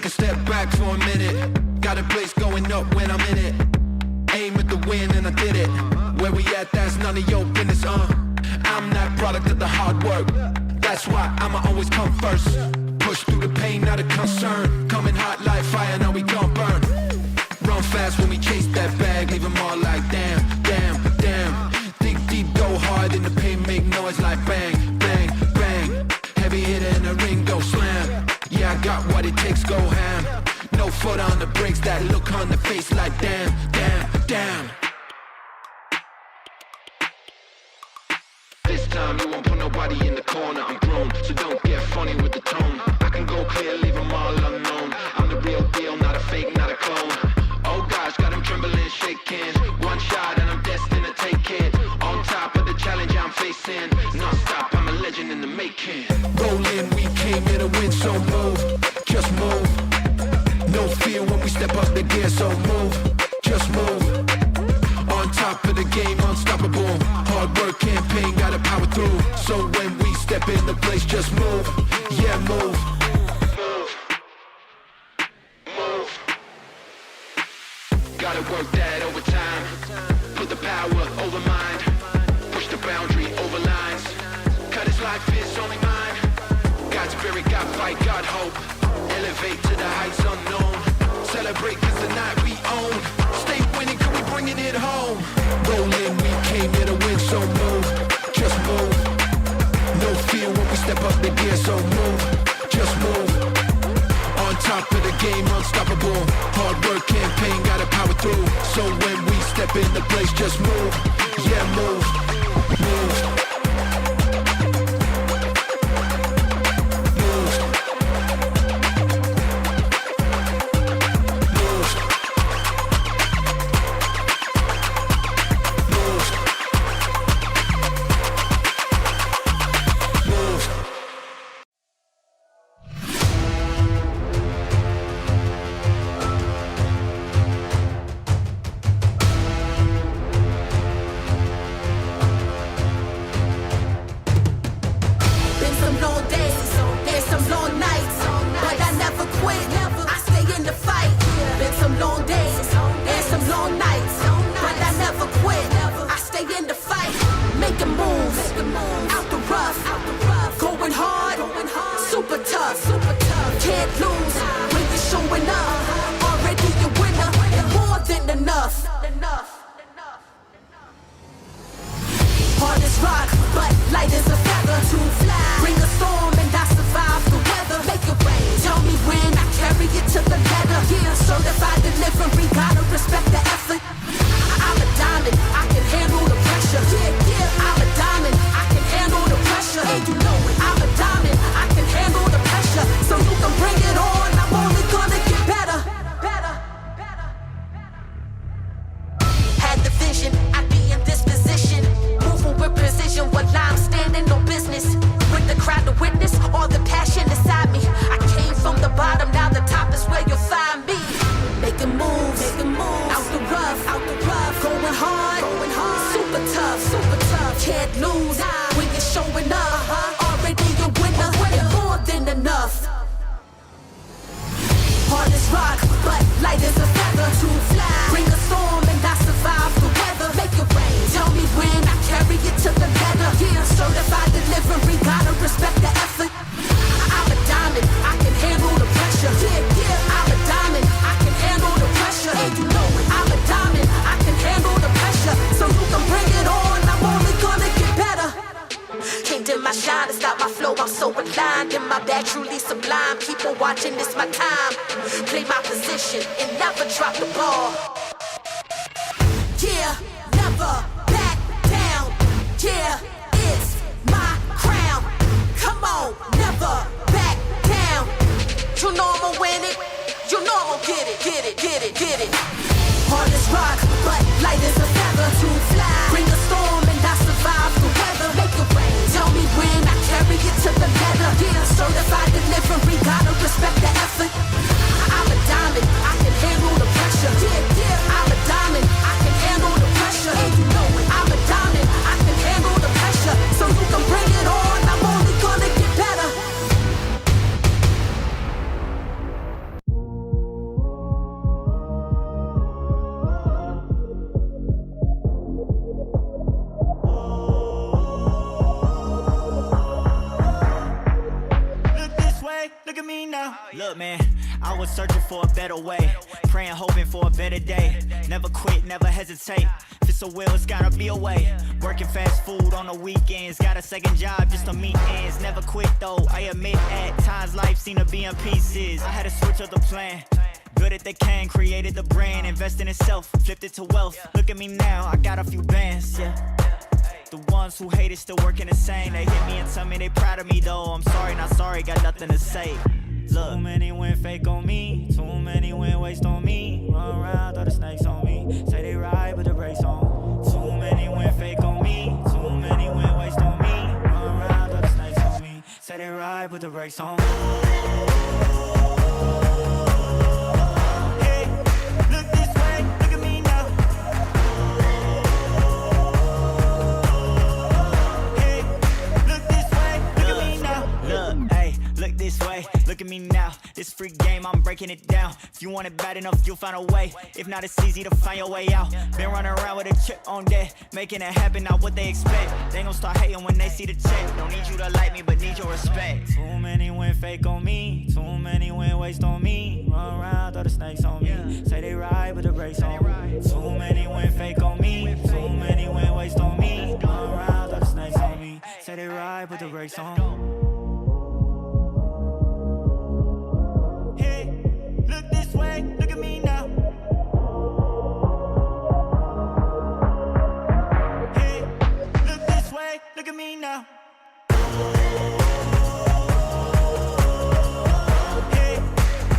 a step back for a minute. Got a place going up when I'm in it. Aim at the win and I did it. Where we at, that's none of your business, I'm that product of the hard work. That's why I'ma always come first. Push through the pain, not a concern. Coming hot like fire, now we gon' burn. Run fast when we chase that bag. Leave them all like damn, damn, damn. Dig deep, go hard in the pain, make noise like bang, bang, bang. Heavy hitter in the ring, go slam. Yeah, I got what it takes, go ham. No foot on the brakes, that look on the face like damn, damn, damn. This time you won't put nobody in the corner. I'm grown, so don't get funny with the tone. I can go clear, leave them all unknown. I'm the real deal, not a fake, not a clone. Oh gosh, got them trembling, shaking. One shot and I'm destined to take it. On top of the challenge I'm facing. Non-stop, I'm a legend in the making. Rolling, we came here to win, so move. Just move. No fear when we step up the gear, so move. Just move. On top of the game, unstoppable. Hard work campaign, gotta power through. So when we step in the place, just move. Yeah, move. Move. Move. Gotta work that overtime. Put the power over mind. Push the boundary over lines. Cut his life is only mine. Got spirit, got fight, got hope. Elevate to the heights unknown. Celebrate cause tonight we own. Stay winning cause we bringing it home. Rolling, we came here to win, so move. Just move. No fear when we step up the gear, so move. Just move. On top of the game, unstoppable. Hard work campaign, gotta power through. So when we step in the place, just move. Yeah, move. Move. look at me now. Look, man, I was searching for a better way, praying, hoping for a better day. Never quit, never hesitate. If it's a will, it's gotta be a way. Working fast food on the weekends, got a second job just to meet ends. Never quit though, I admit at times life seemed to be in pieces. I had to switch up the plan. Good at the can, created the brand, invested in self, flipped it to wealth. Look at me now, I got a few bands, yeah. The ones who hate it still working the same. They hit me and tell me they proud of me though. I'm sorry, not sorry, got nothing to say. Look. Too many went fake on me, too many went waste on me. Run around, throw the snakes on me, say they ride with the brakes on. Too many went fake on me, too many went waste on me. Run around, throw the snakes on me, say they ride with the brakes on. This way, look at me now. This free game, I'm breaking it down. If you want it bad enough, you'll find a way. If not, it's easy to find your way out. Been running around with a chip on deck, making it happen, not what they expect. They gon' start hating when they see the check. Don't need you to like me, but need your respect. Too many went fake on me, too many went waste on me. Run around, throw the snakes on me, say they ride with the brakes on. Too many went fake on me, too many went waste on me. Run around, throw the snakes on me, say they ride with the brakes on. Look at me now. Hey, look this way, look at me now.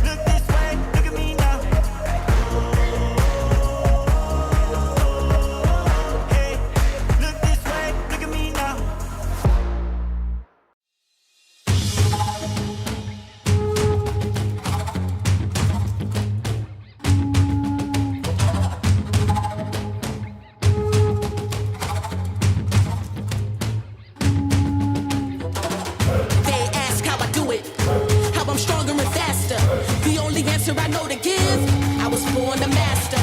Hey, look this way, look at me now. Hey, look this way, look at me now. I know to give, I was born a master,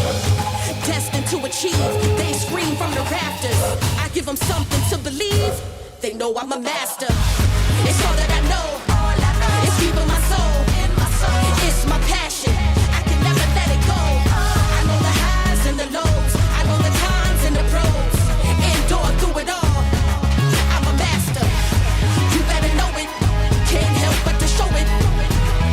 destined to achieve. They scream from the rafters, I give them something to believe. They know I'm a master. It's all that I know, it's deep in my soul. It's my passion, I can never let it go. I know the highs and the lows, I know the cons and the pros. Endure through it all, I'm a master. You better know it, can't help but to show it.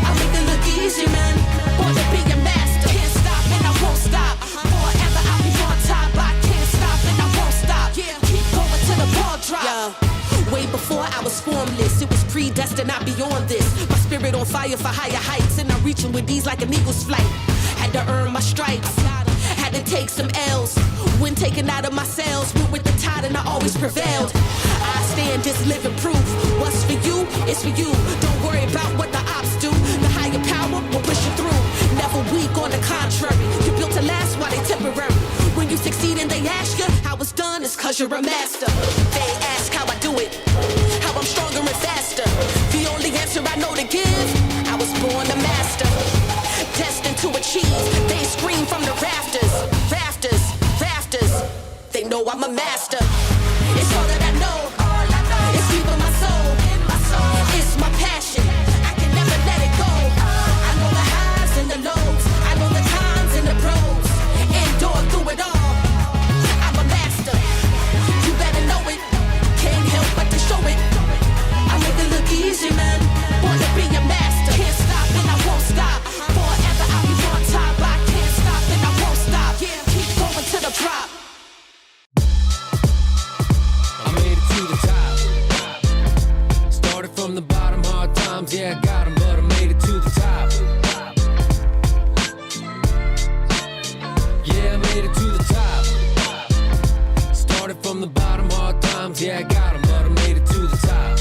I make it look easy, man. Born to be a master. Can't stop and I won't stop. Forever I'll be on top. I can't stop and I won't stop. Yeah, keep going till the ball drop. Yeah. Way before I was formless, it was predestined, not beyond this. My spirit on fire for higher heights, and I'm reaching with these like an eagle's flight. Had to earn my stripes, had to take some L's. When taken out of my cells, went with the tide and I always prevailed. I stand as living proof. What's for you, it's for you. Don't worry about what the ops do. The higher power will push you through. Never weak, on the contrary. You're built to last while they temporary. When you succeed and they ask you how it's done, it's cause you're a master. They ask how I do it, how I'm stronger and faster. The only answer I know to give, I was born a master, destined to achieve. They scream from the rafters, rafters, rafters. They know I'm a master. It's all that I know, it's deep in my soul. It's my passion, I can never let it go. I know the highs and the lows, I know the cons and the pros. Endure through it all, I'm a master. You better know it, can't help but to show it. I make it look easy, man. Born to be a master. Can't stop and I won't stop. Forever I'll be on top. I can't stop and I won't stop. Yeah, keep going to the drop. I made it to the top. Started from the bottom, hard times, yeah, I got 'em, but I made it to the top. Yeah, I made it to the top. Started from the bottom, hard times, yeah, I got 'em, but I made it to the top.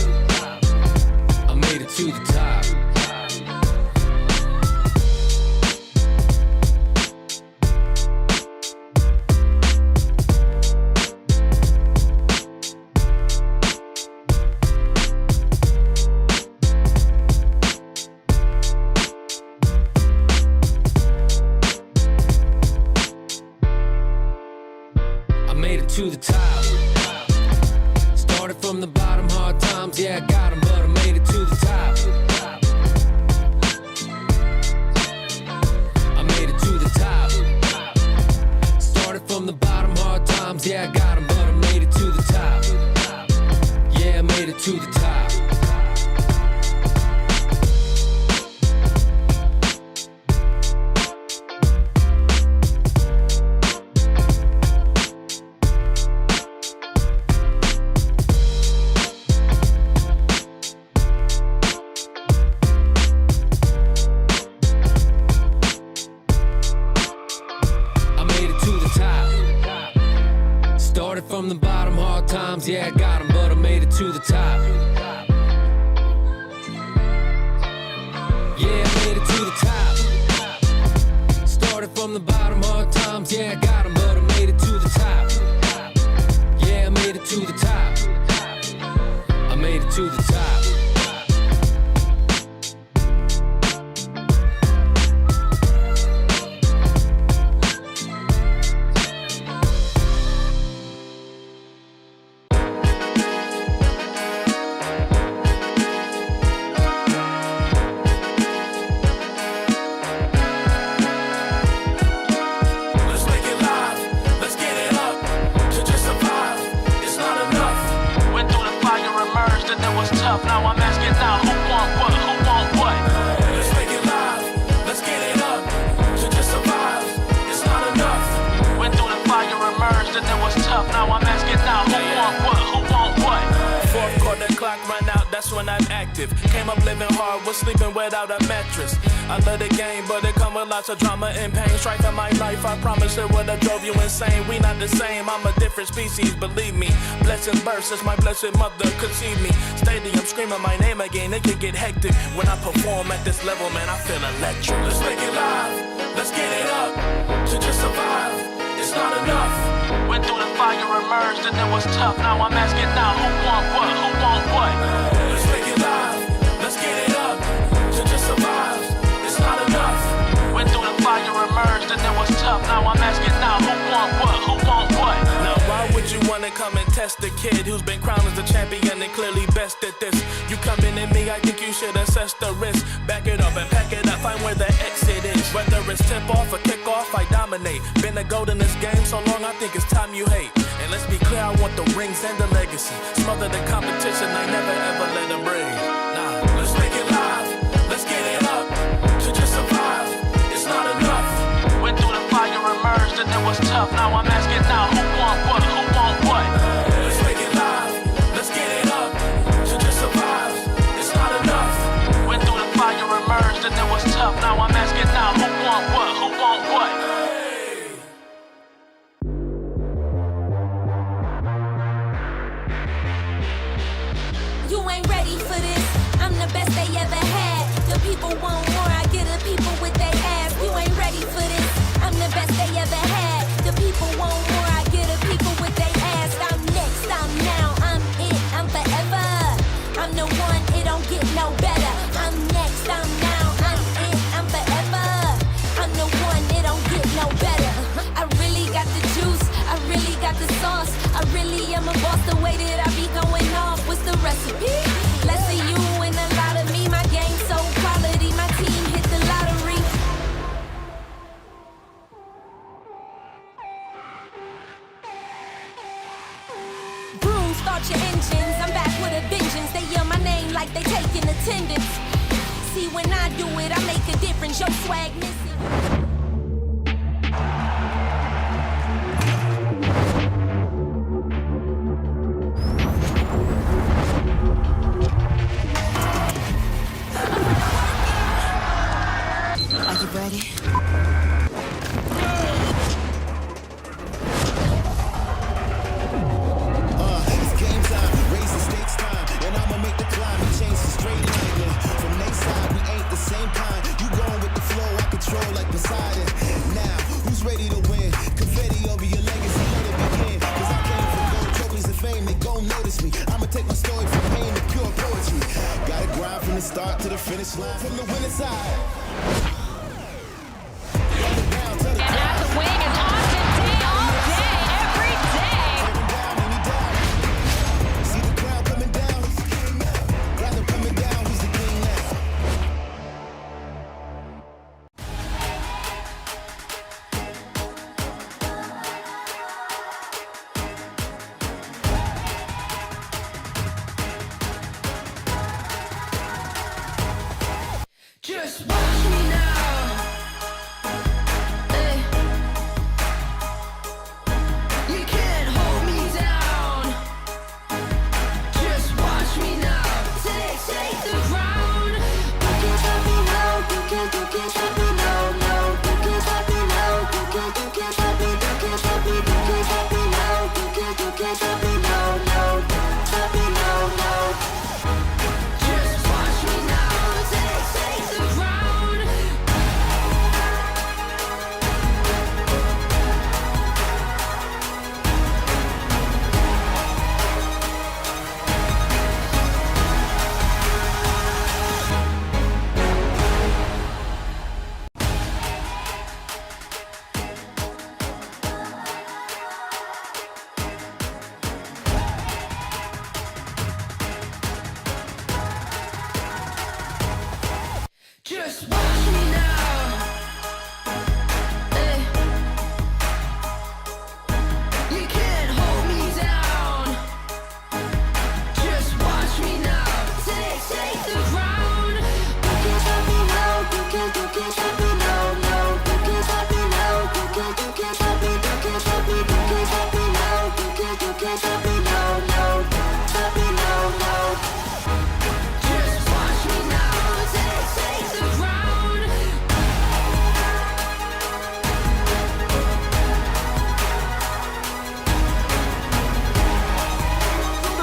I made it to the top. To the top. Started from the bottom, hard times, yeah, I got 'em, but I made it to the top. times, yeah, I got 'em, but I made it to the top. Yeah, I made it to the top. From the bottom, hard times, yeah, I got 'em, but I made it to the top. Yeah, I made it to the top. Started from the bottom, hard times, yeah, I got 'em, but I made it to the top. Yeah, I made it to the top. I made it to the top. Now I'm asking now, who want what, who want what? Let's make it live, let's get it up. To just survive, it's not enough. Went through the fire, emerged, and it was tough. Now I'm asking now, who want what, who want what? Fourth quarter clock run out, that's when I'm active. Came up living hard, was sleeping without a mattress. I love the game, but it come with lots of drama and pain. Strife in my life, I promise it would have drove you insane. We not the same, I'm a different species, believe me. Blessings burst since my blessed mother conceived me. Stadium screaming my name again, it can get hectic. When I perform at this level, man, I feel electric. Let's make it live, let's get it up. To just survive, it's not enough. Went through the fire, emerged, and it was tough. Now I'm asking now, who want what, who want what? Let's make it live, let's get it up. To just survive, it's not enough. Went through the fire, emerged, and it was tough. Now I'm asking now, who want what, who want what? Now why would you wanna come and test the kid who's been crowned as the champion and clearly best at this? You coming at me, I think you should assess the risk. Back it up and pack it up, find where the exit is. Whether it's tip off or kick off, I dominate. Been a gold in this game so long, I think it's time you hate. And let's be clear, I want the rings and the legacy. Smother the competition, I never ever let them breathe. Nah, let's make it live, let's get it up. To just survive, it's not enough. Went through the fire, emerged, and it was tough. Now I'm asking now, who want what, who want what? Let's make it live, let's get it up. To just survive, it's not enough. Went through the fire, emerged, and it was tough. Now I'm asking now, who want what, who want what? You ain't ready for this. I'm the best they ever had. The people want more. I get the people with their ass. You ain't ready for this. I'm the best they ever had. The people want more. I get the people with their ass. I'm next. I'm now. I'm it. I'm forever. I'm the one. It don't get no better. I'm next. I'm now. I'm it. I'm forever. I'm the one. It don't get no better. I really got the juice. I really got the sauce. I really am a boss. The way that I be going off. What's the recipe? Less of you and a lot of me. My game so quality. My team hit the lottery. Broom, start your engines. I'm back with a vengeance. They yell my name like they taking attendance. See, when I do it, I make a difference. Your swag missing. Are you ready? It's game time, raise the stakes time, and I'ma make the climb and change the straight line. Yeah. From next side, we ain't the same kind. You going with the flow, I control like Poseidon. Now, who's ready to win? Confetti over your legacy, let it begin. Cause I came from gold trophies and fame, they gon' notice me. I'ma take my story from pain to pure poetry. Gotta grind from the start to the finish line, from the winning side. And as the wing is on today, all day, every day. See the crowd coming down, crowd coming down, who's the king now?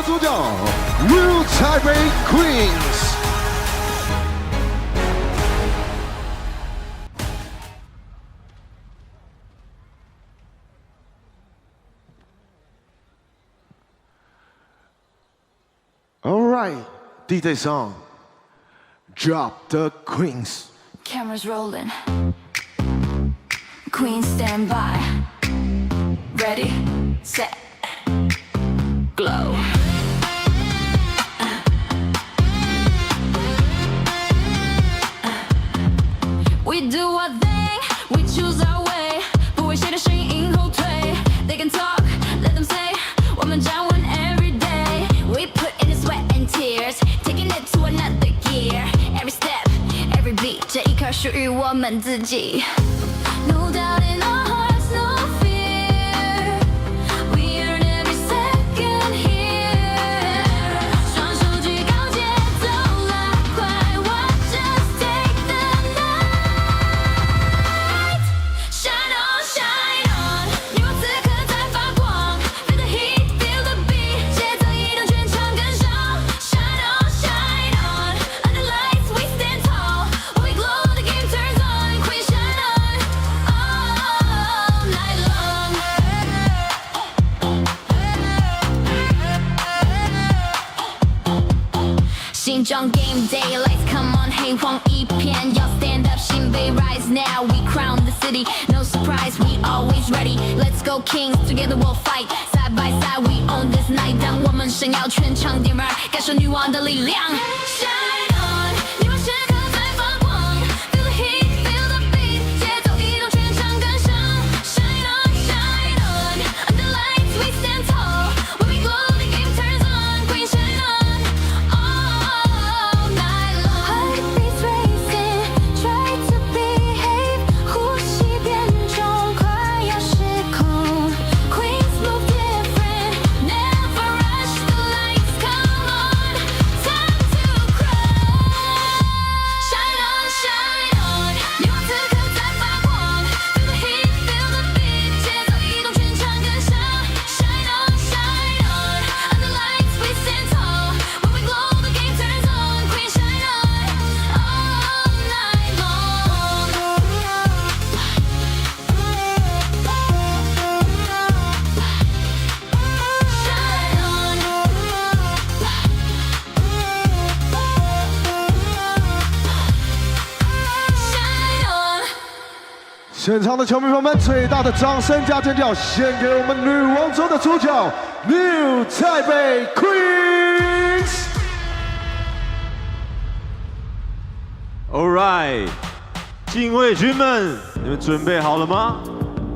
主角 New Taipei Queens。All right, DJ song, drop the Queens. Cameras rolling. Queen stand by. Ready, set, glow. We do our thing, we choose our way. 不为谁的声音因后退。They can talk, let them say. 我们站稳 every day. We put in the sweat and tears, taking it to another gear. Every step, every beat, 这一刻属于我们自己。No doubt in our hearts, no fear. We earn every second here. 双手举高，节奏拉快 Watch us take the night. Shine on, shine on. 你我此刻在发光 Feel the heat, feel the beat. 节奏移动，全场跟上 Shine on, shine on. Under lights, we stand tall. When we glow, the game turns on. Queen shine on all night long. 新装 game day, lights come on, 黑黄一片，要 stand up, 新北 rise now. We crown the city, no surprise, we always ready. Let's go kings, together we'll fight. Side by side, we own this night. 当我们闪耀全场点燃，感受女王的力量。Shine on, 你我时刻在发光 Feel the heat, feel the beat. 节奏移动，全场跟上 Shine on, shine on. Under lights, we stand tall. When we glow, the game turns on. Queen shine on all night long. Heartbeats racing, try to behave. 呼吸变重，快要失控。Queens move different, never rush. The lights come on, time to crush. Shine on, shine on. 你我此刻在发光 Feel the heat, feel the beat. 节奏移动，全场跟上 Shine on, shine on. Under lights, we stand tall. When we glow, the game turns on. Queen shine on all night long. Shine on. Shine on. 现场的球迷朋友们，最大的掌声加尖叫，献给我们女王中的主角 New Taipei Queens。All right， 禁卫军们，你们准备好了吗？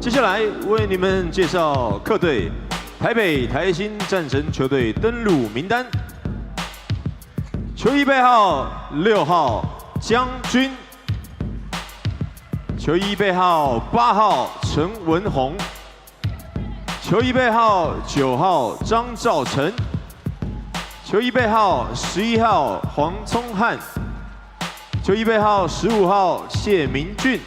接下来为你们介绍客队台北台新战神球队登录名单。球衣背号6号将军，球衣背号8号陈文宏，球衣背号9号张兆成，球衣背号11号黄聪汉，球衣背号15号谢明俊，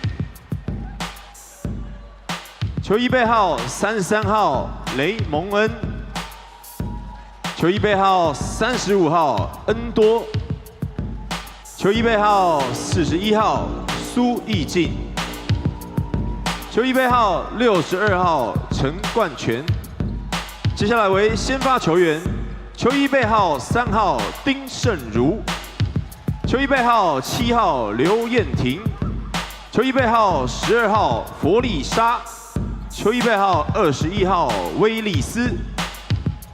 球衣背号33号雷蒙恩，球衣背号35号恩多，球衣背号41号苏义进，球衣背号62号陈冠全。接下来为先发球员，球衣背号3号丁胜如，球衣背号7号刘燕婷，球衣背号12号佛利莎，球衣背号21号威利斯，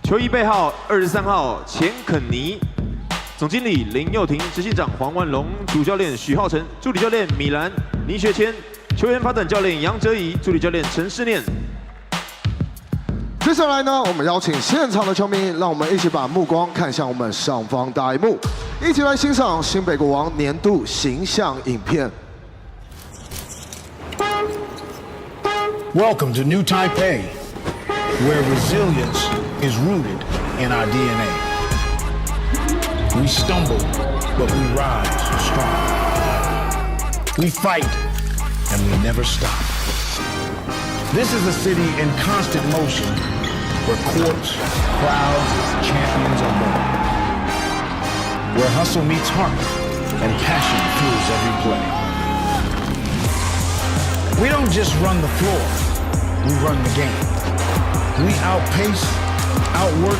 球衣背号23号钱肯尼。总经理林佑廷，执行长黄万龙，主教练许浩成，助理教练米兰、倪学谦，球员发展教练杨哲仪，助理教练陈世念。接下来呢，我们邀请现场的球迷，让我们一起把目光看向我们上方大荧幕，一起来欣赏新北国王年度形象影片。Welcome to New Taipei, where resilience is rooted in our DNA. We stumble, but we rise strong. We fight, and we never stop. This is a city in constant motion, where courts, crowds, champions are born. Where hustle meets heart and passion fuels every play. We don't just run the floor, we run the game. We outpace, outwork,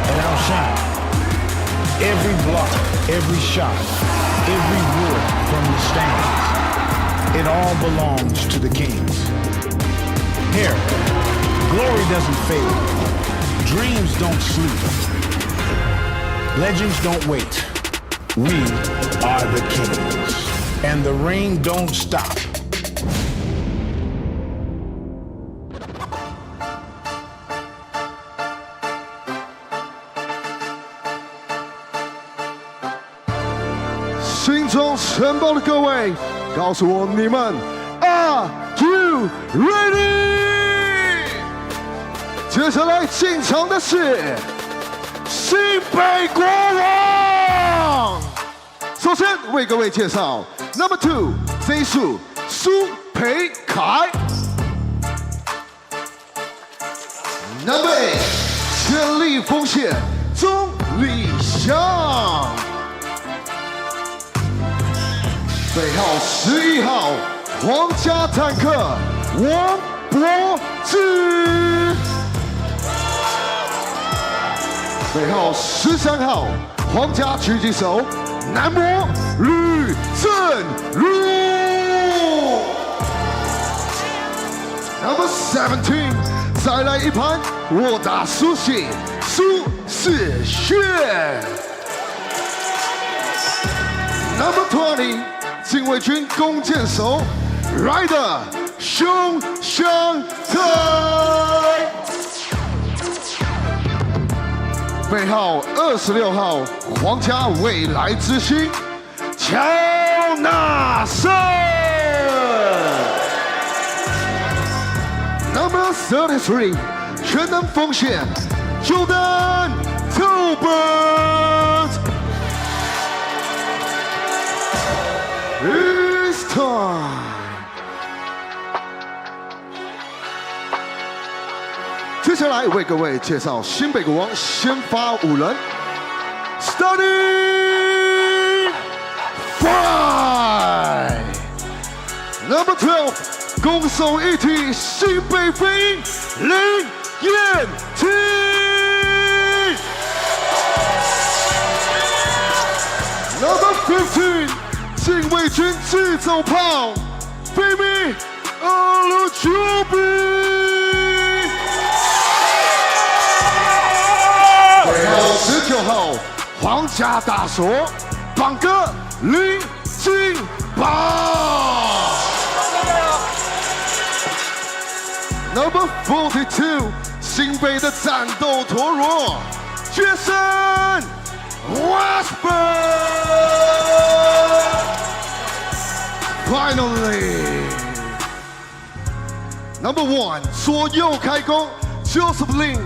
and outshine. Every block, every shot, every word from the stands, it all belongs to the Kings. Here, glory doesn't fade. Dreams don't sleep. Legends don't wait. We are the Kings. And the reign don't stop.心中城堡的各位，告诉我你们 Are you ready？ 接下来进场的是新北国王。首先为各位介绍 Number 2 Z 数苏培凯 Number 8全力锋线钟立翔。背号11号皇家坦克王柏芝，背号13号皇家狙击手男模吕正如 ，Number 17再来一盘握打苏醒苏世轩 ，Number 20。禁卫军弓箭手 Rider 熊祥泰，背号26号皇家未来之星乔纳森 ，Number 33全能锋线 Jordan Tolbert。It's time。接下来为各位介绍新北国王先发5人 ，Starting 5 Number 12攻守一体新北飞鹰林彦廷 ，Number 15。禁卫军自走炮，菲米阿鲁丘比，背号19号皇家大锁榜哥林金宝 ，Number 42新北的战斗陀螺决胜 Westbrook。Finally, Number 1左右开弓 Joseph Lin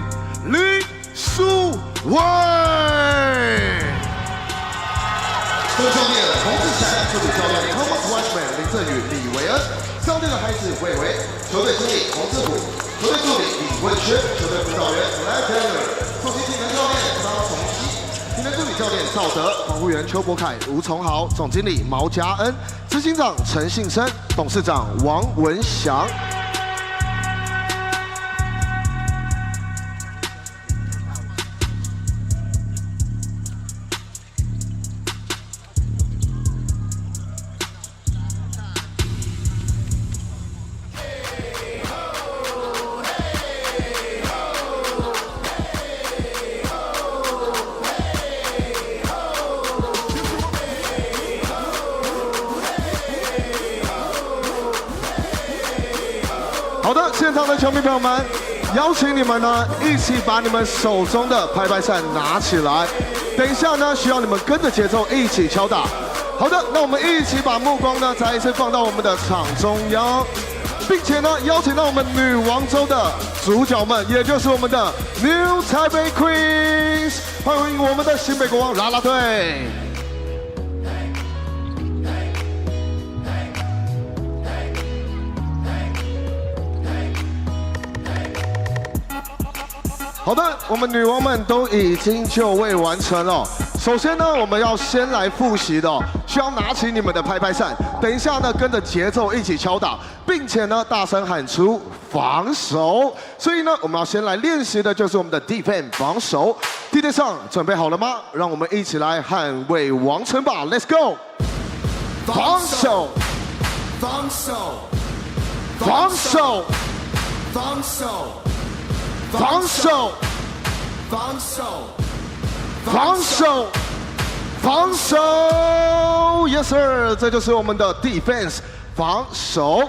林书伟，副教练洪志祥，助理教练 Thomas Washman 林振宇、李维恩，上队的孩子魏维，球队经理洪志虎，球队助理李文轩，球队辅导员 Black Taylor， 首席体能教练张崇基，体能助理教练赵德，防护员邱博凯、吴崇豪，总经理毛家恩。执行长陈信生，董事长王文祥。好的，现场的球迷朋友们，邀请你们呢一起把你们手中的拍拍扇拿起来。等一下呢，需要你们跟着节奏一起敲打。好的，那我们一起把目光呢再一次放到我们的场中央，并且呢邀请到我们女王州的主角们，也就是我们的 New Taipei Queens， 欢迎我们的新北国王啦啦队。好的，我们女王们都已经就位完成了。首先呢，我们要先来复习的，需要拿起你们的拍拍扇，等一下呢跟着节奏一起敲打，并且呢大声喊出防守。所以呢，我们要先来练习的就是我们的 defense 防守。地铁上准备好了吗？让我们一起来捍卫王城吧 ！Let's go！ 防守，防守，防守，防守，防守。防守，防守，防守 ，Yes sir， 这就是我们的 defense 防守。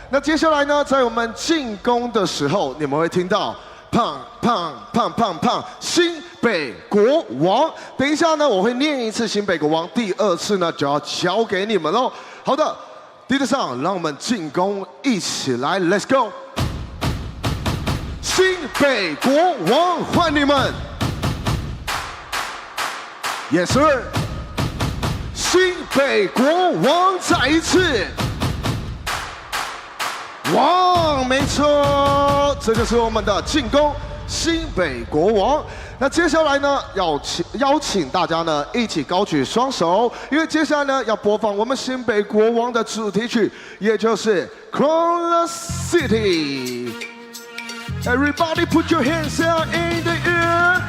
那接下来呢，在我们进攻的时候，你们会听到胖胖胖胖胖新北国王。等一下呢，我会念一次新北国王，第二次呢就要交给你们喽。好的，地上让我们进攻一起来 ，Let's go。新北国王，换你们 ，Yes sir。新北国王再一次，哇，没错，这就是我们的进攻，新北国王。那接下来呢，邀请大家呢一起高举双手，因为接下来呢要播放我们新北国王的主题曲，也就是《Crown the City》。Everybody put your hands out in the air.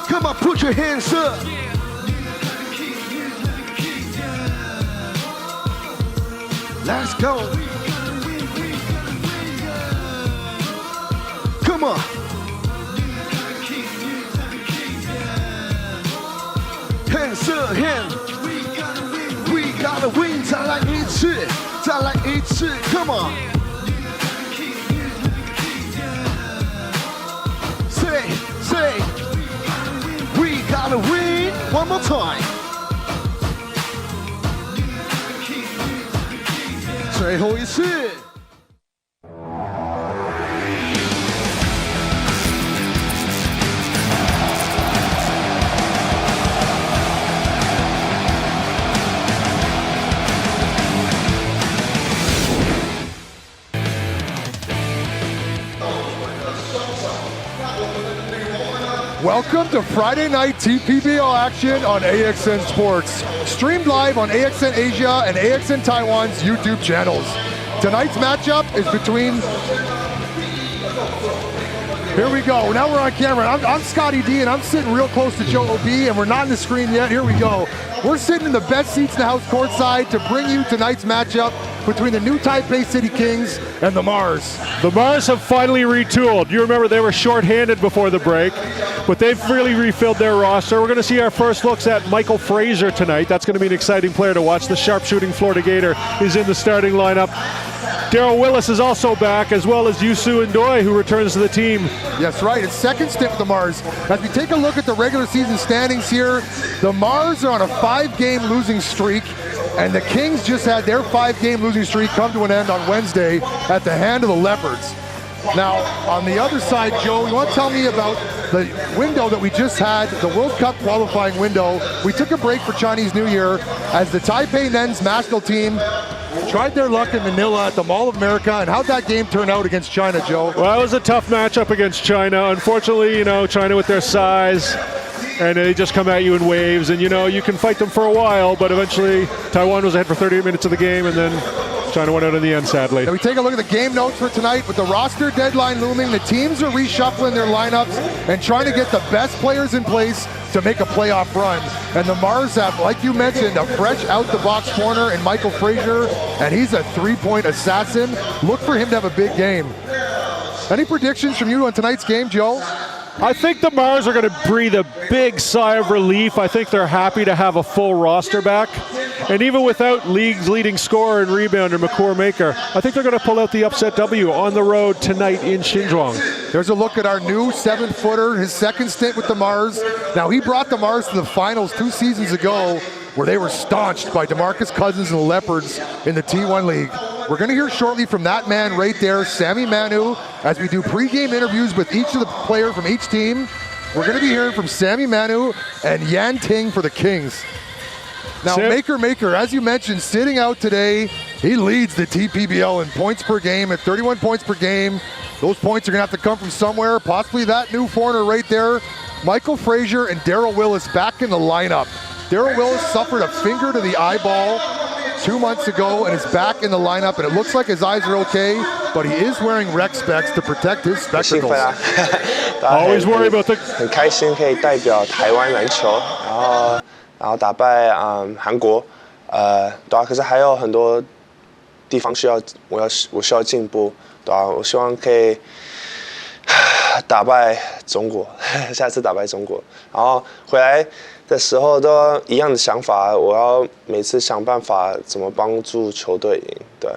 Come on, put your hands up. Let's go. Come on. Hands up, hands. We gotta win. 再来一次，再来一次。Come on.Say, we gotta win one more time. 最后一次。Welcome to Friday night TPBL action on AXN Sports, streamed live on AXN Asia and AXN Taiwan's YouTube channels. Tonight's matchup is between... Here we go, now we're on camera. I'm Scotty D and I'm sitting real close to Joe OB and we're not in the screen yet, here we go. We're sitting in the best seats in the house courtside to bring you tonight's matchup between the new Taipei City Kings and the Mars. The Mars have finally retooled. You remember they were short-handed before the break, but they've really refilled their roster. We're going to see our first looks at Michael Frazier tonight. That's going to be an exciting player to watch. The sharpshooting Florida Gator is in the starting lineup. Daryl Willis is also back, as well as Yusu Ndoye, who returns to the team. Yes, right. It's second stint with the Mars. As we take a look at the regular season standings here, the Mars are on a 5-game losing streak, and the Kings just had their 5-game losing streak come to an end on Wednesday at the hand of the Leopards. Now, on the other side, Joe, you want to tell me about the window that we just had, the World Cup qualifying window. We took a break for Chinese New Year as the Taipei men's national team tried their luck in Manila at the Mall of America, and how'd that game turn out against China, Joe? Well, it was a tough matchup against China. Unfortunately, you know, China with their size, and they just come at you in waves, and you know, you can fight them for a while, but eventually Taiwan was ahead for 38 minutes of the game, and then China went out in the end, sadly. Now we take a look at the game notes for tonight. With the roster deadline looming, the teams are reshuffling their lineups and trying to get the best players in place to make a playoff run. And the Mars have, like you mentioned, a fresh out-the-box corner in Michael Frazier, and he's a three-point assassin. Look for him to have a big game. Any predictions from you on tonight's game, Joe? I think the Mars are going to breathe a big sigh of relief. I think they're happy to have a full roster back. And even without league's leading scorer and rebounder, McCour Maker, I think they're going to pull out the upset W on the road tonight in Xinzhuang. There's a look at our new 7-footer, his second stint with the Mars. Now, he brought the Mars to the finals 2 seasons ago, where they were staunched by DeMarcus Cousins and the Leopards in the T1 League. We're going to hear shortly from that man right there, Sammy Manu, as we do pregame interviews with each of the players from each team. We're going to be hearing from Sammy Manu and Yan Ting for the Kings. Now, Maker, as you mentioned, sitting out today, he leads the TPBL in points per game at 31 points per game, Those points are going to have to come from somewhere, possibly that new foreigner right there. Michael Frazier and Darryl Willis back in the lineup. Darryl Willis suffered a finger to the eyeball 2 months ago and is back in the lineup, and it looks like his eyes are okay, but he is wearing rec specs to protect his spectacles. Always worry about the... 很开心可以代表台湾篮球，然后打败韩国，对啊，可是还有很多地方我需要进步，对啊，我希望可以打败中国，下次打败中国，然后回来的时候都一样的想法，我要每次想办法怎么帮助球队赢，对，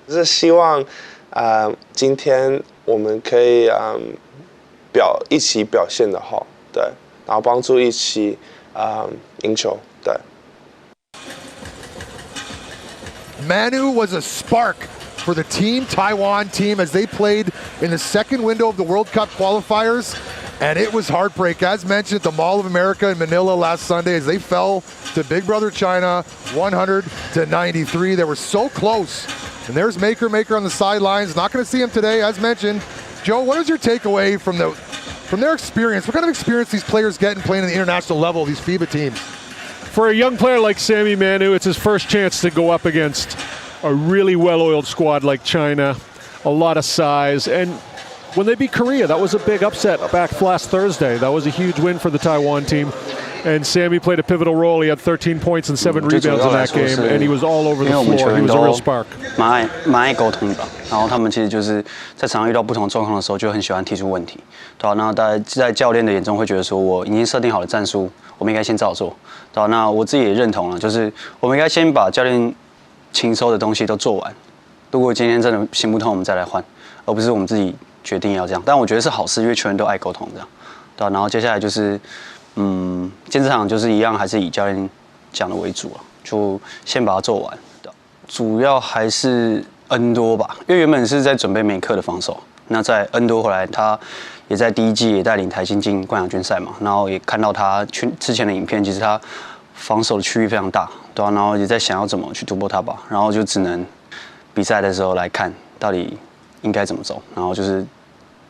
就是希望今天我们可以一起表现得好，对，然后帮助一起赢球，对。Manu was a spark for the Team Taiwan team as they played in the second window of the World Cup qualifiers, and it was heartbreak. As mentioned at the Mall of America in Manila last Sunday as they fell to Big Brother China 100-93. They were so close. And there's Maker on the sidelines. Not going to see him today, as mentioned. Joe, what is your takeaway from their experience? What kind of experience these players get in playing at the international level, these FIBA teams? For a young player like Sammy Manu, it's his first chance to go up against a really well-oiled squad like China, a lot of size, and when they beat Korea, that was a big upset back last Thursday. That was a huge win for the Taiwan team, and Sammy played a pivotal role. He had 13 points and 7 rebounds in that game, and he was all over the floor. He was a real spark. 蛮爱沟通的，然后他们其实就是在场上遇到不同状况的时候，就很喜欢提出问题，对吧？那在教练的眼中会觉得说，我已经设定好了战术，我们应该先照做，对吧？那我自己也认同了，就是我们应该先把教练请收的东西都做完，如果今天真的行不通，我们再来换，而不是我们自己决定要这样。但我觉得是好事，因为球员都爱沟通这样，对吧？然后接下来就是，今天这场就是一样，还是以教练讲的为主啊，就先把它做完。主要还是 N 多吧，因为原本是在准备美克的防守，那在 N 多回来，他也在第一季也带领台新进冠亚军赛嘛，然后也看到他之前的影片，其实他防守的区域非常大，对啊，然后也在想要怎么去突破他吧，然后就只能比赛的时候来看到底应该怎么走，然后就是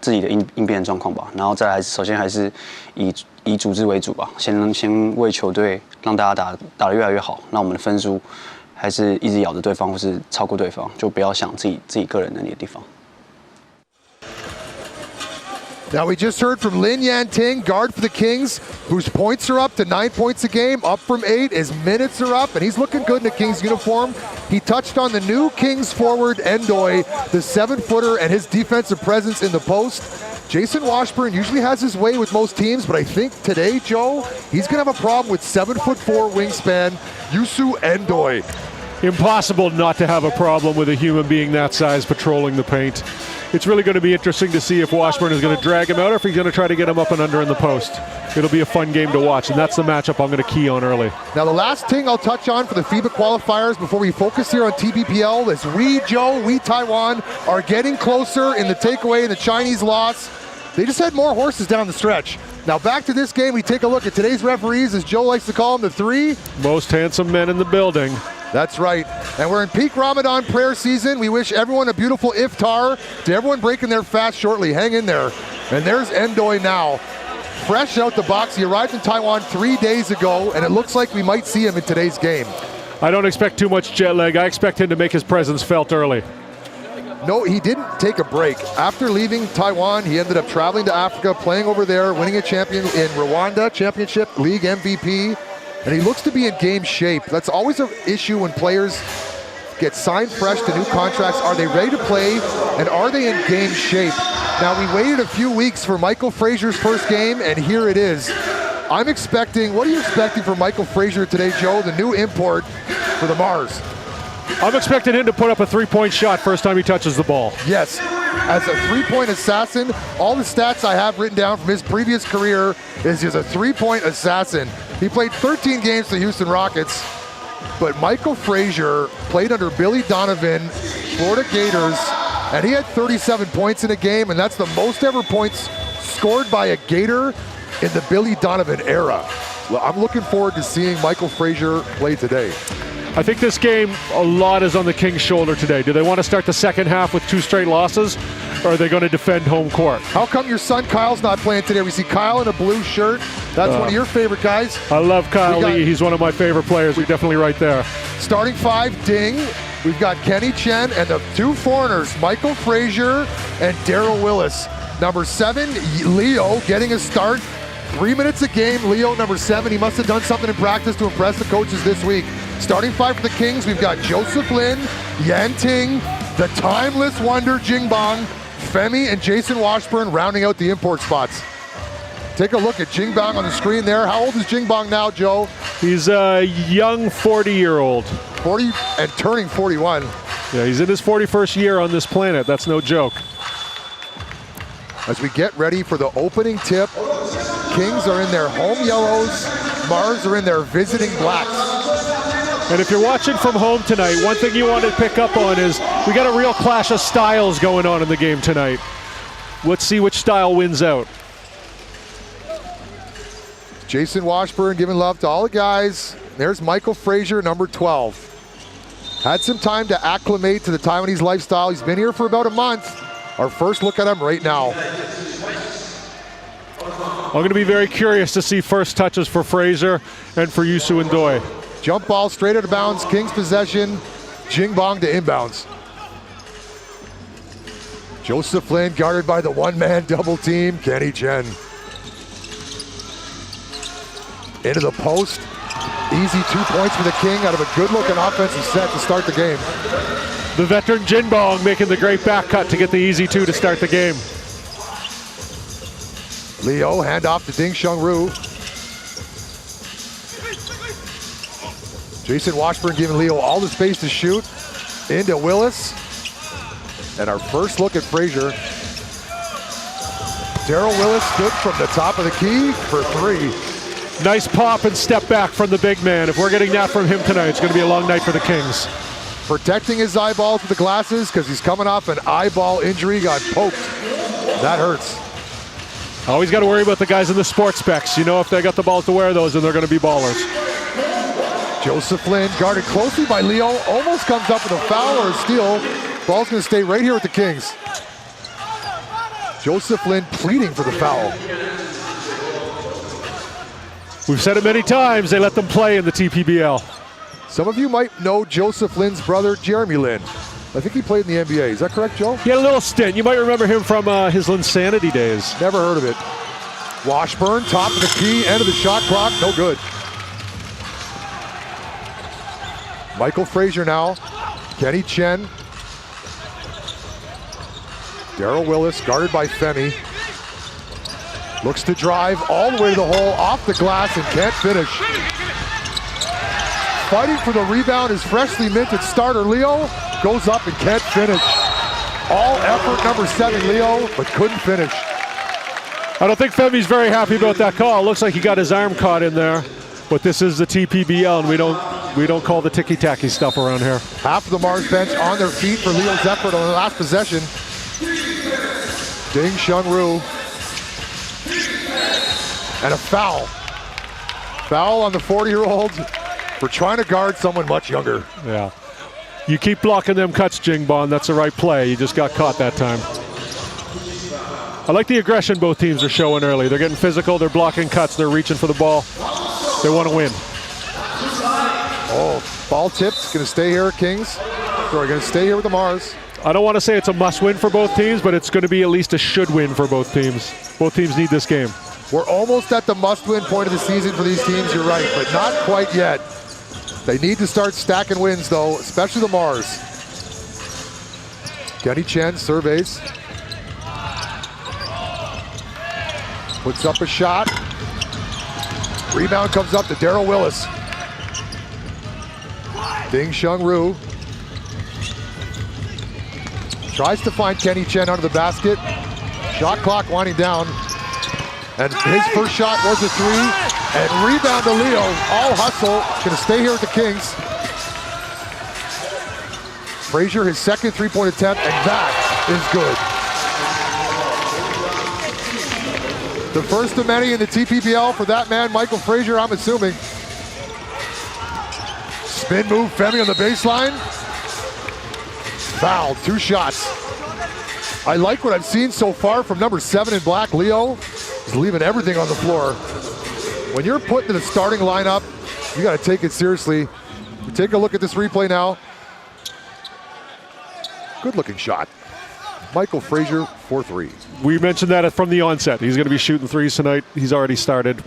自己的应变状况吧，然后再来首先还是以组织为主吧，先为球队让大家打得越来越好，那我们的分数 还是一直咬着对方，或是超过对方，就不要想自己个人能力的地方。 Now we just heard from Lin Yanting, guard for the Kings, whose points are up to 9 points a game, up from 8. His minutes are up, and he's looking good in a Kings uniform. He touched on the new Kings forward, Endoy, the 7-footer, and his defensive presence in the post. Jason Washburn usually has his way with most teams, but I think today, Joe, he's going to have a problem with 7'4" wingspan, Yusu Endoy. Impossible not to have a problem with a human being that size patrolling the paint. It's really going to be interesting to see if Washburn is going to drag him out or if he's going to try to get him up and under in the post. It'll be a fun game to watch, and that's the matchup I'm going to key on early. Now the last thing I'll touch on for the FIBA qualifiers before we focus here on TPBL is we Taiwan are getting closer in the takeaway in the Chinese loss. They just had more horses down the stretch. Now back to this game, we take a look at today's referees, as Joe likes to call them, the 3 most handsome men in the building. That's right. And we're in peak Ramadan prayer season. We wish everyone a beautiful iftar. To everyone breaking their fast shortly, hang in there. And there's Endoy now, fresh out the box. He arrived in Taiwan 3 days ago, and it looks like we might see him in today's game. I don't expect too much jet lag. I expect him to make his presence felt early. No, he didn't take a break. After leaving Taiwan, he ended up traveling to Africa, playing over there, winning a champion in Rwanda Championship League MVP. And he looks to be in game shape. That's always an issue when players get signed fresh to new contracts. Are they ready to play, and are they in game shape? Now, we waited a few weeks for Michael Frazier's first game, and here it is. What are you expecting from Michael Frazier today, Joe, the new import for the Mars? I'm expecting him to put up a 3-point shot first time he touches the ball. Yes, as a 3-point assassin, all the stats I have written down from his previous career is he's a 3-point assassin. He played 13 games for the Houston Rockets, but Michael Frazier played under Billy Donovan, Florida Gators, and he had 37 points in a game, and that's the most ever points scored by a Gator in the Billy Donovan era. Well, I'm looking forward to seeing Michael Frazier play today. I think this game, a lot is on the Kings' shoulder today. Do they want to start the second half with 2 straight losses? or are they going to defend home court? How come your son Kyle's not playing today? We see Kyle in a blue shirt. That's one of your favorite guys. I love Kyle Lee. He's one of my favorite players. We're definitely right there. Starting 5, Ding. We've got Kenny Chen and the 2 foreigners, Michael Frazier and Daryl Willis. Number 7, Leo, getting a start. 3 minutes a game. Leo, number 7. He must have done something in practice to impress the coaches this week. Starting 5 for the Kings, we've got Joseph Lin, Yan Ting, the timeless wonder Jingbang, Femi, and Jason Washburn rounding out the import spots. Take a look at Jingbang on the screen there. How old is Jingbang now, Joe? He's a young 40-year-old. 40 and turning 41. Yeah, he's in his 41st year on this planet. That's no joke. As we get ready for the opening tip, Kings are in their home yellows, Mars are in their visiting blacks. And if you're watching from home tonight, one thing you want to pick up on is we got a real clash of styles going on in the game tonight. Let's see which style wins out. Jason Washburn giving love to all the guys. There's Michael Frazier, number 12. Had some time to acclimate to the Taiwanese lifestyle. He's been here for about a month. Our first look at him right now. I'm going to be very curious to see first touches for Frazier and for Yusu Ndoye. Jump ball straight out of bounds, Kings possession, Jingbang to inbounds. Joseph Lin guarded by the one-man double team, Kenny Chen. Into the post, easy 2 points for the King out of a good-looking offensive set to start the game. The veteran Jingbang making the great back cut to get the easy 2 to start the game. Leo, handoff to Ding Shunru. Jason Washburn giving Leo all the space to shoot. Into Willis. And our first look at Frazier. Daryl Willis stood from the top of the key for 3. Nice pop and step back from the big man. If we're getting that from him tonight, it's going to be a long night for the Kings. Protecting his eyeballs with the glasses because he's coming off an eyeball injury, got poked. That hurts. Always got to worry about the guys in the sports specs. You know, if they got the balls to wear those, then they're going to be ballers. Joseph Lin guarded closely by Leo, almost comes up with a foul or a steal. Ball's going to stay right here with the Kings. Joseph Lin pleading for the foul. We've said it many times, they let them play in the TPBL. Some of you might know Joseph Lin's brother, Jeremy Lin. I think he played in the NBA. Is that correct, Joe? He had a little stint. You might remember him from his Linsanity days. Never heard of it. Washburn, top of the key, end of the shot clock, no good. Michael Frazier now. Kenny Chen. Daryl Willis, guarded by Femi. Looks to drive all the way to the hole, off the glass, and can't finish. Fighting for the rebound is freshly minted starter Leo. Goes up and can't finish. All effort, number 7, Leo, but couldn't finish. I don't think Femi's very happy about that call. Looks like he got his arm caught in there. But this is the TPBL, and we don't call the ticky-tacky stuff around here. Half of the Mars bench on their feet for Leo's effort on the last possession. Ding Shunru. And a foul. Foul on the 40-year-old for trying to guard someone much younger. Yeah. You keep blocking them cuts, Jingbang. That's the right play. You just got caught that time. I like the aggression both teams are showing early. They're getting physical. They're blocking cuts. They're reaching for the ball. They want to win. Oh, ball tipped. Going to stay here, Kings. So we're going to stay here with the Mars. I don't want to say it's a must-win for both teams, but it's going to be at least a should-win for both teams. Both teams need this game. We're almost at the must-win point of the season for these teams, you're right, but not quite yet. They need to start stacking wins, though, especially the Mars. Kenny Chen surveys. Puts up a shot. Rebound comes up to Daryl Willis. Ding Shunru. Tries to find Kenny Chen under the basket. Shot clock winding down. And his first shot was a 3. And rebound to Leo. All hustle. Going to stay here with the Kings. Frazier, his second three-point attempt, and that is good. The first of many in the TPBL for that man, Michael Frazier, I'm assuming. Spin move, Femi on the baseline. Foul, 2 shots. I like what I've seen so far from number 7 in black, Leo. He's leaving everything on the floor. When you're put in the starting lineup, you got to take it seriously. Take a look at this replay now. Good looking shot. Michael Frazier, 4-3. We mentioned that from the onset. He's going to be shooting threes tonight. He's already started.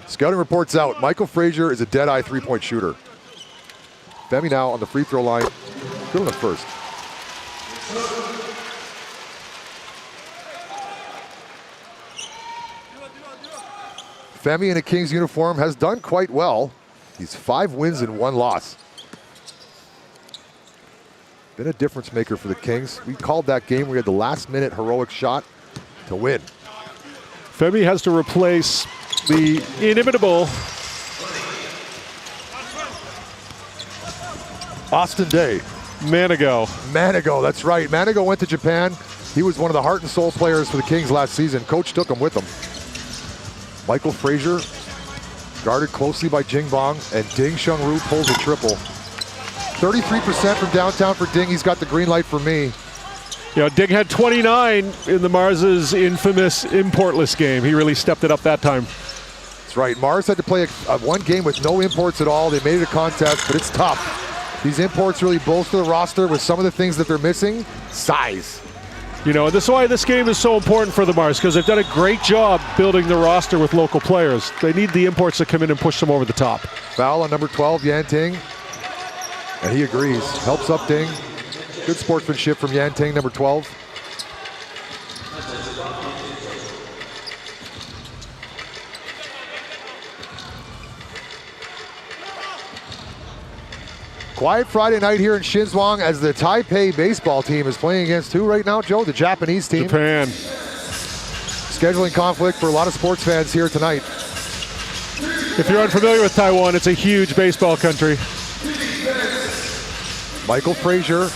Scouting reports out. Michael Frazier is a dead-eye three-point shooter. Femi now on the free throw line. Good on the first. Femi in a Kings uniform has done quite well. He's 5 wins and 1 loss. Been a difference maker for the Kings. We called that game. We had the last minute heroic shot to win. Femi has to replace the inimitable Austin Day. Manigo, that's right. Manigo went to Japan. He was one of the heart and soul players for the Kings last season. Coach took him with him. Michael Frazier, guarded closely by Jing Bong, and Ding Shunru pulls a triple. 33% from downtown for Ding. He's got the green light for me. Yeah, Ding had 29 in the Mars' infamous importless game. He really stepped it up that time. That's right. Mars had to play one game with no imports at all. They made it a contest, but it's tough. These imports really bolster the roster with some of the things that they're missing. Size. You know, this is why this game is so important for the Mars, because they've done a great job building the roster with local players. They need the imports to come in and push them over the top. Foul on number 12, Yan Ting. And he agrees. Helps up Ding. Good sportsmanship from Yan Ting, number 12. Quiet Friday night here in Shinzhuang as the Taipei baseball team is playing against who right now, Joe? The Japanese team. Japan. Scheduling conflict for a lot of sports fans here tonight. If you're unfamiliar with Taiwan, it's a huge baseball country. Michael Frazier,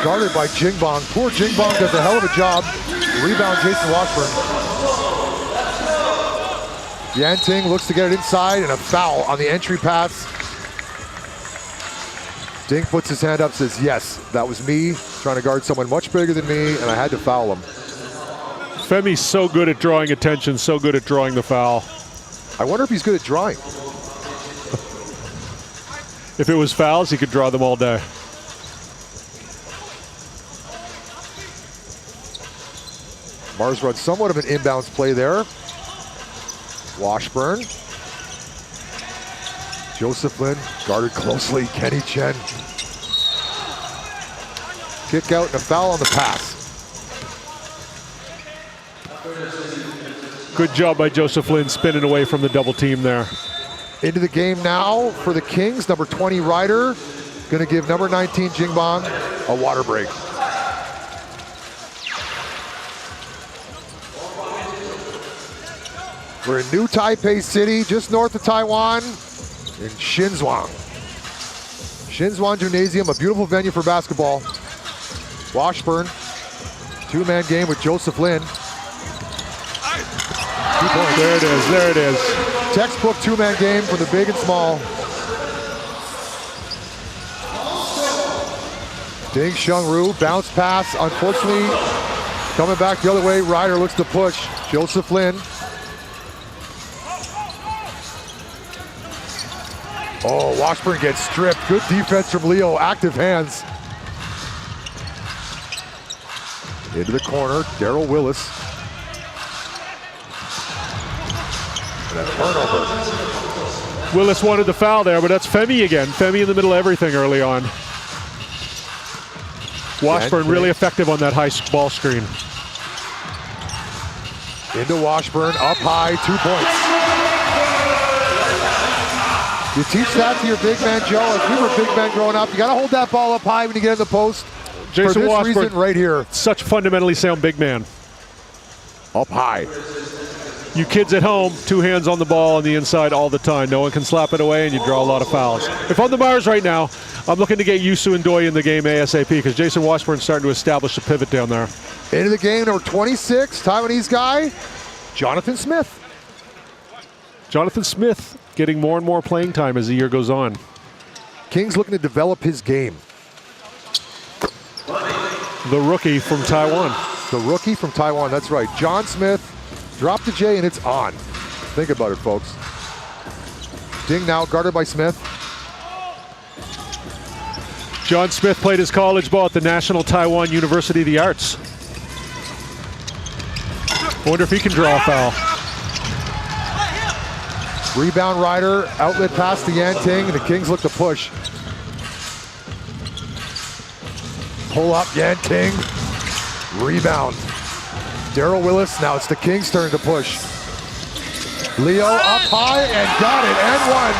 guarded by Jingbong. Poor Jingbong does a hell of a job. Rebound, Jason Washburn. Yan Ting looks to get it inside, and a foul on the entry pass. Ding puts his hand up, says, yes, that was me trying to guard someone much bigger than me, and I had to foul him. Femi's so good at drawing attention, so good at drawing the foul. I wonder if he's good at drawing. If it was fouls, he could draw them all day. Mars runs somewhat of an inbounds play there. Washburn. Joseph Lin guarded closely. Kenny Chen. Kick out and a foul on the pass. Good job by Joseph Lin spinning away from the double team there. Into the game now for the Kings. Number 20 Ryder going to give number 19 Jingbong a water break. We're in New Taipei City, just north of Taiwan, in Shinzhuang. Shinzhuang Gymnasium, a beautiful venue for basketball. Washburn, two-man game with Joseph Lin. There it is, there it is. Textbook two-man game for the big and small. Ding Shunru, bounce pass, unfortunately coming back the other way. Ryder looks to push. Joseph Lin. Oh, Washburn gets stripped. Good defense from Leo, active hands. Into the corner, Darryl Willis. And a turnover. Willis wanted the foul there, but that's Femi again. Femi in the middle of everything early on. Washburn really effective on that high ball screen. Into Washburn, up high, 2 points. You teach that to your big man, Joe. As we were big men growing up, you got to hold that ball up high when you get in the post. Jason For this Washburn, reason right here. Such fundamentally sound big man. Up high. You kids at home, 2 hands on the ball on the inside all the time. No one can slap it away, and you draw a lot of fouls. If I'm the Mars right now, I'm looking to get Yusu and Doi in the game ASAP because Jason Washburn's starting to establish a pivot down there. Into the game, number 26, Taiwanese guy, Jonathan Smith. Jonathan Smith getting more and more playing time as the year goes on. Kings looking to develop his game. The rookie from Taiwan. The rookie from Taiwan, that's right. John Smith, drop the J and it's on. Think about it, folks. Ding now, guarded by Smith. John Smith played his college ball at the National Taiwan University of the Arts. Wonder if he can draw a foul. Rebound Ryder, outlet pass to Yan Ting, and the Kings look to push. Pull up, Yan Ting. Rebound. Daryl Willis, now it's the Kings' turn to push. Leo up high and got it, and one.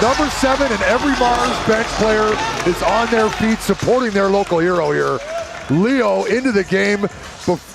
Number 7 and every Mars bench player is on their feet supporting their local hero here. Leo into the game.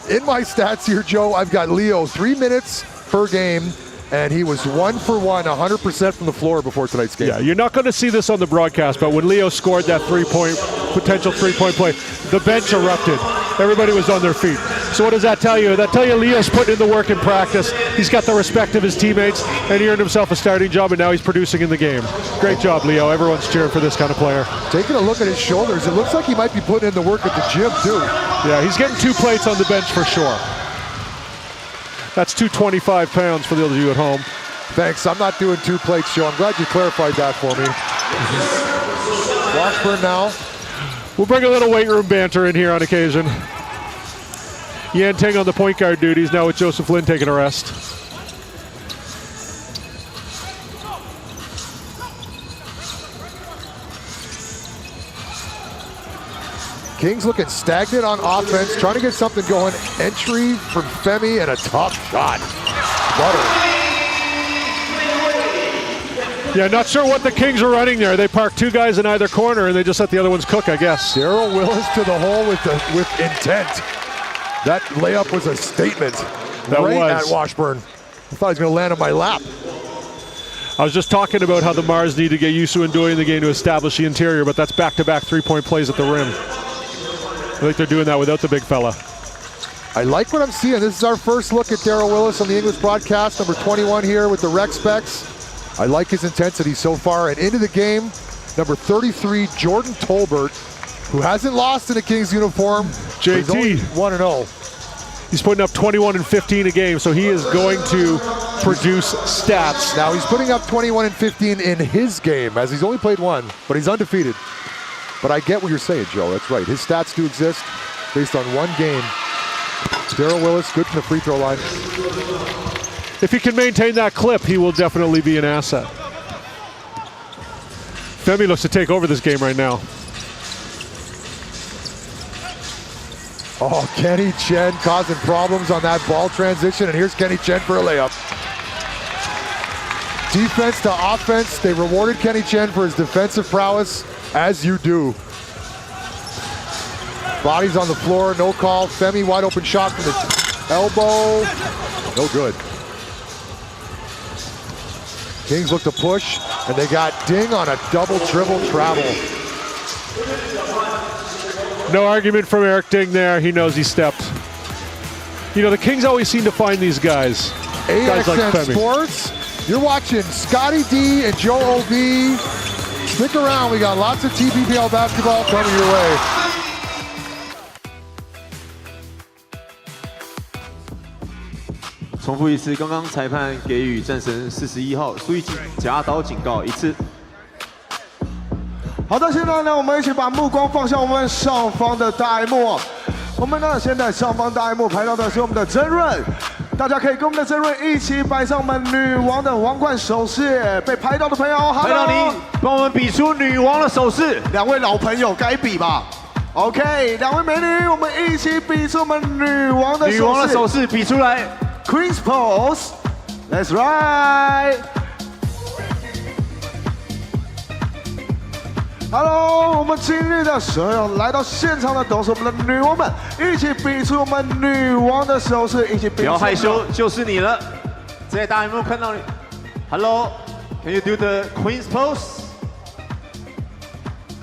In my stats here, Joe, I've got Leo 3 minutes per game, and he was 1 for 1, 100% from the floor before tonight's game. Yeah, you're not going to see this on the broadcast, but when Leo scored that potential three-point play, the bench erupted. Everybody was on their feet. So what does that tell you? That tell you Leo's putting in the work in practice. He's got the respect of his teammates, and he earned himself a starting job, and now he's producing in the game. Great job, Leo. Everyone's cheering for this kind of player. Taking a look at his shoulders, it looks like he might be putting in the work at the gym, too. Yeah, he's getting 2 plates on the bench for sure. That's 225 pounds for those of you at home. Thanks, I'm not doing 2 plates, Joe. I'm glad you clarified that for me. Washburn now. We'll bring a little weight room banter in here on occasion. Yan Ting on the point guard duties, now with Joseph Lin taking a rest. Kings looking stagnant on offense, trying to get something going. Entry from Femi and a tough shot. Butter. Yeah, not sure what the Kings are running there. They park 2 guys in either corner and they just let the other ones cook, I guess. Daryl Willis to the hole with intent. That layup was a statement. That right was. at Washburn. I thought he was going to land on my lap. I was just talking about how the Mars need to get used to enjoying the game to establish the interior, but that's back-to-back three-point plays at the rim. I think they're doing that without the big fella. I like what I'm seeing. This is our first look at Daryl Willis on the English broadcast, number 21 here with the rec specs. I like his intensity so far. And into the game, number 33, Jordan Tolbert, who hasn't lost in a Kings uniform. JT. 1-0. He's putting up 21 and 15 a game, so he is going to produce stats. Now he's putting up 21 and 15 in his game, as he's only played 1, but he's undefeated. But I get what you're saying, Joe. That's right. His stats do exist based on 1 game. Daryl Willis, good from the free throw line. If he can maintain that clip, he will definitely be an asset. Femi looks to take over this game right now. Oh, Kenny Chen causing problems on that ball transition, and here's Kenny Chen for a layup. Defense to offense, they rewarded Kenny Chen for his defensive prowess, as you do. Bodies on the floor, no call. Femi wide open shot from the elbow. No good. Kings look to push, and they got Ding on a double dribble travel. No argument from Eric Ding there. He knows he stepped. You know, the Kings always seem to find these guys. Guys like AXN Femi. Sports, you're watching Scotty D and Joe O.B. Stick around, we got lots of TPBL basketball coming your way.重复一次，刚刚裁判给予战神41号苏奕锦夹刀警告1次。好的，现在呢，我们一起把目光放向我们上方的大荧幕。我们呢，现在上方大荧幕排到的是我们的曾润，大家可以跟我们的曾润一起摆上我们女王的皇冠首饰。被拍到的朋友，拍到你，帮我们比出女王的手势。2位老朋友该比吧 ？OK， 2位美女，我们一起比出我们女王的手势。女王的手势比出来。Queen's pose. That's right. Hello， 我们今日的所有来到现场的都是我们的女王们，一起比出我们女王的手势，一起比出。不要害羞，就是你了。在大荧幕看到你。Hello，can you do the Queen's pose?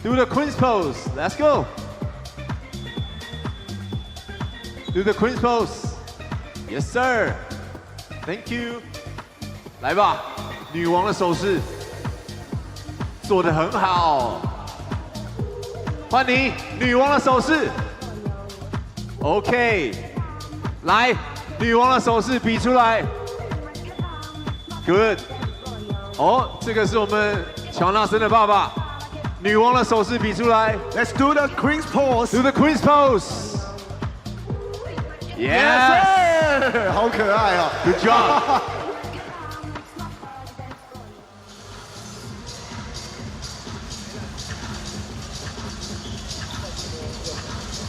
Do the Queen's pose. Let's go. Do the Queen's pose. Yes, sir. Thank you. 来吧，女王的手势做得很好。换你，女王的手势。OK， 来，女王的手势比出来。Good。哦，这个是我们乔纳森的爸爸。女王的手势比出来。Let's do the Queen's pose. Do the Queen's pose. Yes, 好可爱啊 ！Good job.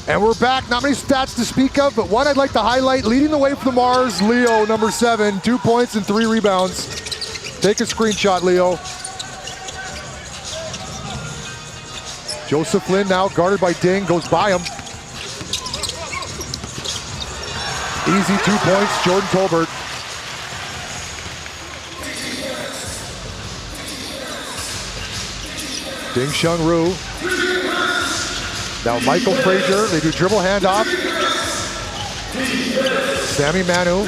And we're back. Not many stats to speak of, but one I'd like to highlight. Leading the way for the Mars, Leo, number 7, 2 points and 3 rebounds. Take a screenshot, Leo. Joseph Lin now guarded by Ding, goes by him. Easy 2 points, Jordan Tolbert. Ding Shunru. Now Michael Frazier, they do dribble handoff. Sammy Manu.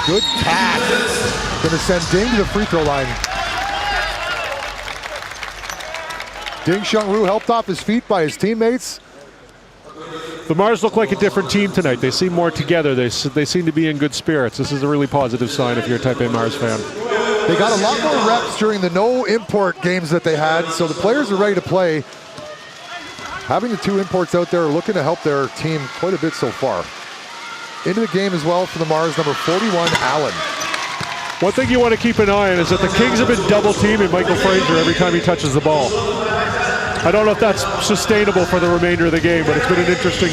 Good pass. Gonna send Ding to the free throw line. Ding Shunru helped off his feet by his teammates. The Mars look like a different team tonight. They seem more together. They seem to be in good spirits. This is a really positive sign if you're a Taipei Mars fan. They got a lot more reps during the no import games that they had, so the players are ready to play. Having the 2 imports out there are looking to help their team quite a bit so far. Into the game as well for the Mars, number 41, Allen. One thing you want to keep an eye on is that the Kings have been double teaming Michael Frazier every time he touches the ball. I don't know if that's sustainable for the remainder of the game, but it's been an interesting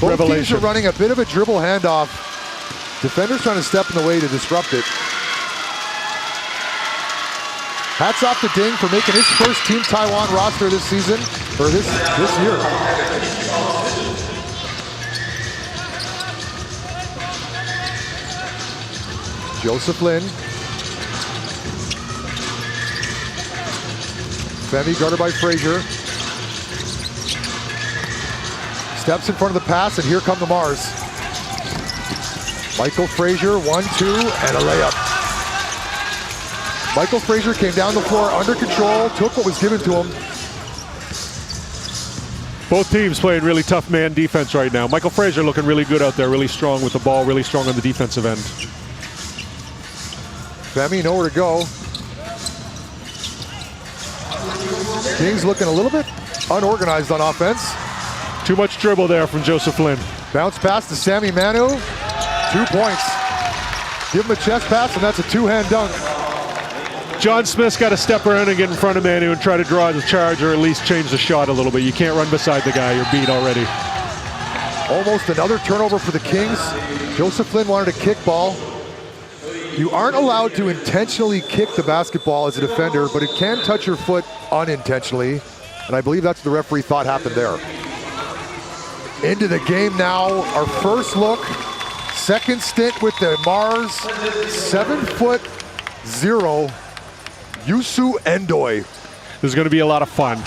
revelation. Both teams are running a bit of a dribble handoff. Defenders trying to step in the way to disrupt it. Hats off to Ding for making his first Team Taiwan roster this season, or this year. Joseph Lin. Femi guarded by Frazier. Steps in front of the pass, and here come the Mars. Michael Frazier, 1-2, and a layup. Michael Frazier came down the floor under control, took what was given to him. Both teams playing really tough man defense right now. Michael Frazier looking really good out there, really strong with the ball, really strong on the defensive end. Femi nowhere to go. Kings looking a little bit unorganized on offense. Too much dribble there from Joseph Lin. Bounce pass to Sammy Manu. 2 points. Give him a chest pass, and that's a 2-hand dunk. John Smith's got to step around and get in front of Manu and try to draw the charge or at least change the shot a little bit. You can't run beside the guy. You're beat already. Almost another turnover for the Kings. Joseph Lin wanted a kick ball. You aren't allowed to intentionally kick the basketball as a defender, but it can touch your foot unintentionally. And I believe that's what the referee thought happened there. Into the game now. Our first look. Second stint with the Mars. 7'0" Yusu Endoi. This is going to be a lot of fun.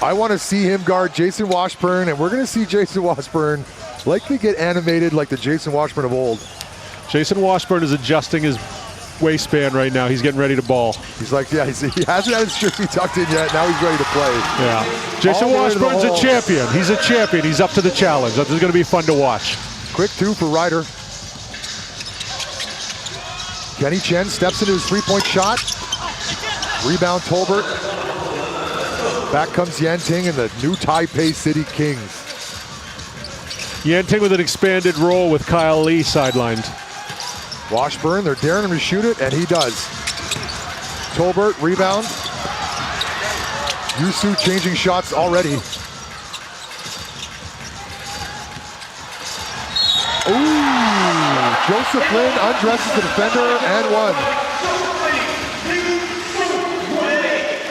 I want to see him guard Jason Washburn, and we're going to see Jason Washburn likely get animated like the Jason Washburn of old. Jason Washburn is adjusting his waistband right now. He's getting ready to ball. He's like, yeah, he hasn't had his jersey tucked in yet. Now he's ready to play. Yeah. Jason Washburn's a champion. He's a champion. He's up to the challenge. This is going to be fun to watch. Quick 2 for Ryder. Kenny Chen steps into his 3-point shot. Rebound Tolbert. Back comes Yan Ting and the new Taipei City Kings. Yan Ting with an expanded role with Kyle Lee sidelined. Washburn, they're daring him to shoot it, and he does. Tolbert, rebound. Yusu changing shots already. Ooh, Joseph Lin undresses the defender and one.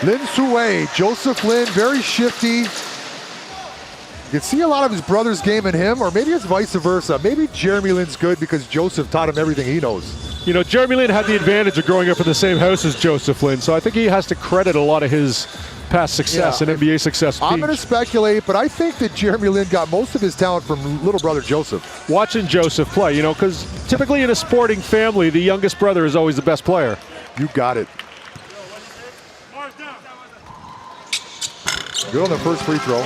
Lin Suwei, Joseph Lin, very shifty. You can see a lot of his brother's game in him, or maybe it's vice versa. Maybe Jeremy Lin's good because Joseph taught him everything he knows. You know, Jeremy Lin had the advantage of growing up in the same house as Joseph Lin, so I think he has to credit a lot of his past success and NBA success. I'm going to speculate, but I think that Jeremy Lin got most of his talent from little brother Joseph. Watching Joseph play, you know, because typically in a sporting family, the youngest brother is always the best player. You got it. Good on the first free throw.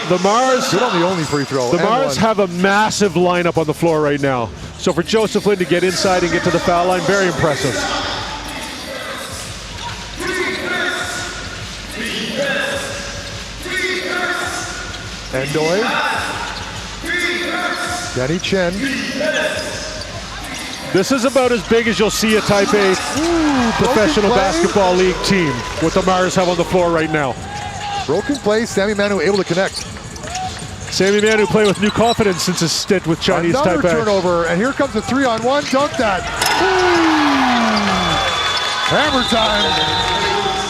The Mars, good on the only free throw. The Mars have a massive lineup on the floor right now. So for Joseph Lin to get inside and get to the foul line, very impressive. Endoy. Kenny Chen. This is about as big as you'll see a Taipei professional basketball league team, what the Mars have on the floor right now. Broken play, Sammy Manu able to connect. Sammy Manu playing with new confidence since his stint with Chinese Another Taipei. turnover, and here comes the 3-on-1, dunk that. Hammer time.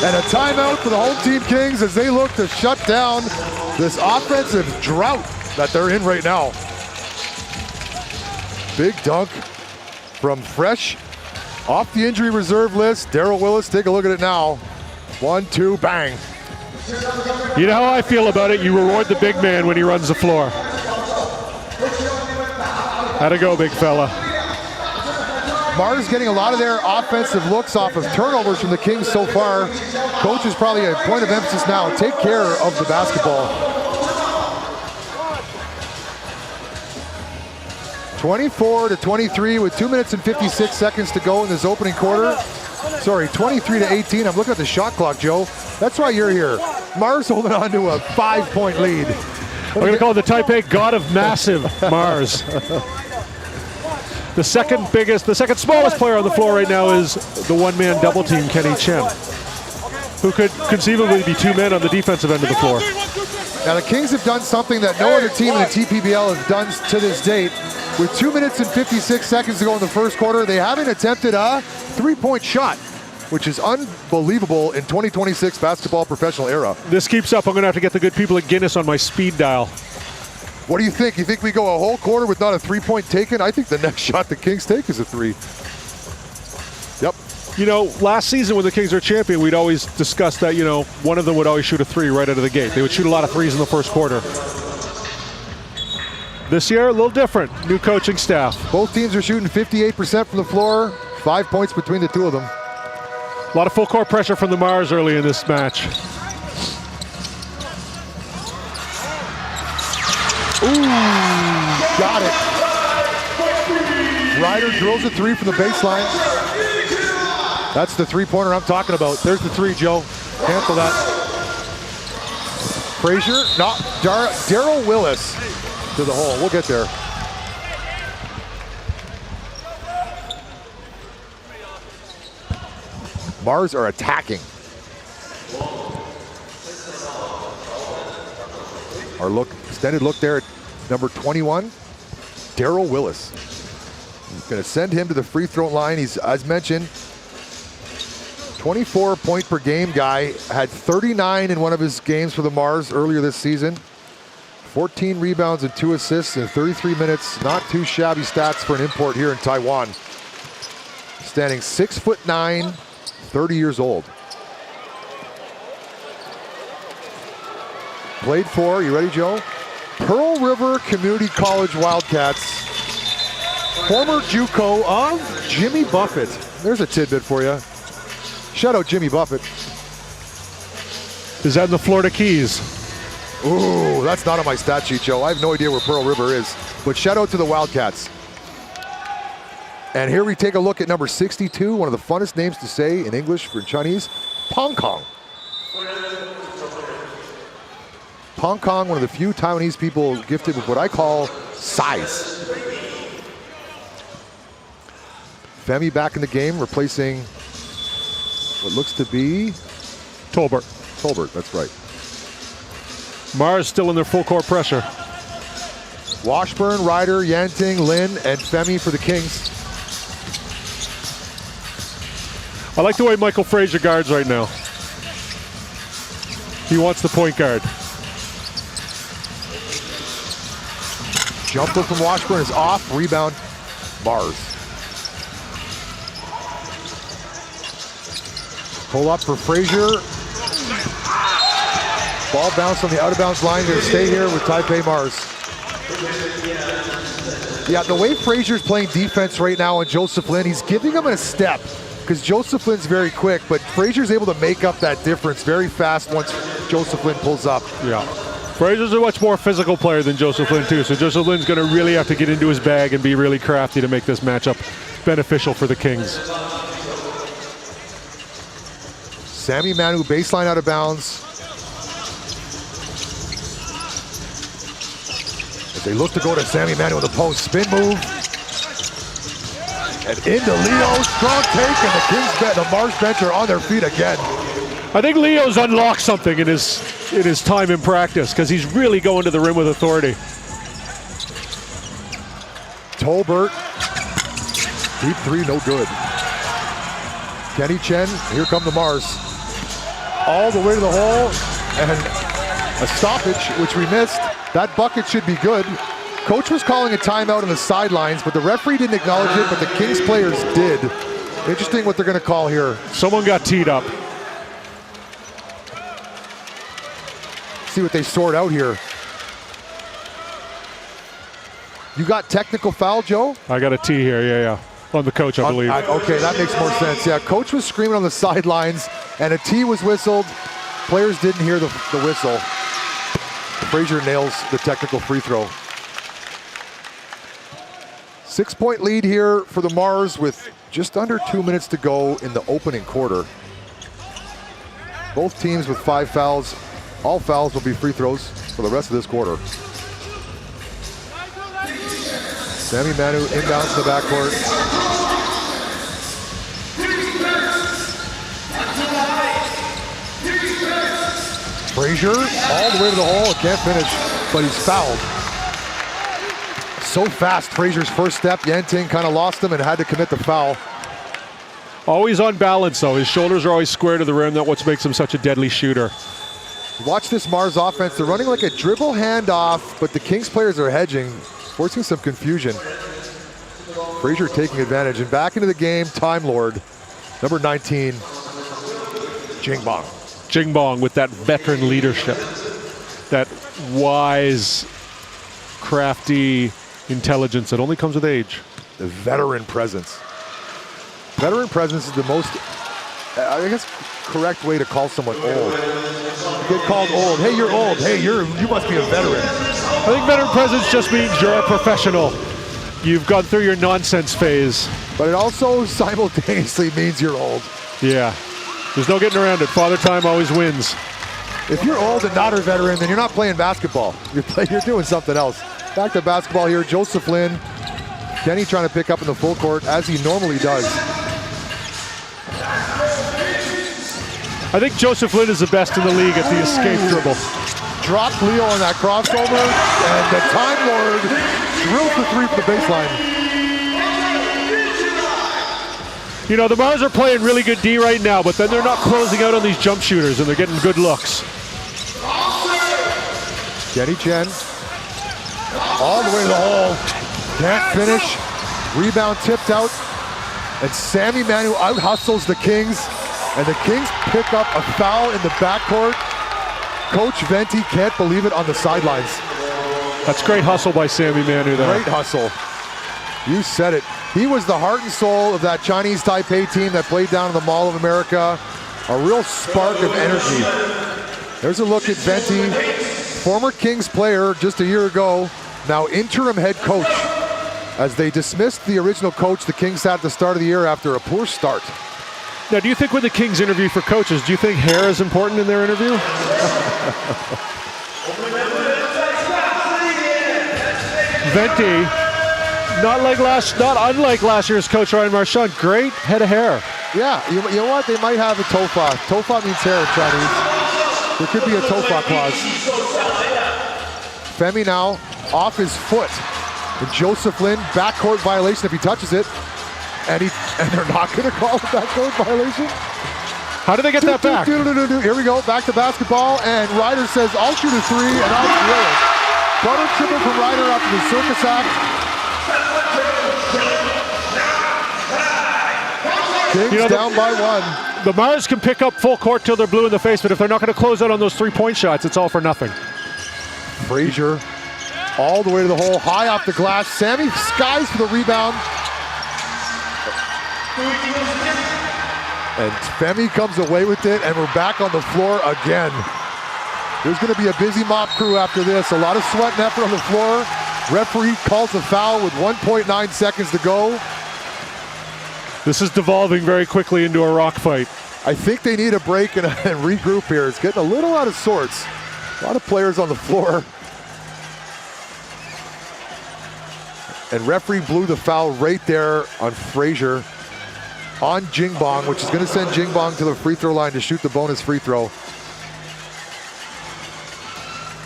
And a timeout for the home team Kings as they look to shut down this offensive drought that they're in right now. Big dunk from Fresh off the injury reserve list. Darrell Willis, take a look at it now. 1-2, bang. You know how I feel about it. You reward the big man when he runs the floor. How'd it go, big fella? Mars getting a lot of their offensive looks off of turnovers from the Kings so far. Coach is probably a point of emphasis now. Take care of the basketball. 24-23 with 2 minutes and 56 seconds to go in this opening quarter. Sorry, 23-18. I'm looking at the shot clock, Joe. That's why you're here. Mars holding on to a 5-point lead. We're going to call the Taipei God of Massive Mars. The second smallest player on the floor right now is the one-man double team, Kenny Chen, who could conceivably be two men on the defensive end of the floor. Now the Kings have done something that no other team in the TPBL has done to this date. With 2 minutes and 56 seconds to go in the first quarter, they haven't attempted a three-point shot, which is unbelievable in 2026 basketball professional era. This keeps up, I'm going to have to get the good people at Guinness on my speed dial. What do you think? You think we go a whole quarter with not a three-point taken? I think the next shot the Kings take is a three. Yep. You know, last season when the Kings were champion, we'd always discuss that, you know, one of them would always shoot a three right out of the gate. They would shoot a lot of threes in the first quarter. This year, a little different. New coaching staff. Both teams are shooting 58% from the floor. 5 points between the two of them. A lot of full court pressure from the Mars early in this match. Ooh, got it. Ryder drills a three from the baseline. That's the three-pointer I'm talking about. There's the three, Joe. Cancel that. Frazier, not Darrell Willis to the hole. We'll get there. Mars are attacking. Our look, extended look there at number 21, Darrell Willis. Going to send him to the free throw line. He's, as mentioned, 24 point per game guy. Had 39 in one of his games for the Mars earlier this season. 14 rebounds and 2 assists in 33 minutes. Not too shabby stats for an import here in Taiwan. Standing 6'9", 30 years old. Played for, you ready, Joe? Pearl River Community College Wildcats. Former JUCO of Jimmy Buffett. There's a tidbit for you. Shout out Jimmy Buffett. Is that in the Florida Keys? Ooh, that's not on my stat sheet, Joe. I have no idea where Pearl River is. But shout out to the Wildcats. And here we take a look at number 62, one of the funnest names to say in English for Chinese, Pong Kong. Pong Kong, one of the few Taiwanese people gifted with what I call size. Femi back in the game, replacing what looks to be Tolbert. Tolbert, that's right. Mars still in their full court pressure. Washburn, Ryder, Yanting, Lin, and Femi for the Kings. I like the way Michael Frazier guards right now. He wants the point guard. Jumper from Washburn is off. Rebound, Mars. Pull up for Frazier. Ball bounced on the out-of-bounds line. Going to stay here with Taipei Mars. Yeah, the way Frazier's playing defense right now on Joseph Lin, he's giving him a step because Joseph Lin's very quick, but Frazier's able to make up that difference very fast once Joseph Lin pulls up. Yeah. Fraser's a much more physical player than Joseph Lin too, so Joseph Lin's going to really have to get into his bag and be really crafty to make this matchup beneficial for the Kings. Sammy Manu baseline out of bounds. As they look to go to Sammy Manu with a post spin move. And into Leo, strong take, and the Kings bench, the Mars bench are on their feet again. I think Leo's unlocked something in his time in practice because he's really going to the rim with authority. Tolbert, deep three, no good. Kenny Chen, here come the Mars. All the way to the hole, and a stoppage, which we missed. That bucket should be good. Coach was calling a timeout on the sidelines, but the referee didn't acknowledge it, but the Kings players did. Interesting what they're gonna call here. Someone got teed up. See what they sort out here. You got technical foul, Joe? I got a T here, yeah. On the coach, I believe. Okay, that makes more sense. Yeah, coach was screaming on the sidelines, and a T was whistled. Players didn't hear the whistle. Fraser nails the technical free throw. 6-point lead here for the Mars with just under 2 minutes to go in the opening quarter. Both teams with 5 fouls. All fouls will be free throws for the rest of this quarter. Sammy Manu inbounds to the backcourt. Frazier all the way to the hole, can't finish, but he's fouled. So fast, Frazier's first step. Yanting kind of lost him and had to commit the foul. Always on balance though. His shoulders are always square to the rim. That's what makes him such a deadly shooter. Watch this Mars offense. They're running like a dribble handoff, but the Kings players are hedging, forcing some confusion. Frazier taking advantage, and back into the game, Time Lord, number 19, Jingbong. Jingbong with that veteran leadership, that wise, crafty intelligence that only comes with age. The veteran presence. Veteran presence is the most, I guess, correct way to call someone old. You get called old. Hey, you're old. Hey, you must be a veteran. I think veteran presence just means you're a professional. You've gone through your nonsense phase. But it also simultaneously means you're old. Yeah. There's no getting around it. Father Time always wins. If you're old and not a veteran, then you're not playing basketball. You're doing something else. Back to basketball here. Joseph Lin. Kenny trying to pick up in the full court, as he normally does. I think Joseph Lin is the best in the league at the escape dribble. Dropped Leo on that crossover, and the Time Lord drills the three for the baseline. You know, the Mars are playing really good D right now, but then they're not closing out on these jump shooters, and they're getting good looks. Kenny Chen, all the way to the hole. Can't finish. Rebound tipped out, and Sammy Manu out-hustles the Kings. And the Kings pick up a foul in the backcourt. Coach Venti can't believe it on the sidelines. That's great hustle by Sammy Manu there. Great hustle. You said it. He was the heart and soul of that Chinese Taipei team that played down in the Mall of America. A real spark of energy. There's a look at Venti, former Kings player just a year ago, now interim head coach, as they dismissed the original coach the Kings had at the start of the year after a poor start. Now, do you think when the Kings interview for coaches, do you think hair is important in their interview? Venti, not unlike last year's coach Ryan Marchand, great head of hair. Yeah, you know what? They might have a tofa. Tofa means hair in Chinese. There could be a tofa clause. Femi now off his foot. And Joseph Lin, backcourt violation if he touches it. And they're not going to call a backcourt violation? How did they get that back? Here we go, back to basketball, and Ryder says, I'll shoot a three, and I'll drill it. Butter triple from Ryder after the circus act. Kings down by one. The Mars can pick up full court till they're blue in the face, but if they're not going to close out on those three-point shots, it's all for nothing. Frazier all the way to the hole, high off the glass. Sammy skies for the rebound. And Femi comes away with it, and we're back on the floor again. There's going to be a busy mop crew after this. A lot of sweat and effort on the floor. Referee calls a foul with 1.9 seconds to go. This is devolving very quickly into a rock fight. I think they need a break and regroup here. It's getting a little out of sorts. A lot of players on the floor. And referee blew the foul right there on Frazier, on Jingbong, which is going to send Jingbong to the free throw line to shoot the bonus free throw.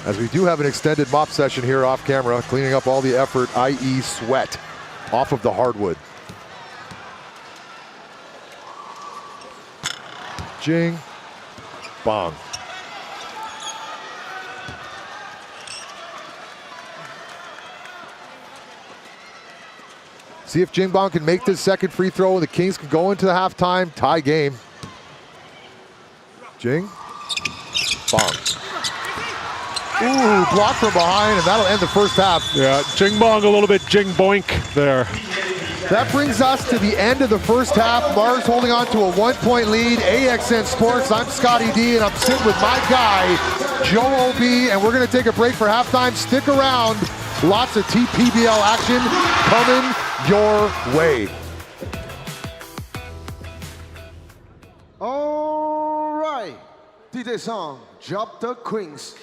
As we do have an extended mop session here off camera, cleaning up all the effort, i.e. sweat, off of the hardwood. Jing, bong. See if Jingbong can make this second free throw and the Kings can go into the halftime tie game. Jing, bong. Ooh, block from behind, and that'll end the first half. Yeah, Jingbong a little bit jing-boink there. That brings us to the end of the first half. Mars holding on to a 1-point lead. AXN Sports, I'm Scotty D, and I'm sitting with my guy, Joe O.B., and we're going to take a break for halftime. Stick around. Lots of TPBL action coming your way. All right, DJ song, Drop the Queens.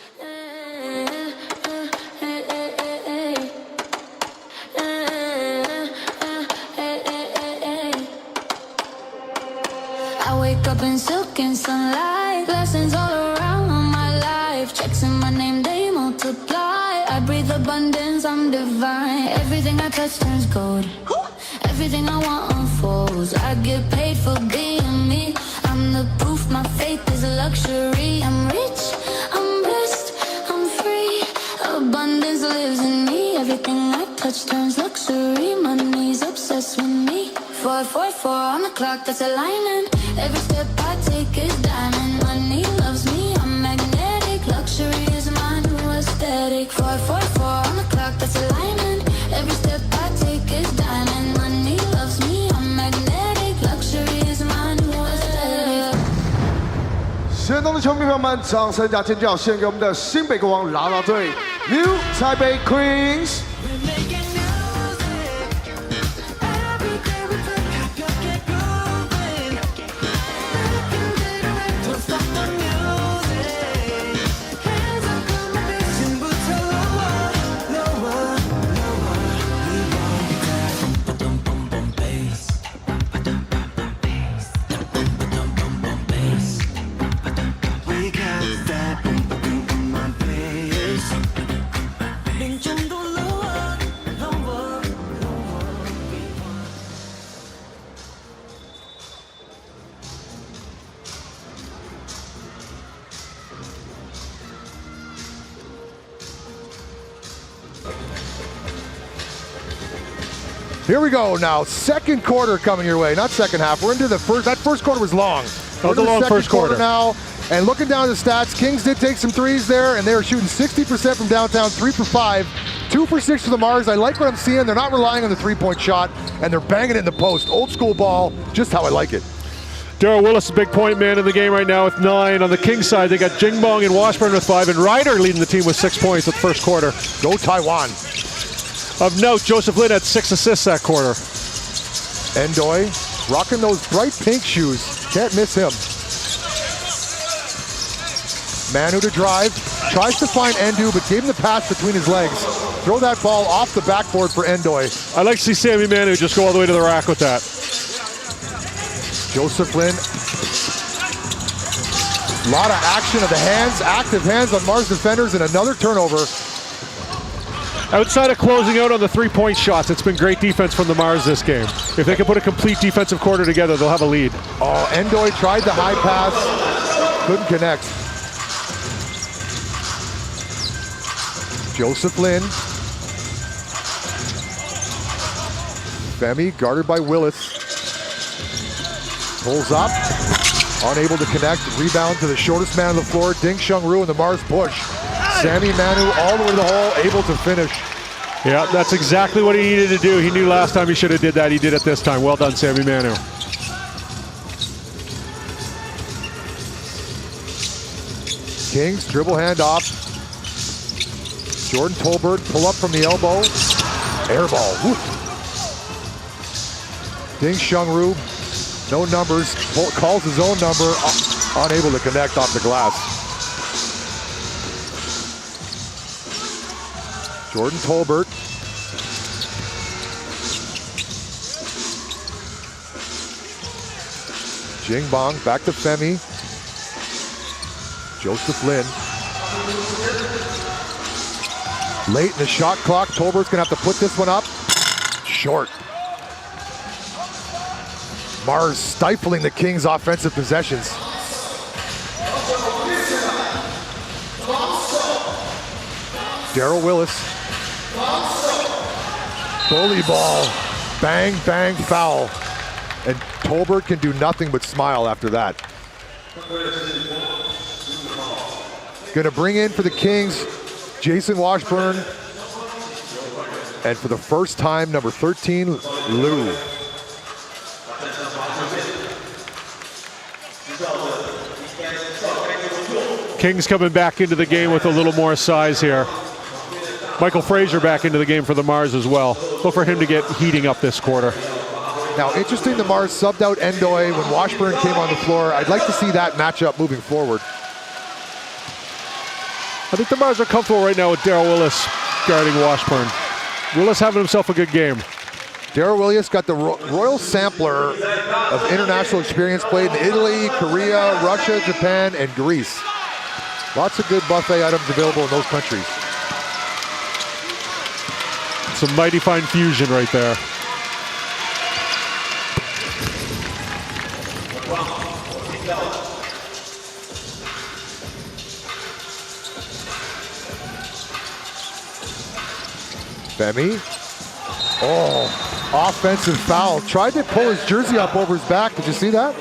I wake up in silk and sunlight, blessings all around my life. Checks in my name, they multiply. I breathe abundance, I'm divine. Everything I touch turns gold. Everything I want unfolds. I get paid for being me. I'm the proof my faith is a luxury. I'm rich, I'm blessed, I'm free. Abundance lives in me. Everything I touch turns luxury. Money's obsessed with me. 444 on the clock, that's aligning. Every step I take is diamond. Money loves me, I'm magnetic. Luxury is my new aesthetic. 444 on the clock, that's aligning. Every step I take is diamond. Money loves me, I'm magnetic. Luxury is my new aesthetic. 现场的球迷朋友们，掌声加尖叫，献给我们的新北国王啦啦队 New Taipei Queens。 Here we go now. Second quarter coming your way. Not second half. We're into the first. That first quarter was long. That was a long first quarter now. And looking down at the stats, Kings did take some threes there, and they were shooting 60% from downtown, 3 for 5, 2 for 6 for the Mars. I like what I'm seeing. They're not relying on the three-point shot, and they're banging it in the post. Old school ball, just how I like it. Darryl Willis, a big point man in the game right now with 9. On the Kings side, they got Jingbong and Washburn with 5, and Ryder leading the team with 6 points at the first quarter. Go Taiwan. Of note, Joseph Lin had 6 assists that quarter. Endoy rocking those bright pink shoes. Can't miss him. Manu to drive. Tries to find Endu, but gave him the pass between his legs. Throw that ball off the backboard for Endoy. I like to see Sammy Manu just go all the way to the rack with that. Joseph Lin. A lot of action of the hands, active hands on Mars defenders, and another turnover. Outside of closing out on the three-point shots, it's been great defense from the Mars this game. If they can put a complete defensive quarter together, they'll have a lead. Oh, Endoy tried the high pass, couldn't connect. Joseph Lin. Femi guarded by Willis. Pulls up, unable to connect. Rebound to the shortest man on the floor, Ding Shungru, and the Mars push. Sammy Manu all the way to the hole, able to finish. Yeah, that's exactly what he needed to do. He knew last time he should have did that. He did it this time. Well done, Sammy Manu. Kings dribble handoff. Jordan Tolbert pull up from the elbow. Air ball. Woo. Ding Shungru, no numbers, calls his own number, unable to connect off the glass. Jordan Tolbert. Jing Bong back to Femi. Joseph Lin. Late in the shot clock, Tolbert's gonna have to put this one up. Short. Mars stifling the Kings' offensive possessions. Darryl Willis. Bully ball. Bang, bang, foul. And Tolbert can do nothing but smile after that. Gonna bring in for the Kings, Jason Washburn. And for the first time, number 13, Lou. Kings coming back into the game with a little more size here. Michael Frazier back into the game for the Mars as well. Look for him to get heating up this quarter. Now, interesting, the Mars subbed out Endoy when Washburn came on the floor. I'd like to see that matchup moving forward. I think the Mars are comfortable right now with Darryl Willis guarding Washburn. Willis having himself a good game. Darryl Willis got the royal sampler of international experience, played in Italy, Korea, Russia, Japan, and Greece. Lots of good buffet items available in those countries. Some mighty fine fusion right there. Femi. Oh, offensive foul. Tried to pull his jersey up over his back. Did you see that?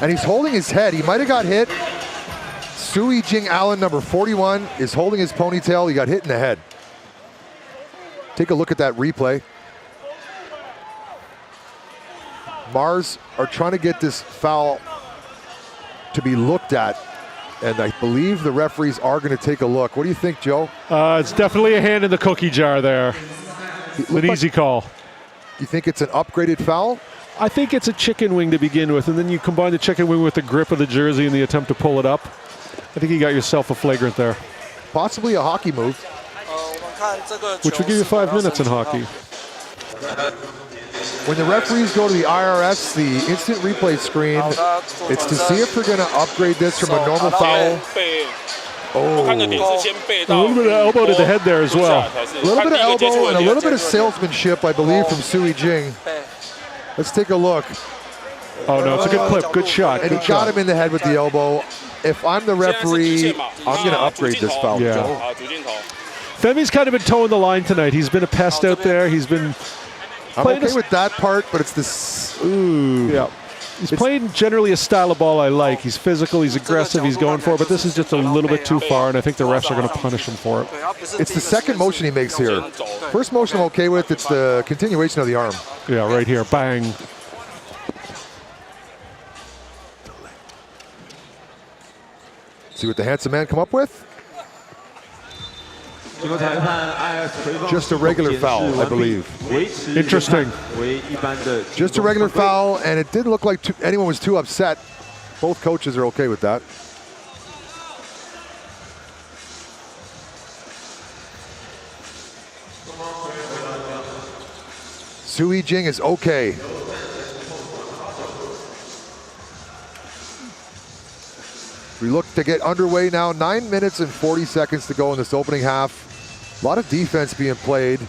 And he's holding his head. He might have got hit. Sui Jing Allen, number 41, is holding his ponytail. He got hit in the head. Take a look at that replay. Mars are trying to get this foul to be looked at, and I believe the referees are going to take a look. What do you think, Joe? It's definitely a hand in the cookie jar there. An easy call. You think it's an upgraded foul? I think it's a chicken wing to begin with, and then you combine the chicken wing with the grip of the jersey and the attempt to pull it up. I think you got yourself a flagrant there. Possibly a hockey move. Which would give you 5 minutes in hockey. When the referees go to the IRS, the instant replay screen, it's to see if they're going to upgrade this from a normal foul. Oh. A little bit of elbow to the head there as well. A little bit of elbow and a little bit of salesmanship, I believe, from Sui Jing. Let's take a look. Oh, no, it's a good clip. Good shot. And he got him in the head with the elbow. If I'm the referee, I'm going to upgrade this foul. Yeah. Femi's kind of been towing the line tonight. He's been a pest out there. He's been... I'm okay with that part, but it's this... Ooh. Yeah. He's playing generally a style of ball I like. He's physical, he's aggressive, he's going for it, but this is just a little bit too far, and I think the refs are going to punish him for it. It's the second motion he makes here. First motion I'm okay with. It's the continuation of the arm. Yeah, right here. Bang. See what the handsome man come up with? Just a regular foul, I believe. Interesting. Just a regular foul, and it didn't look like anyone was too upset. Both coaches are okay with that. Sui Jing is okay. We look to get underway now. 9 minutes and 40 seconds to go in this opening half. A lot of defense being played.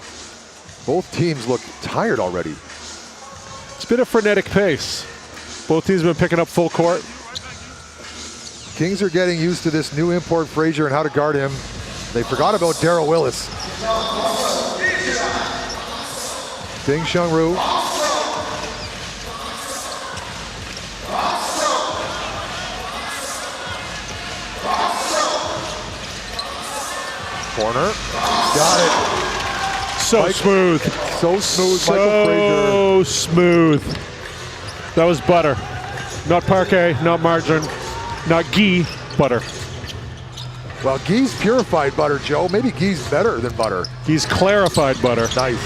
Both teams look tired already. It's been a frenetic pace. Both teams have been picking up full court. Kings are getting used to this new import Frazier and how to guard him. They forgot about Darryl Willis. Ding Shungru. Corner. Got it. So smooth. So smooth, Michael Frazier. So smooth. That was butter. Not parquet, not margarine, not ghee, butter. Well, Guy's purified butter, Joe. Maybe Guy's better than butter. He's clarified butter. Nice.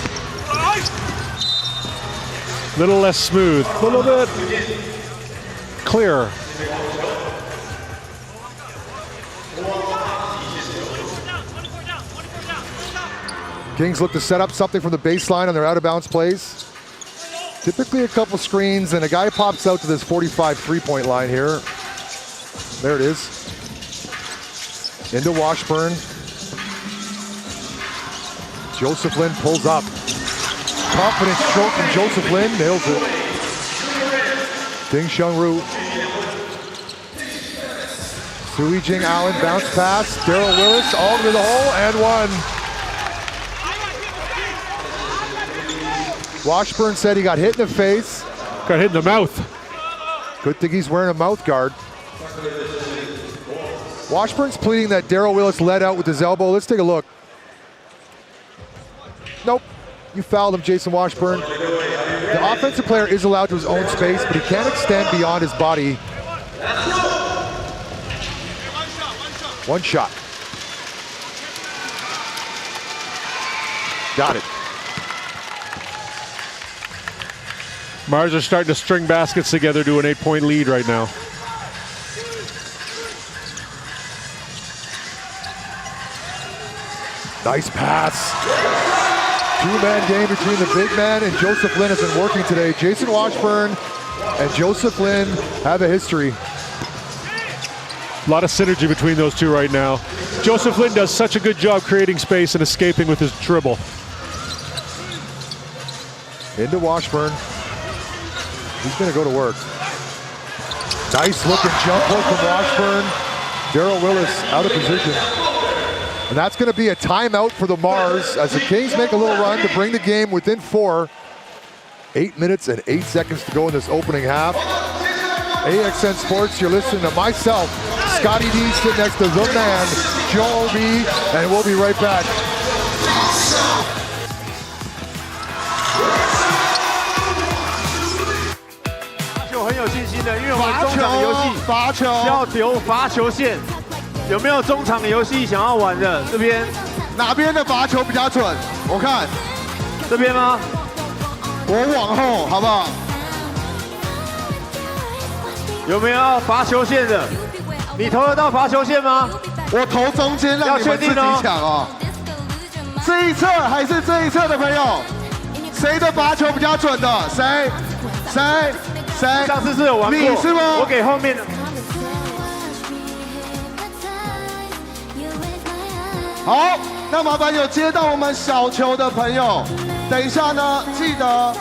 Little less smooth, a little bit clearer. Kings look to set up something from the baseline on their out-of-bounds plays. Typically a couple screens, and a guy pops out to this 45 three-point line here. There it is. Into Washburn. Joseph Lin pulls up. Confident stroke from Joseph Lin, nails it. Ding Shunru. Sui Jing Allen, bounce pass. Daryl Willis all to the hole and one. Washburn said he got hit in the face. Got hit in the mouth. Good thing he's wearing a mouth guard. Washburn's pleading that Daryl Willis led out with his elbow. Let's take a look. Nope. You fouled him, Jason Washburn. The offensive player is allowed to his own space, but he can't extend beyond his body. One shot. Got it. Mars are starting to string baskets together to an 8-point lead right now. Nice pass. Two-man game between the big man and Joseph Lin has been working today. Jason Washburn and Joseph Lin have a history. A lot of synergy between those two right now. Joseph Lin does such a good job creating space and escaping with his dribble. Into Washburn. He's gonna go to work. Nice looking jump hook from Washburn. Daryl Willis out of position. And that's gonna be a timeout for the Mars as the Kings make a little run to bring the game within 4. 8 minutes and 8 seconds to go in this opening half. AXN Sports, you're listening to myself, Scotty D, sitting next to the man, Joe B, and we'll be right back. 很有信心的，因为我们中场的游戏罚球要留罚球线。有没有中场游戏想要玩的？这边哪边的罚球比较准？我看这边吗？我往后好不好？有没有要罚球线的？你投得到罚球线吗？我投中间，让你们自己抢哦。这一侧还是这一侧的朋友，谁的罚球比较准的？谁？上次是有玩过，你是吗？我给后面的。好，那麻烦有接到我们小球的朋友，等一下呢，记得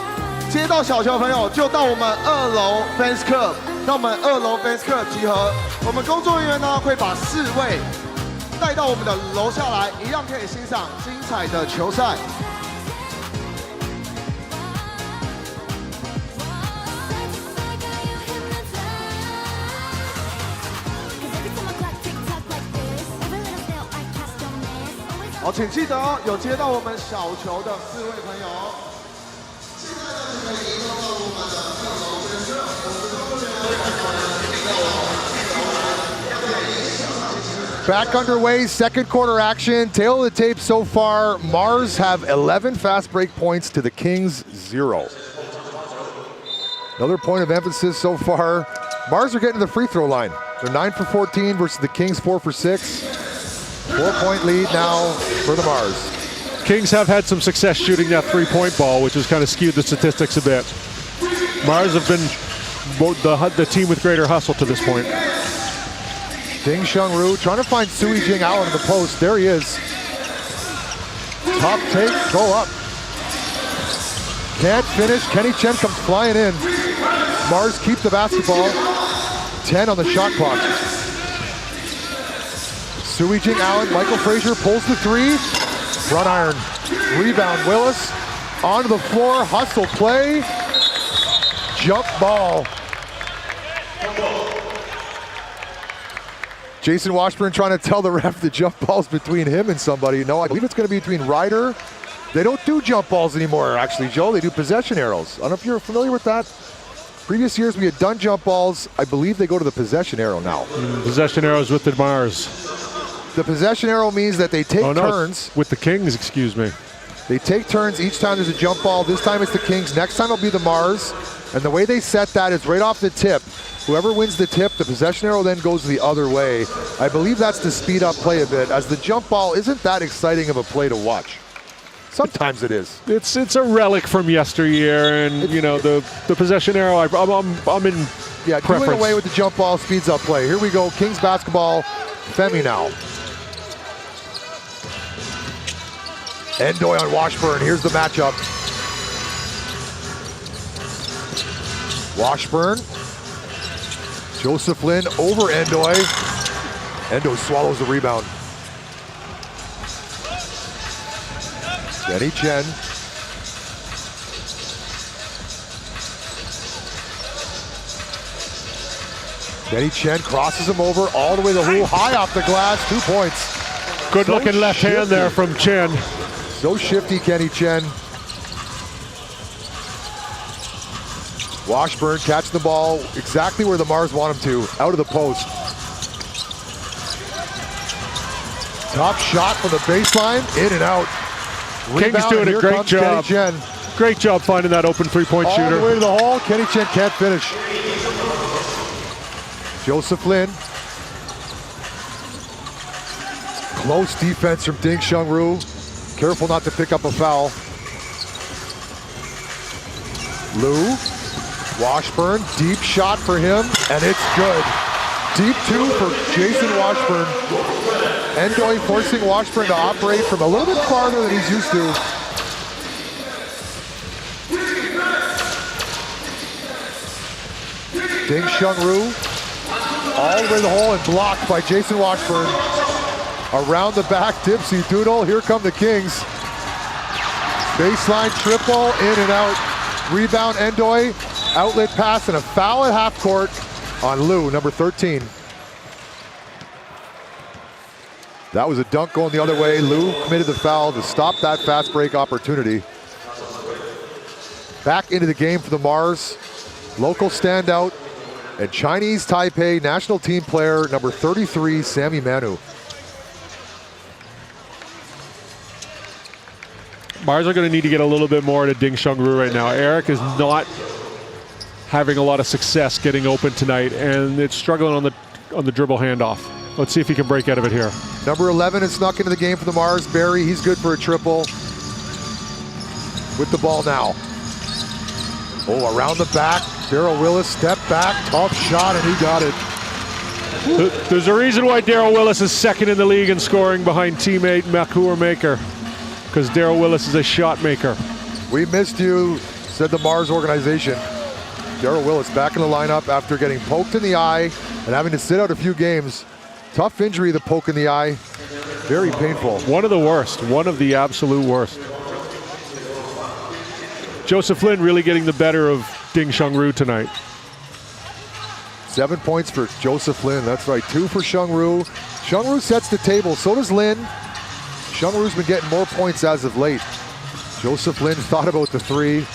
接到小球的朋友就到我们2楼 Fans Club， 到我们2楼 Fans Club 集合。我们工作人员呢会把4位带到我们的楼下来，一样可以欣赏精彩的球赛。好，请记得哦，有接到我们小球的4位朋友。Back underway, second quarter action. Tail of the tape so far. Mars have 11 fast break points to the Kings 0. Another point of emphasis so far. Mars are getting to the free throw line. They're 9 for 14 versus the Kings 4 for 6. 4-point lead now for the Mars. Kings have had some success shooting that three-point ball, which has kind of skewed the statistics a bit. Mars have been the team with greater hustle to this point. Ding Shunru trying to find Sui Jing Allen in the post. There he is. Top take, go up. Can't finish. Kenny Chen comes flying in. Mars keep the basketball. 10 on the shot clock. Sui Jing Allen, Michael Frazier pulls the 3. Front iron. Rebound Willis. Onto the floor, hustle play. Jump ball. Jason Washburn trying to tell the ref the jump ball's between him and somebody. No, I believe it's going to be between Ryder. They don't do jump balls anymore, actually, Joe. They do possession arrows. I don't know if you're familiar with that. Previous years we had done jump balls. I believe they go to the possession arrow now. Possession arrows with the Mars. The possession arrow means that they take turns. With the Kings, excuse me. They take turns each time there's a jump ball. This time it's the Kings. Next time it'll be the Mars. And the way they set that is right off the tip. Whoever wins the tip, the possession arrow then goes the other way. I believe that's to speed up play a bit, as the jump ball isn't that exciting of a play to watch. Sometimes it is. It's a relic from yesteryear, and you know the possession arrow. I'm in. Yeah, preference. doing away with the jump ball speeds up play. Here we go, Kings basketball, Femi now. Endoy on Washburn. Here's the matchup. Washburn. Joseph Lin over Endoy. Endoy swallows the rebound. Kenny Chen. Kenny Chen crosses him over all the way to the hole, high off the glass, 2 points. Good looking left hand there from Chen. So shifty, Kenny Chen. Washburn catching the ball exactly where the Mars want him to, out of the post. Top shot from the baseline, in and out. Kings doing a great job. Kenny Chen. Great job finding that open three-point shooter. All the way to the hole, Kenny Chen can't finish. Joseph Lin. Close defense from Ding Shunru. Careful not to pick up a foul. Liu. Washburn, deep shot for him, and it's good. Deep two for Jason Washburn. Endoy forcing Washburn to operate from a little bit farther than he's used to. Ding Shunru, all the way to the hole and blocked by Jason Washburn. Around the back, Dipsy Doodle, here come the Kings. Baseline triple, in and out. Rebound Endoy, outlet pass and a foul at half court on Liu, number 13. That was a dunk going the other way. Liu committed the foul to stop that fast break opportunity. Back into the game for the Mars. Local standout and Chinese Taipei national team player number 33, Sammy Manu. Mars are going to need to get a little bit more to Ding Shunru right now. Eric is not having a lot of success getting open tonight, and it's struggling on the dribble handoff. Let's see if he can break out of it here. Number 11 has snuck into the game for the Mars. Barry, he's good for a triple. With the ball now. Oh, around the back. Darryl Willis, step back, tough shot, and he got it. There's a reason why Darryl Willis is second in the league in scoring behind teammate Makur Maker, because Darryl Willis is a shot maker. We missed you, said the Mars organization. Darryl Willis back in the lineup after getting poked in the eye and having to sit out a few games. Tough injury, the poke in the eye. Very painful. One of the worst, one of the absolute worst. Joseph Lin really getting the better of Ding Shunru tonight. 7 points for Joseph Lin, that's right, 2 for Shunru. Shunru sets the table, so does Lin. Shunru's been getting more points as of late. Joseph Lin thought about the three,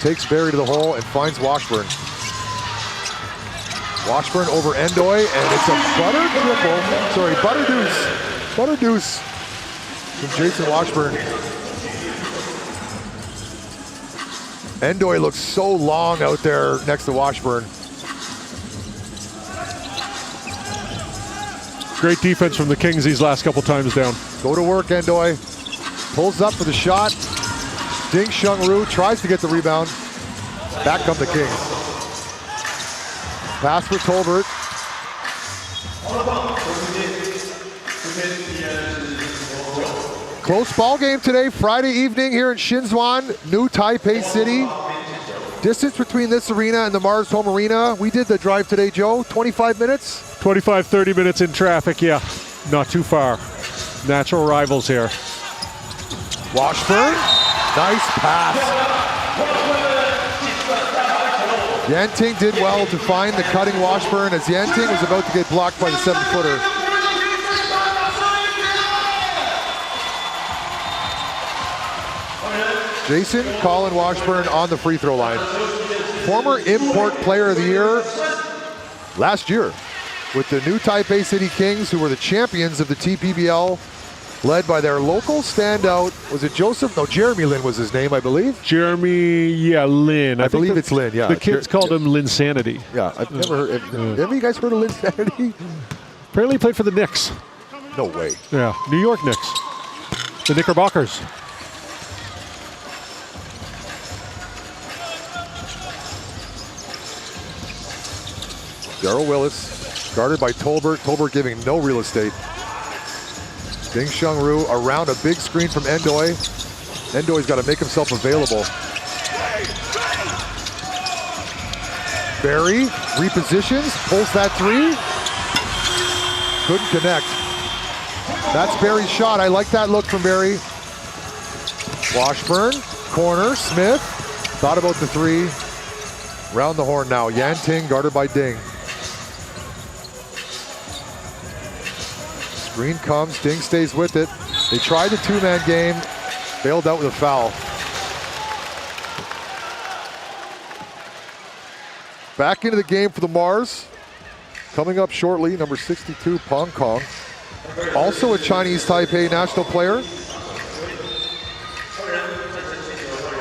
takes Barry to the hole and finds Washburn. Washburn over Endoy, and it's a butter deuce. Butter deuce from Jason Washburn. Endoy looks so long out there next to Washburn. Great defense from the Kings these last couple times down. Go to work, Endoy. Pulls up for the shot. Ding Shunru tries to get the rebound. Back come the Kings. Pass for Tolbert. Close ball game today, Friday evening here in Shinzhuan, New Taipei City. Distance between this arena and the Mars home arena. We did the drive today, Joe, 25 minutes? 25, 30 minutes in traffic, yeah. Not too far. Natural rivals here. Washburn, nice pass. Yanting did well to find the cutting Washburn as Yanting was about to get blocked by the 7-footer. Jason Colin Washburn on the free throw line. Former import player of the year last year. with the new Taipei City Kings, who were the champions of the TPBL, led by their local standout. Was it Joseph? No, Jeremy Lin was his name, I believe. Jeremy, Lin. I believe it's Lin, yeah. The kids called him Linsanity. Yeah, I've never heard. Have you guys heard of Linsanity? Apparently he played for the Knicks. No way. Yeah, New York Knicks. The Knickerbockers. Darryl Willis, guarded by Tolbert. Tolbert giving no real estate. Ding Shungru around a big screen from Endoy. Endoy's got to make himself available. Barry repositions, pulls that three. Couldn't connect. That's Barry's shot. I like that look from Barry. Washburn, corner, Smith. Thought about the three. Round the horn now. Yan Ting guarded by Ding. Screen comes, Ding stays with it. They tried the two-man game, bailed out with a foul. Back into the game for the Mars. Coming up shortly, number 62, Pong Kong. Also a Chinese Taipei national player.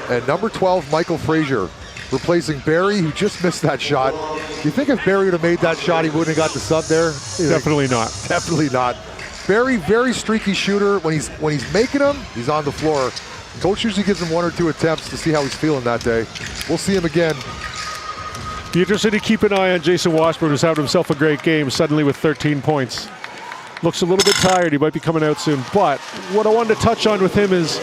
And number 12, Michael Frazier, replacing Barry, who just missed that shot. Do you think if Barry would have made that shot, he wouldn't have got the sub there? Definitely not. Definitely not. Barry, very streaky shooter. When he's making them, he's on the floor. Coach usually gives him 1 or 2 attempts to see how he's feeling that day. We'll see him again. Be interested to keep an eye on Jason Washburn, who's having himself a great game, suddenly with 13 points. Looks a little bit tired. He might be coming out soon. But what I wanted to touch on with him is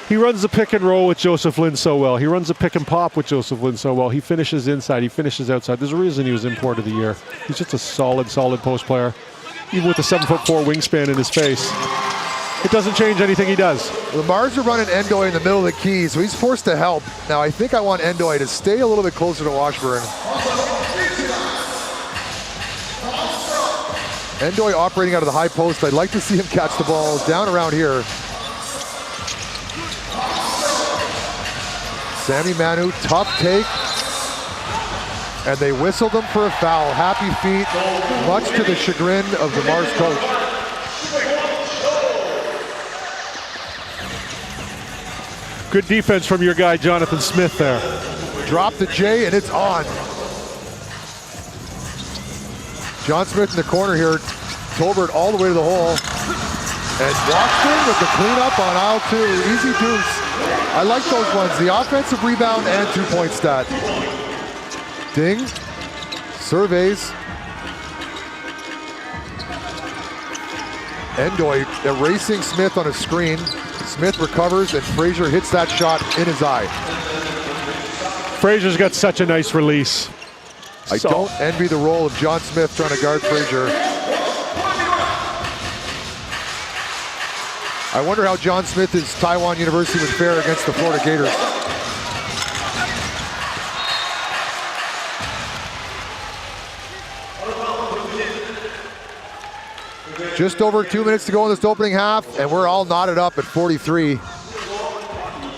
he runs the pick and roll with Joseph Lin so well. He runs the pick and pop with Joseph Lin so well. He finishes inside. He finishes outside. There's a reason he was import of the year. He's just a solid post player. Even with the 7'4" wingspan in his face, it doesn't change anything he does. The Mars are running Endoy in the middle of the key, so he's forced to help. Now, I think I want Endoy to stay a little bit closer to Washburn. Endoy operating out of the high post. I'd like to see him catch the ball down around here. Sammy Manu, tough take. And they whistled him for a foul. Happy feet, much to the chagrin of the Mars coach. Good defense from your guy, Jonathan Smith there. Drop the J and it's on. John Smith in the corner here. Tolbert all the way to the hole. And Washburn with the cleanup on aisle 2. Easy deuce. I like those ones. The offensive rebound and 2-point stat. Ding, surveys. Endoy erasing Smith on a screen. Smith recovers and Frazier hits that shot in his eye. Frazier's got such a nice release. I don't envy the role of John Smith trying to guard Frazier. I wonder how John Smith's Taiwan University would fare against the Florida Gators. Just over 2 minutes to go in this opening half, and we're all knotted up at 43.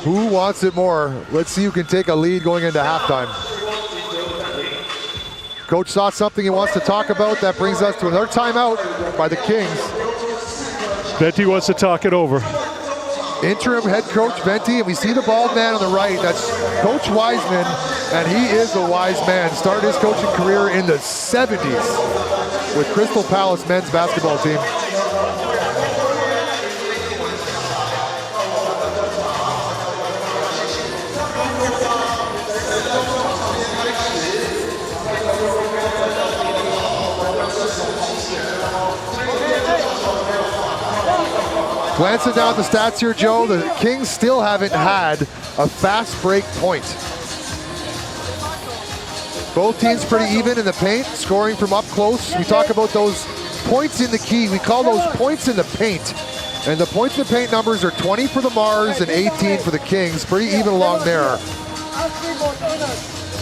Who wants it more? Let's see who can take a lead going into halftime. Coach saw something he wants to talk about. That brings us to another timeout by the Kings. Venti wants to talk it over. Interim head coach Venti, and we see the bald man on the right. That's Coach Wiseman, and he is a wise man. Started his coaching career in the 70s with Crystal Palace men's basketball team. Glancing down the stats here, Joe, the Kings still haven't had a fast break point. Both teams pretty even in the paint, scoring from up close. We talk about those points in the key. We call those points in the paint. And the points in the paint numbers are 20 for the Mars and 18 for the Kings. Pretty even along there.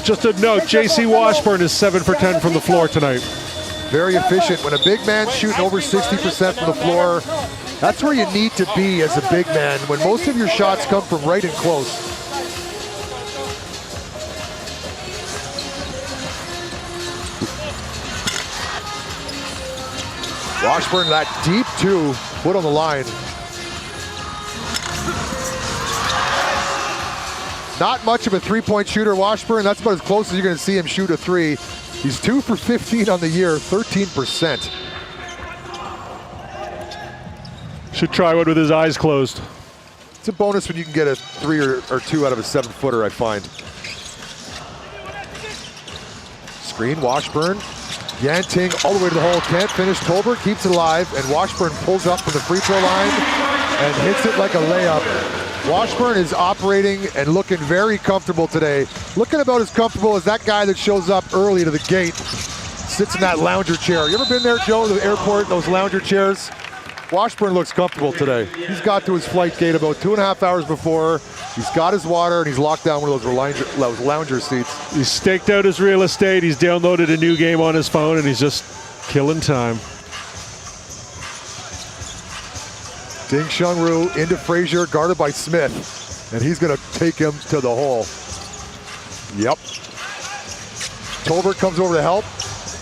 Just a note, J.C. Washburn is 7 for 10 from the floor tonight. Very efficient. When a big man's shooting over 60% from the floor, that's where you need to be as a big man, when most of your shots come from right and close. Washburn, that deep two, foot on the line. Not much of a three-point shooter, Washburn. That's about as close as you're going to see him shoot a three. He's 2 for 15 on the year, 13%. Should try one with his eyes closed. It's a bonus when you can get a 3 or 2 out of a 7-footer, I find. Screen, Washburn. Yanting all the way to the hole, can't finish. Tolbert keeps it alive, and Washburn pulls up from the free throw line and hits it like a layup. Washburn is operating and looking very comfortable today. Looking about as comfortable as that guy that shows up early to the gate, sits in that lounger chair. You ever been there, Joe, the airport, those lounger chairs? Washburn looks comfortable today. He's got to his flight gate about 2.5 hours before. He's got his water, and he's locked down one of those lounger seats. He's staked out his real estate. He's downloaded a new game on his phone, and he's just killing time. Ding Shunru into Frazier, guarded by Smith, and he's going to take him to the hole. Yep. Tolbert comes over to help.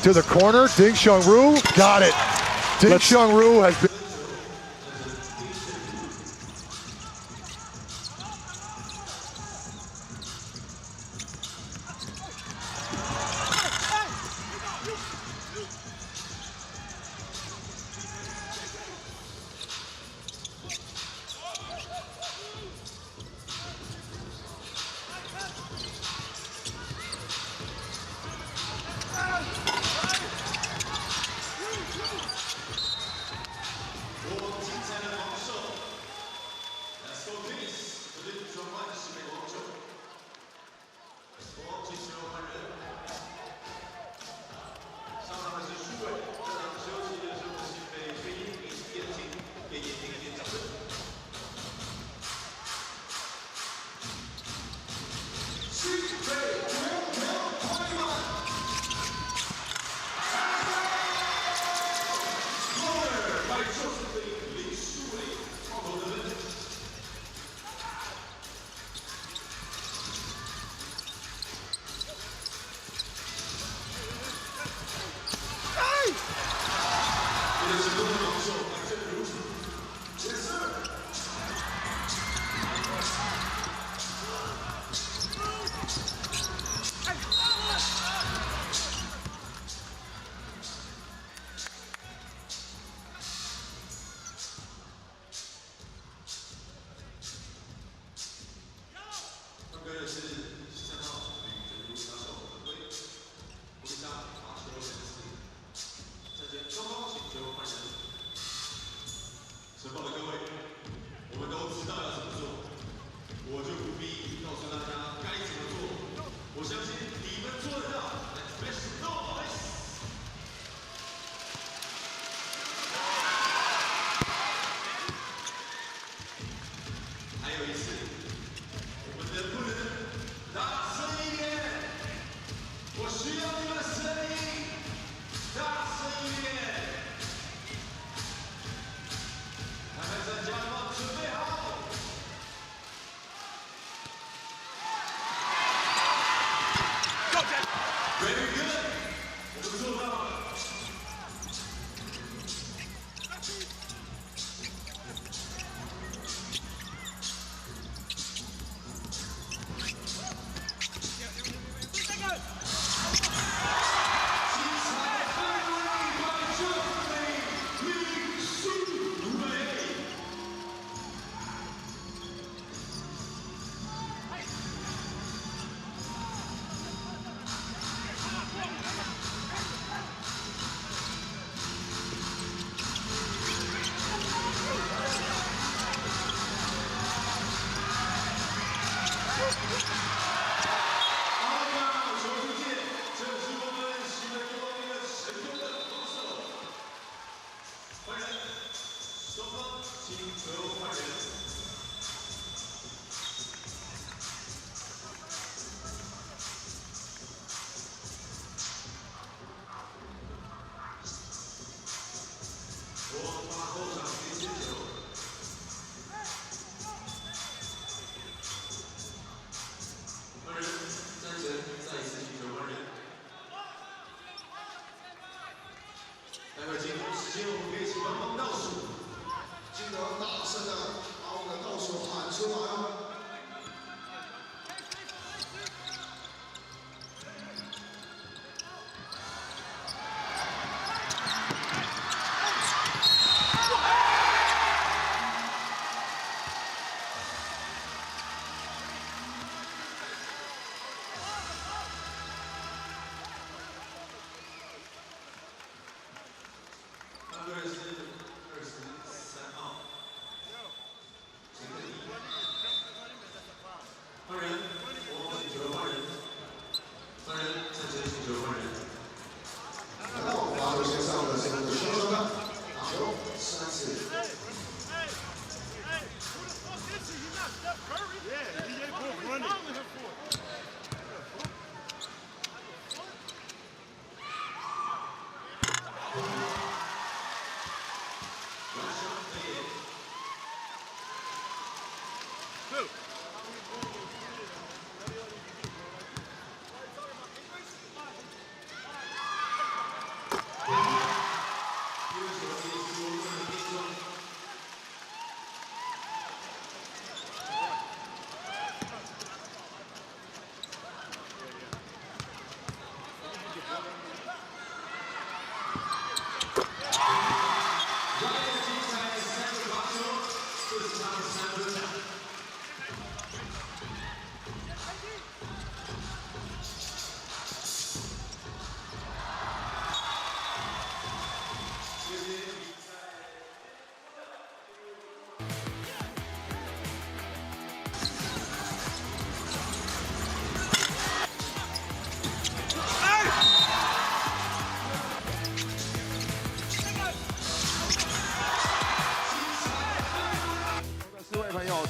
To the corner, Ding Shunru, got it. Ding Shunru has been...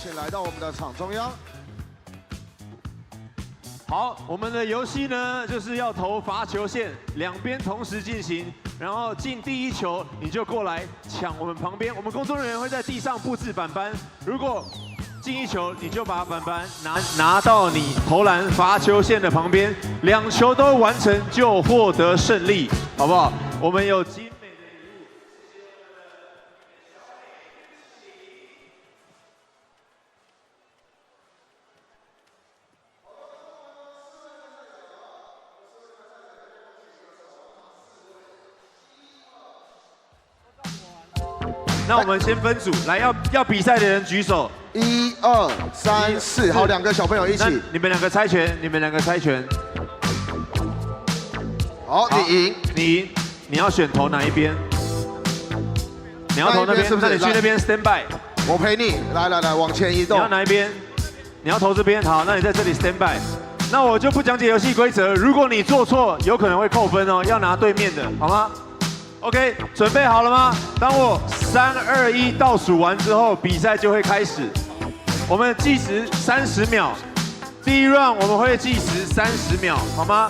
请来到我们的场中央。好，我们的游戏呢，就是要投罚球线，两边同时进行，然后进第一球你就过来抢我们旁边，我们工作人员会在地上布置板板，如果进一球你就把板板拿到你投篮罚球线的旁边，两球都完成就获得胜利，好不好？我们有精美的礼物。 那我们先分组，来要比赛的人举手。1、2、3、4，好，两个小朋友一起。你们两个猜拳，你们两个猜拳。好，你赢，你赢，你要选投哪一边？你要投那边，是不是？那你去那边 stand by。我陪你，来，往前移动。你要哪一边？你要投这边，好，那你在这里 stand by。那我就不讲解游戏规则，如果你做错，有可能会扣分哦，要拿对面的，好吗？ OK， 准备好了吗？当我3、2、1倒数完之后，比赛就会开始。我们计时30秒，第一 round 我们会计时30秒，好吗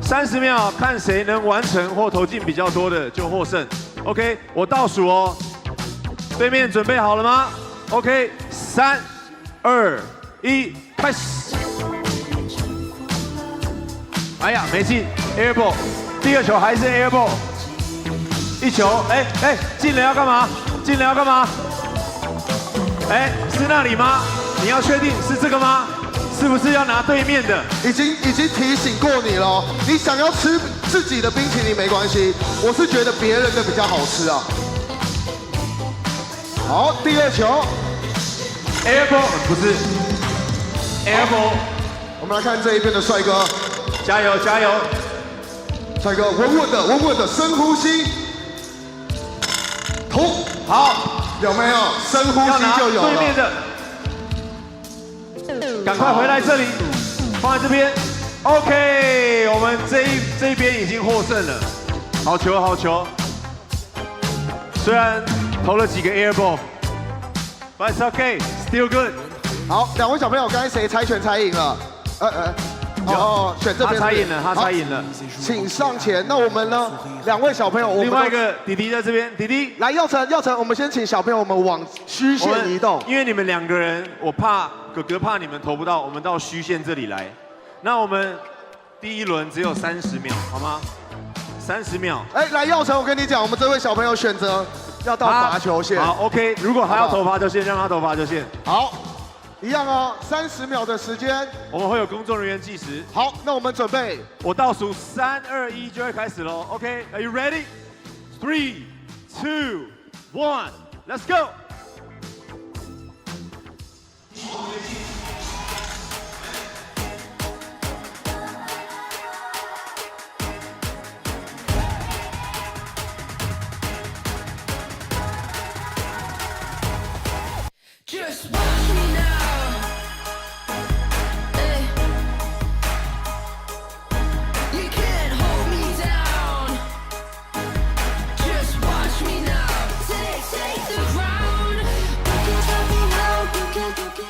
？30秒，看谁能完成或投进比较多的就获胜。OK， 我倒数哦。对面准备好了吗 ？OK， 3、2、1，开始。哎呀，没进 ，air ball， 第二球还是 air ball。 一球，进了要干嘛？进了要干嘛？是那里吗？你要确定是这个吗？是不是要拿对面的？已经提醒过你了，你想要吃自己的冰淇淋没关系，我是觉得别人的比较好吃啊。好，第二球 ，air ball 不是 air ball。我们来看这一边的帅哥，加油加油！帅哥，稳稳的，深呼吸。 投好，有没有深呼吸就有了？对面的，赶快回来这里，放在这边。OK， 我们这一边已经获胜了，好球好球。虽然投了几个 air ball，but it's okay，still good。好，两位小朋友，刚才谁猜拳猜赢了？哦，选这边。他猜赢了，他猜赢了。请上前。那我们呢？两位小朋友，另外一个弟弟在这边，弟弟来，耀成，我们先请小朋友们往虚线移动。因为你们两个人，我怕哥哥怕你们投不到，我们到虚线这里来。那我们第一轮只有30秒，好吗？30秒。来，耀成，我跟你讲，我们这位小朋友选择要到罚球线。好 ，OK， 如果还要投罚球线，让他投罚球线。好，一样哦，30秒的时间，我们会有工作人员计时。好，那我们准备，我倒数3、2、1就会开始喽。OK，Are you ready? 3, 2, 1, let's go. Just watch me now. Hey. You can't hold me down. Just watch me now. Take the ground. You can't stop me now. You can't stop me.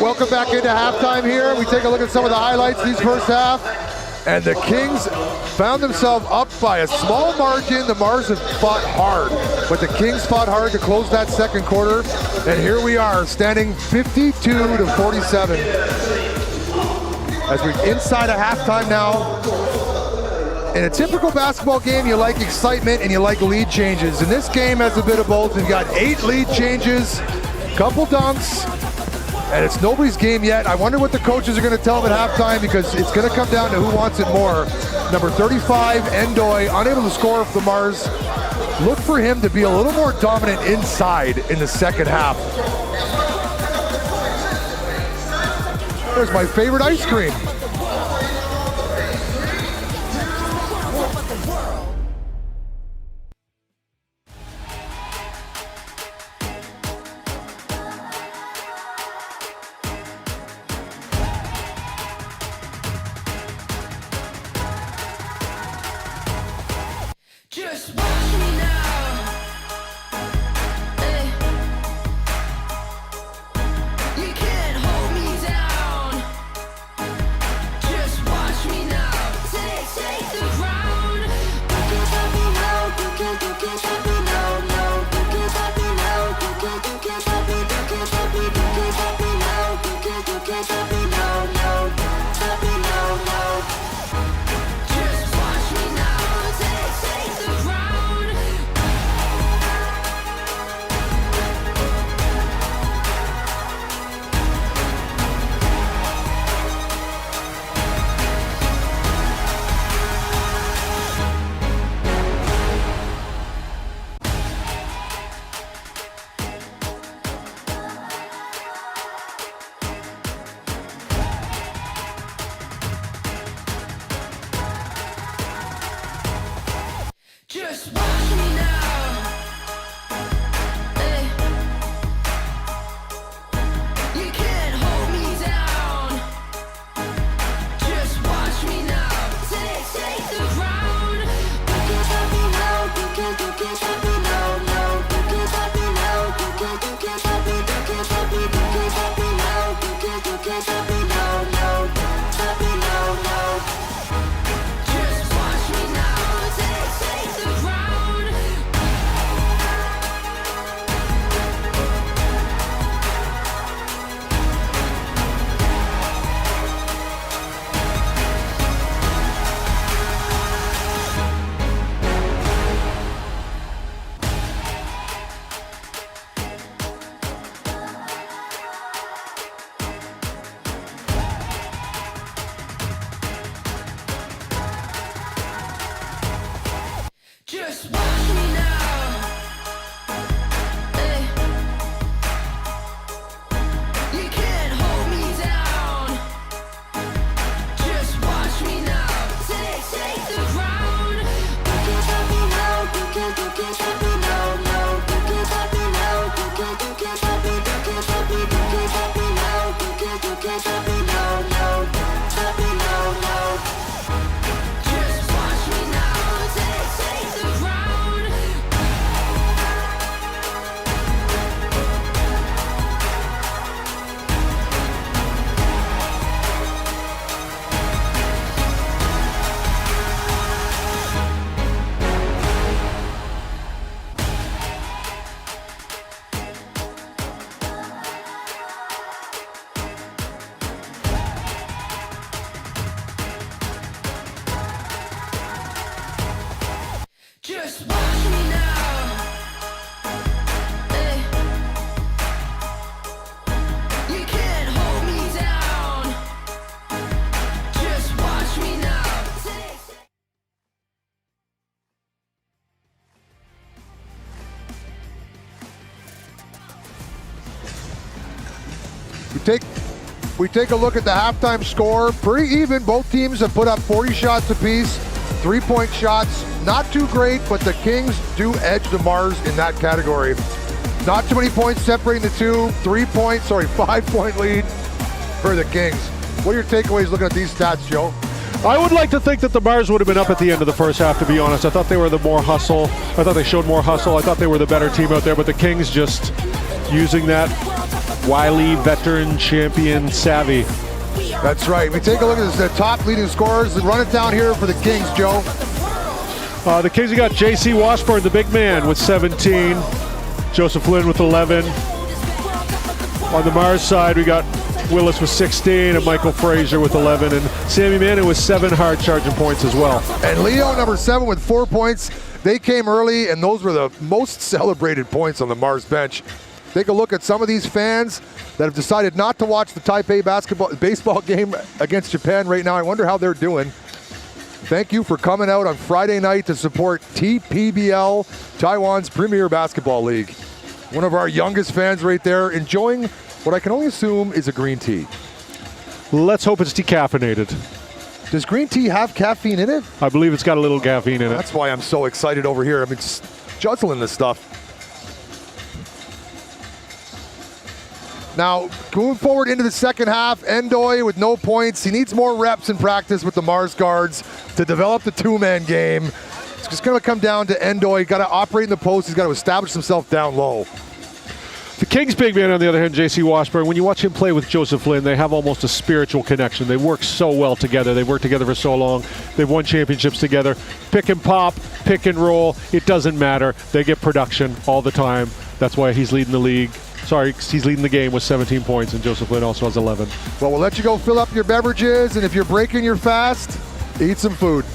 Welcome back into halftime here. We take a look at some of the highlights these first half. And the Kings found themselves up by a small margin. The Mars have fought hard, but the Kings fought hard to close that second quarter. And here we are, standing 52-47. As we're inside of halftime now. In a typical basketball game, you like excitement and you like lead changes. And this game has a bit of both. We've got 8 lead changes, couple dunks, and it's nobody's game yet. I wonder what the coaches are going to tell them at halftime, because it's going to come down to who wants it more. Number 35, Endoy, unable to score for the Mars. Look for him to be a little more dominant inside in the second half. There's my favorite ice cream. Just watch me now. Hey. You can't hold me down. Just watch me now. Take the ground. You can't stop me now. You can't stop me now. No, you can't stop me now. You can't stop me. You can't stop me. You can't stop me now. You can't stop me now. No, stop me now. No. Just watch me now. Take the ground. Just watch me now. Hey. You can't hold me down. Just watch me now. Take the ground. You can't stop me now. You can't stop me now. No, you can't stop me now. You can't stop me. You can't stop me. You can't stop me now. You can't stop me now. No, stop me now. No. Just watch me now. Take the ground. Just watch me now. Hey. You can't hold me down. Just watch me now. Take the ground. You can't stop me now. You can't stop me now. No, you can't stop me now. You can't stop me. You can't stop me. You can't stop me now. You can't stop me now. No, stop me now. No. Just watch me now. Take the ground. Just watch me now. You can't hold me down. Just watch me now. We take a look at the halftime score. Pretty even. Both teams have put up 40 shots apiece. 3-point shots, not too great, but the Kings do edge the Mars in that category. Not too many points separating the two. 5-point lead for the Kings. What are your takeaways looking at these stats, Joe? I would like to think that the Mars would have been up at the end of the first half, to be honest. I thought they were the more hustle. I thought they showed more hustle. I thought they were the better team out there, but the Kings just using that wily veteran champion savvy. That's right. We take a look at the top leading scorers and run it down here for the Kings, Joe. The Kings have got J.C. Washburn, the big man, with 17. Joseph Flynn with 11. On the Mars side, we got Willis with 16 and Michael Frazier with 11. And Sammy Manning with 7 hard charging points as well. And Leo, number 7, with 4 points. They came early, and those were the most celebrated points on the Mars bench. Take a look at some of these fans that have decided not to watch the Taipei baseball game against Japan right now. I wonder how they're doing. Thank you for coming out on Friday night to support TPBL, Taiwan's premier basketball league. One of our youngest fans right there, enjoying what I can only assume is a green tea. Let's hope it's decaffeinated. Does green tea have caffeine in it? I believe it's got a little caffeine in it. That's why I'm so excited over here. I mean, just juzzling this stuff. Now, moving forward into the second half, Endoy with no points. He needs more reps in practice with the Mars guards to develop the two-man game. It's just going to come down to Endoy. Got to operate in the post. He's got to establish himself down low. The Kings' big man, on the other hand, J.C. Washburn, when you watch him play with Joseph Flynn, they have almost a spiritual connection. They work so well together. They've worked together for so long. They've won championships together. Pick and pop, pick and roll, it doesn't matter. They get production all the time. That's why he's leading the league. Sorry, he's leading the game with 17 points, and Joseph Flynn also has 11. Well, we'll let you go fill up your beverages, and if you're breaking your fast, eat some food.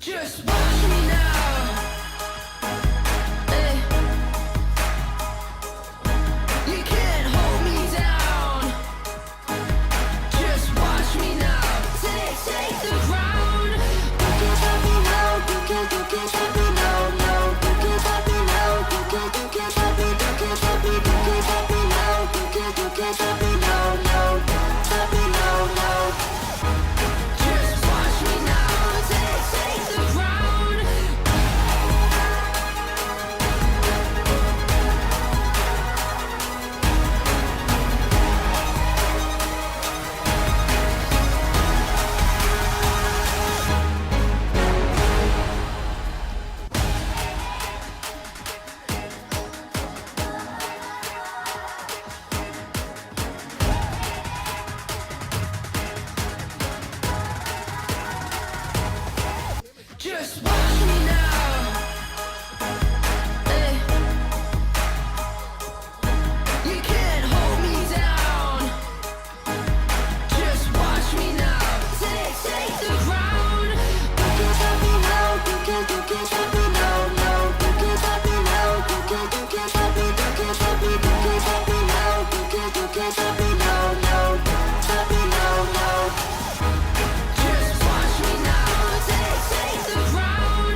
Just watch me now. You can't hold me down. Just watch me now. Take the ground. You can't stop me now. You can't stop me now. No, you can't stop me now. You can't stop me. You can't stop me. You can't stop me now. You can't stop me now. No, stop me now. No. Just watch me now. Take the ground. Just watch me now. You can't hold me down. Just watch me now. Take the ground. You can't stop me now. You can't stop me now. No, you can't stop me now. You can't stop me. You can't stop me. You can't stop me now. You can't stop me now. No, stop me now. No. Just watch me now. Take the ground.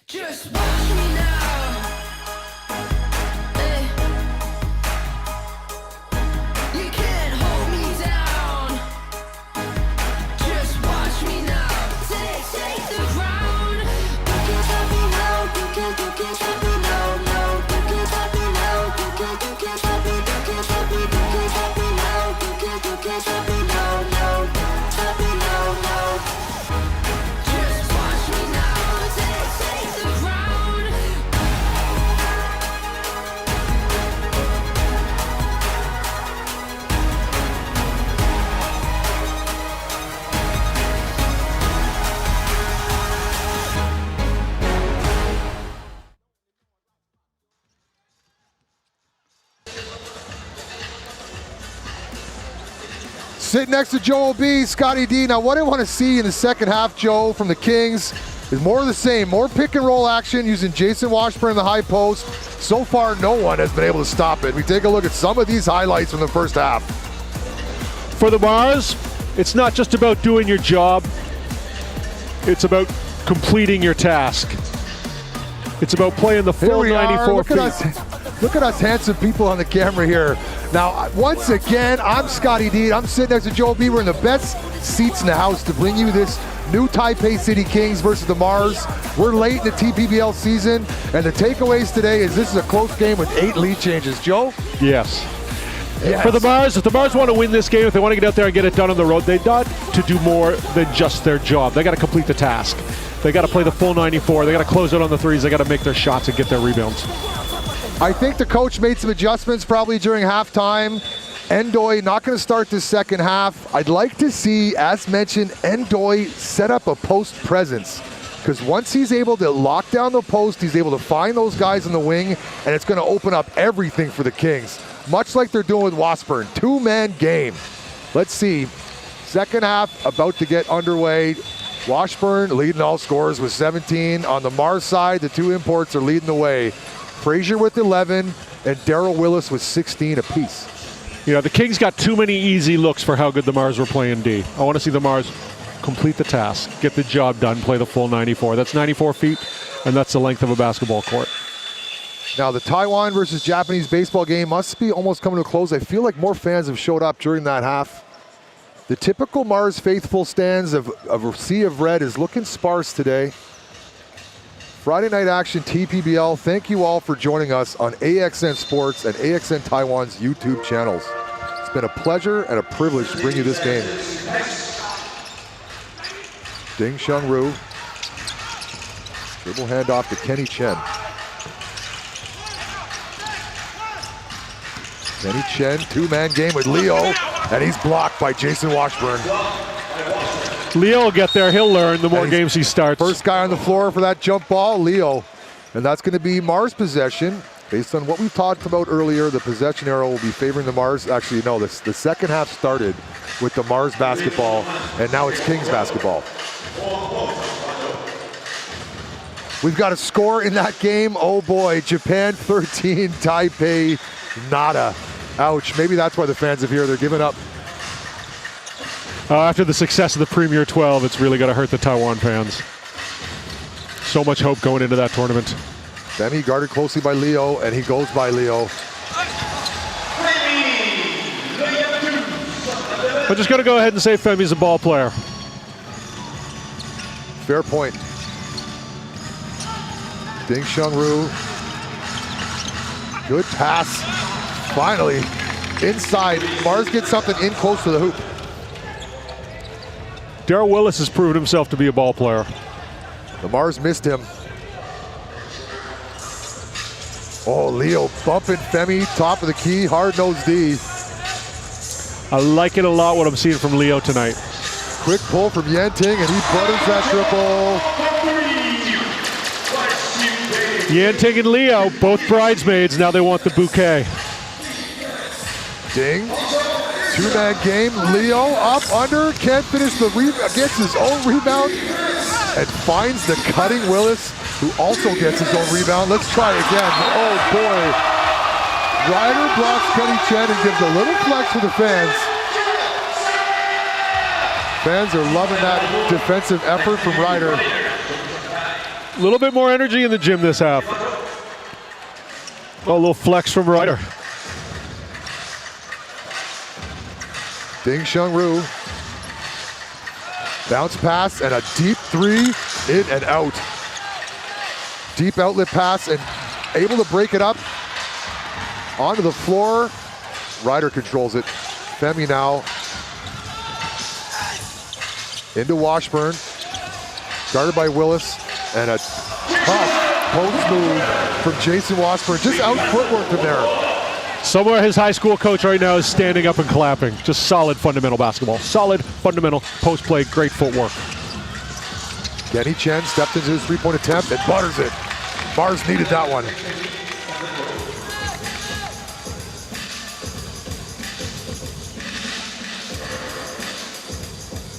Just watch me now. You can't hold me down. Just watch me now. Take the ground. Sitting next to Joe B, Scotty D. Now, what I want to see in the second half, Joe, from the Kings is more of the same. More pick and roll action using Jason Washburn in the high post. So far, no one has been able to stop it. We take a look at some of these highlights from the first half. For the Mars, it's not just about doing your job. It's about completing your task. It's about playing the full 94 feet. Look at us handsome people on the camera here. Now, once again, I'm Scotty D. I'm sitting next to Joel B. We're in the best seats in the house to bring you this new Taipei City Kings versus the Mars. We're late in the TPBL season, and the takeaways today is this is a close game with 8 lead changes. Joe? Yes. For the Mars, if the Mars want to win this game, if they want to get out there and get it done on the road, they got to do more than just their job. They got to complete the task. They got to play the full 94. They got to close out on the threes. They got to make their shots and get their rebounds. I think the coach made some adjustments probably during halftime. Endoy not going to start this second half. I'd like to see, as mentioned, Endoy set up a post presence. Because once he's able to lock down the post, he's able to find those guys in the wing, and it's going to open up everything for the Kings. Much like they're doing with Washburn. 2-man game. Let's see. Second half about to get underway. Washburn leading all scorers with 17. On the Mars side, the 2 imports are leading the way. Frazier with 11 and Daryl Willis with 16 apiece. You know, the Kings got too many easy looks for how good the Mars were playing D. I want to see the Mars complete the task, get the job done, play the full 94. That's 94 feet, and that's the length of a basketball court. Now, the Taiwan versus Japanese baseball game must be almost coming to a close. I feel like more fans have showed up during that half. The typical Mars faithful stands of a sea of red is looking sparse today. Friday night action, TPBL. Thank you all for joining us on AXN Sports and AXN Taiwan's YouTube channels. It's been a pleasure and a privilege to bring you this game. Ding Sheng Ru. Dribble handoff to Kenny Chen. Kenny Chen, 2-man game with Leo, and he's blocked by Jason Washburn. Leo will get there. He'll learn the more games he starts. First guy on the floor for that jump ball, Leo. And that's going to be Mars possession. Based on what we talked about earlier, the possession arrow will be favoring the Mars. Actually, no, the second half started with the Mars basketball, and now it's Kings basketball. We've got a score in that game. Oh boy, Japan 13, Taipei nada. Ouch, maybe that's why the fans of here, they're giving up. After the success of the Premier 12, it's really going to hurt the Taiwan fans. So much hope going into that tournament. Femi guarded closely by Leo, and he goes by Leo. I'm just going to go ahead and say Femi's a ball player. Fair point. Ding Sheng Ru. Good pass. Finally, inside. Mars gets something in close to the hoop. Daryl Willis has proven himself to be a ball player. The Mars missed him. Oh, Leo bumping Femi, top of the key, hard-nosed D. I like it a lot what I'm seeing from Leo tonight. Quick pull from Yanting, and he butters that triple. Yanting and Leo, both bridesmaids, now they want the bouquet. Ding. 2-man game. Leo up, under, can't finish the rebound, gets his own rebound, and finds the cutting Willis, who also gets his own rebound. Let's try again. Oh boy. Ryder blocks Kenny Chen and gives a little flex for the fans. Fans are loving that defensive effort from Ryder. A little bit more energy in the gym this half. Oh, a little flex from Ryder. Ding Sheng Ru. Bounce pass and a deep 3, in and out. Deep outlet pass and able to break it up. Onto the floor. Ryder controls it. Femi now. Into Washburn. Guarded by Willis. And a tough post move from Jason Washburn. Just out footwork from there. Somewhere his high school coach right now is standing up and clapping. Just solid fundamental basketball. Solid fundamental post play, great footwork. Kenny Chen stepped into his 3-point attempt and butters it. Mars needed that one.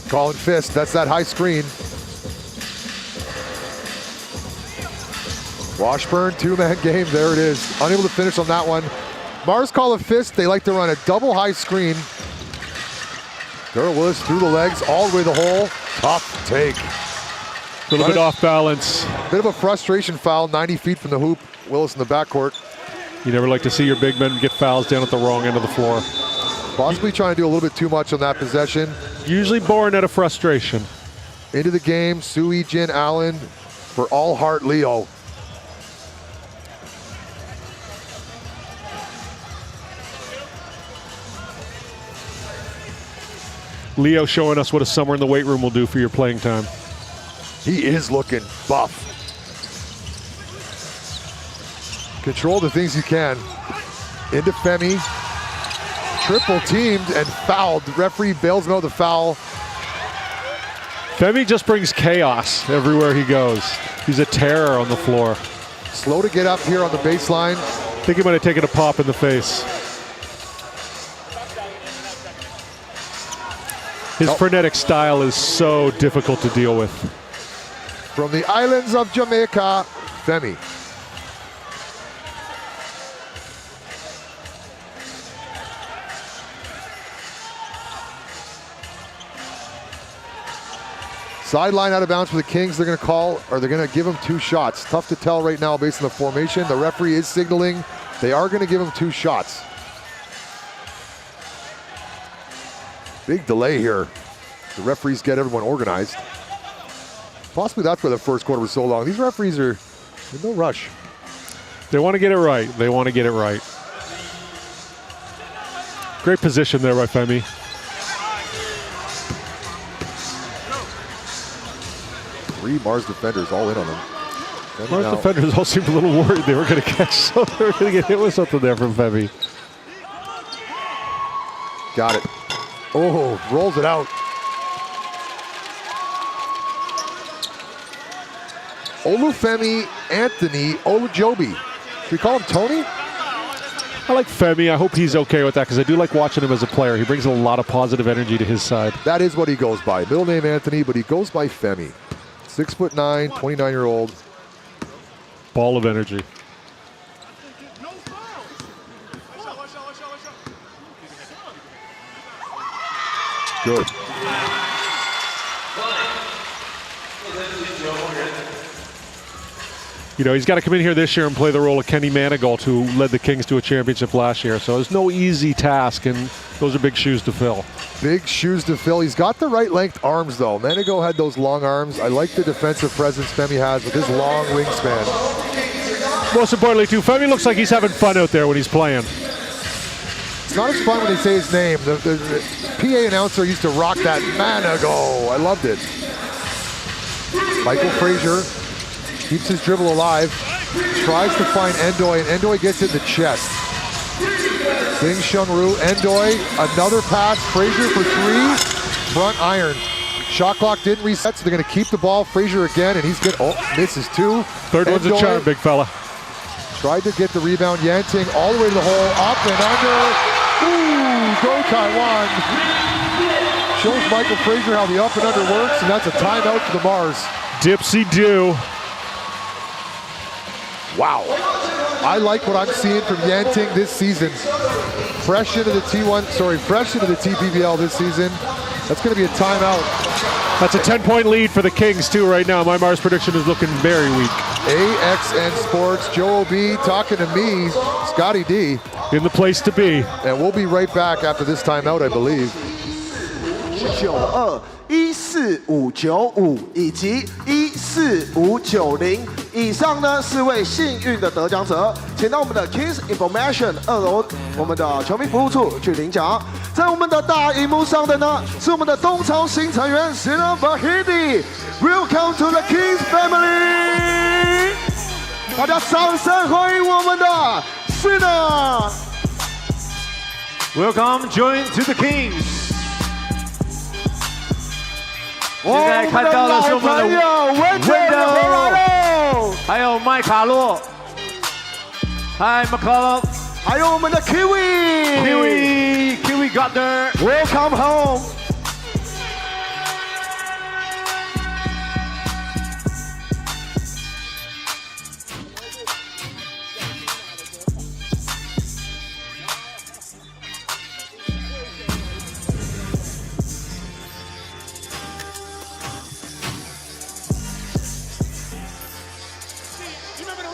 Calling fist, that's that high screen. Washburn, two-man game, there it is. Unable to finish on that one. Mars call a fist, they like to run a double high screen. Daryl Willis through the legs, all the way to the hole. Tough take. A little bit off balance. Bit of a frustration foul, 90 feet from the hoop. Willis in the backcourt. You never like to see your big men get fouls down at the wrong end of the floor. Possibly trying to do a little bit too much on that possession. Usually born out of frustration. Into the game, Sui Jin Allen for All Heart Leo. Leo showing us what a summer in the weight room will do for your playing time. He is looking buff. Control the things you can. Into Femi. Triple teamed and fouled. The referee bails him out of the foul. Femi just brings chaos everywhere he goes. He's a terror on the floor. Slow to get up here on the baseline. I think he might have taken a pop in the face. His frenetic style is so difficult to deal with. From the islands of Jamaica, Femi. Sideline out of bounds for the Kings. They're going to call, or they're going to give him 2 shots. Tough to tell right now based on the formation. The referee is signaling they are going to give him 2 shots. Big delay here. The referees get everyone organized. Possibly that's why the first quarter was so long. These referees are in no rush. They want to get it right. They want to get it right. Great position there by Femi. Three Mars defenders all in on him. Mars defenders all seemed a little worried they were going to catch, so they were going to get hit with something there from Femi. Got it. Oh, rolls it out. Olufemi Anthony Olujobi. Should we call him Tony? I like Femi. I hope he's okay with that because I do like watching him as a player. He brings a lot of positive energy to his side. That is what he goes by. Middle name Anthony, but he goes by Femi. 6'9", 29-year-old. Ball of energy. Good. You know, he's got to come in here this year and play the role of Kenny Manigault, who led the Kings to a championship last year. So it's no easy task, and those are big shoes to fill. Big shoes to fill. He's got the right length arms, though. Manigault had those long arms. I like the defensive presence Femi has with his long wingspan. Most importantly, too, Femi looks like he's having fun out there when he's playing. It's not as fun when they say his name. The PA announcer used to rock that Manigault. I loved it. Michael Frazier keeps his dribble alive, tries to find Endoy, and Endoy gets in the chest. Sing Shunru, Endoy, another pass, Frazier for 3, front iron. Shot clock didn't reset, so they're gonna keep the ball. Frazier again, and he's good. Oh, misses 2. Third one's a charm, big fella. Tried to get the rebound, Yanting all the way to the hole, up and under. Ooh, go Taiwan. Shows Michael Frazier how the up and under works, and that's a timeout for the Mars. Dipsy-do. Wow. I like what I'm seeing from Yanting this season. Fresh into the TPBL this season. That's going to be a timeout. That's a 10-point lead for the Kings, too, right now. My Mars prediction is looking very weak. AXN Sports, Joe B talking to me, Scotty D. In the place to be. And we'll be right back after this timeout, I believe. 92-14595以及14590以上呢4位幸运的得奖者，请到我们的 Kings Information 2楼我们的球迷服务处去领奖。在我们的大荧幕上的呢是我们的东超新成员 Sinan Vahidi。Welcome to the Kings family！ 大家掌声欢迎我们的 Sinan。Welcome, join to the Kings。 现在看到的是我们的 Wendell， 还有麦卡洛 ，Hi McCullough， 还有我们的 Kiwi Gardner， Welcome home。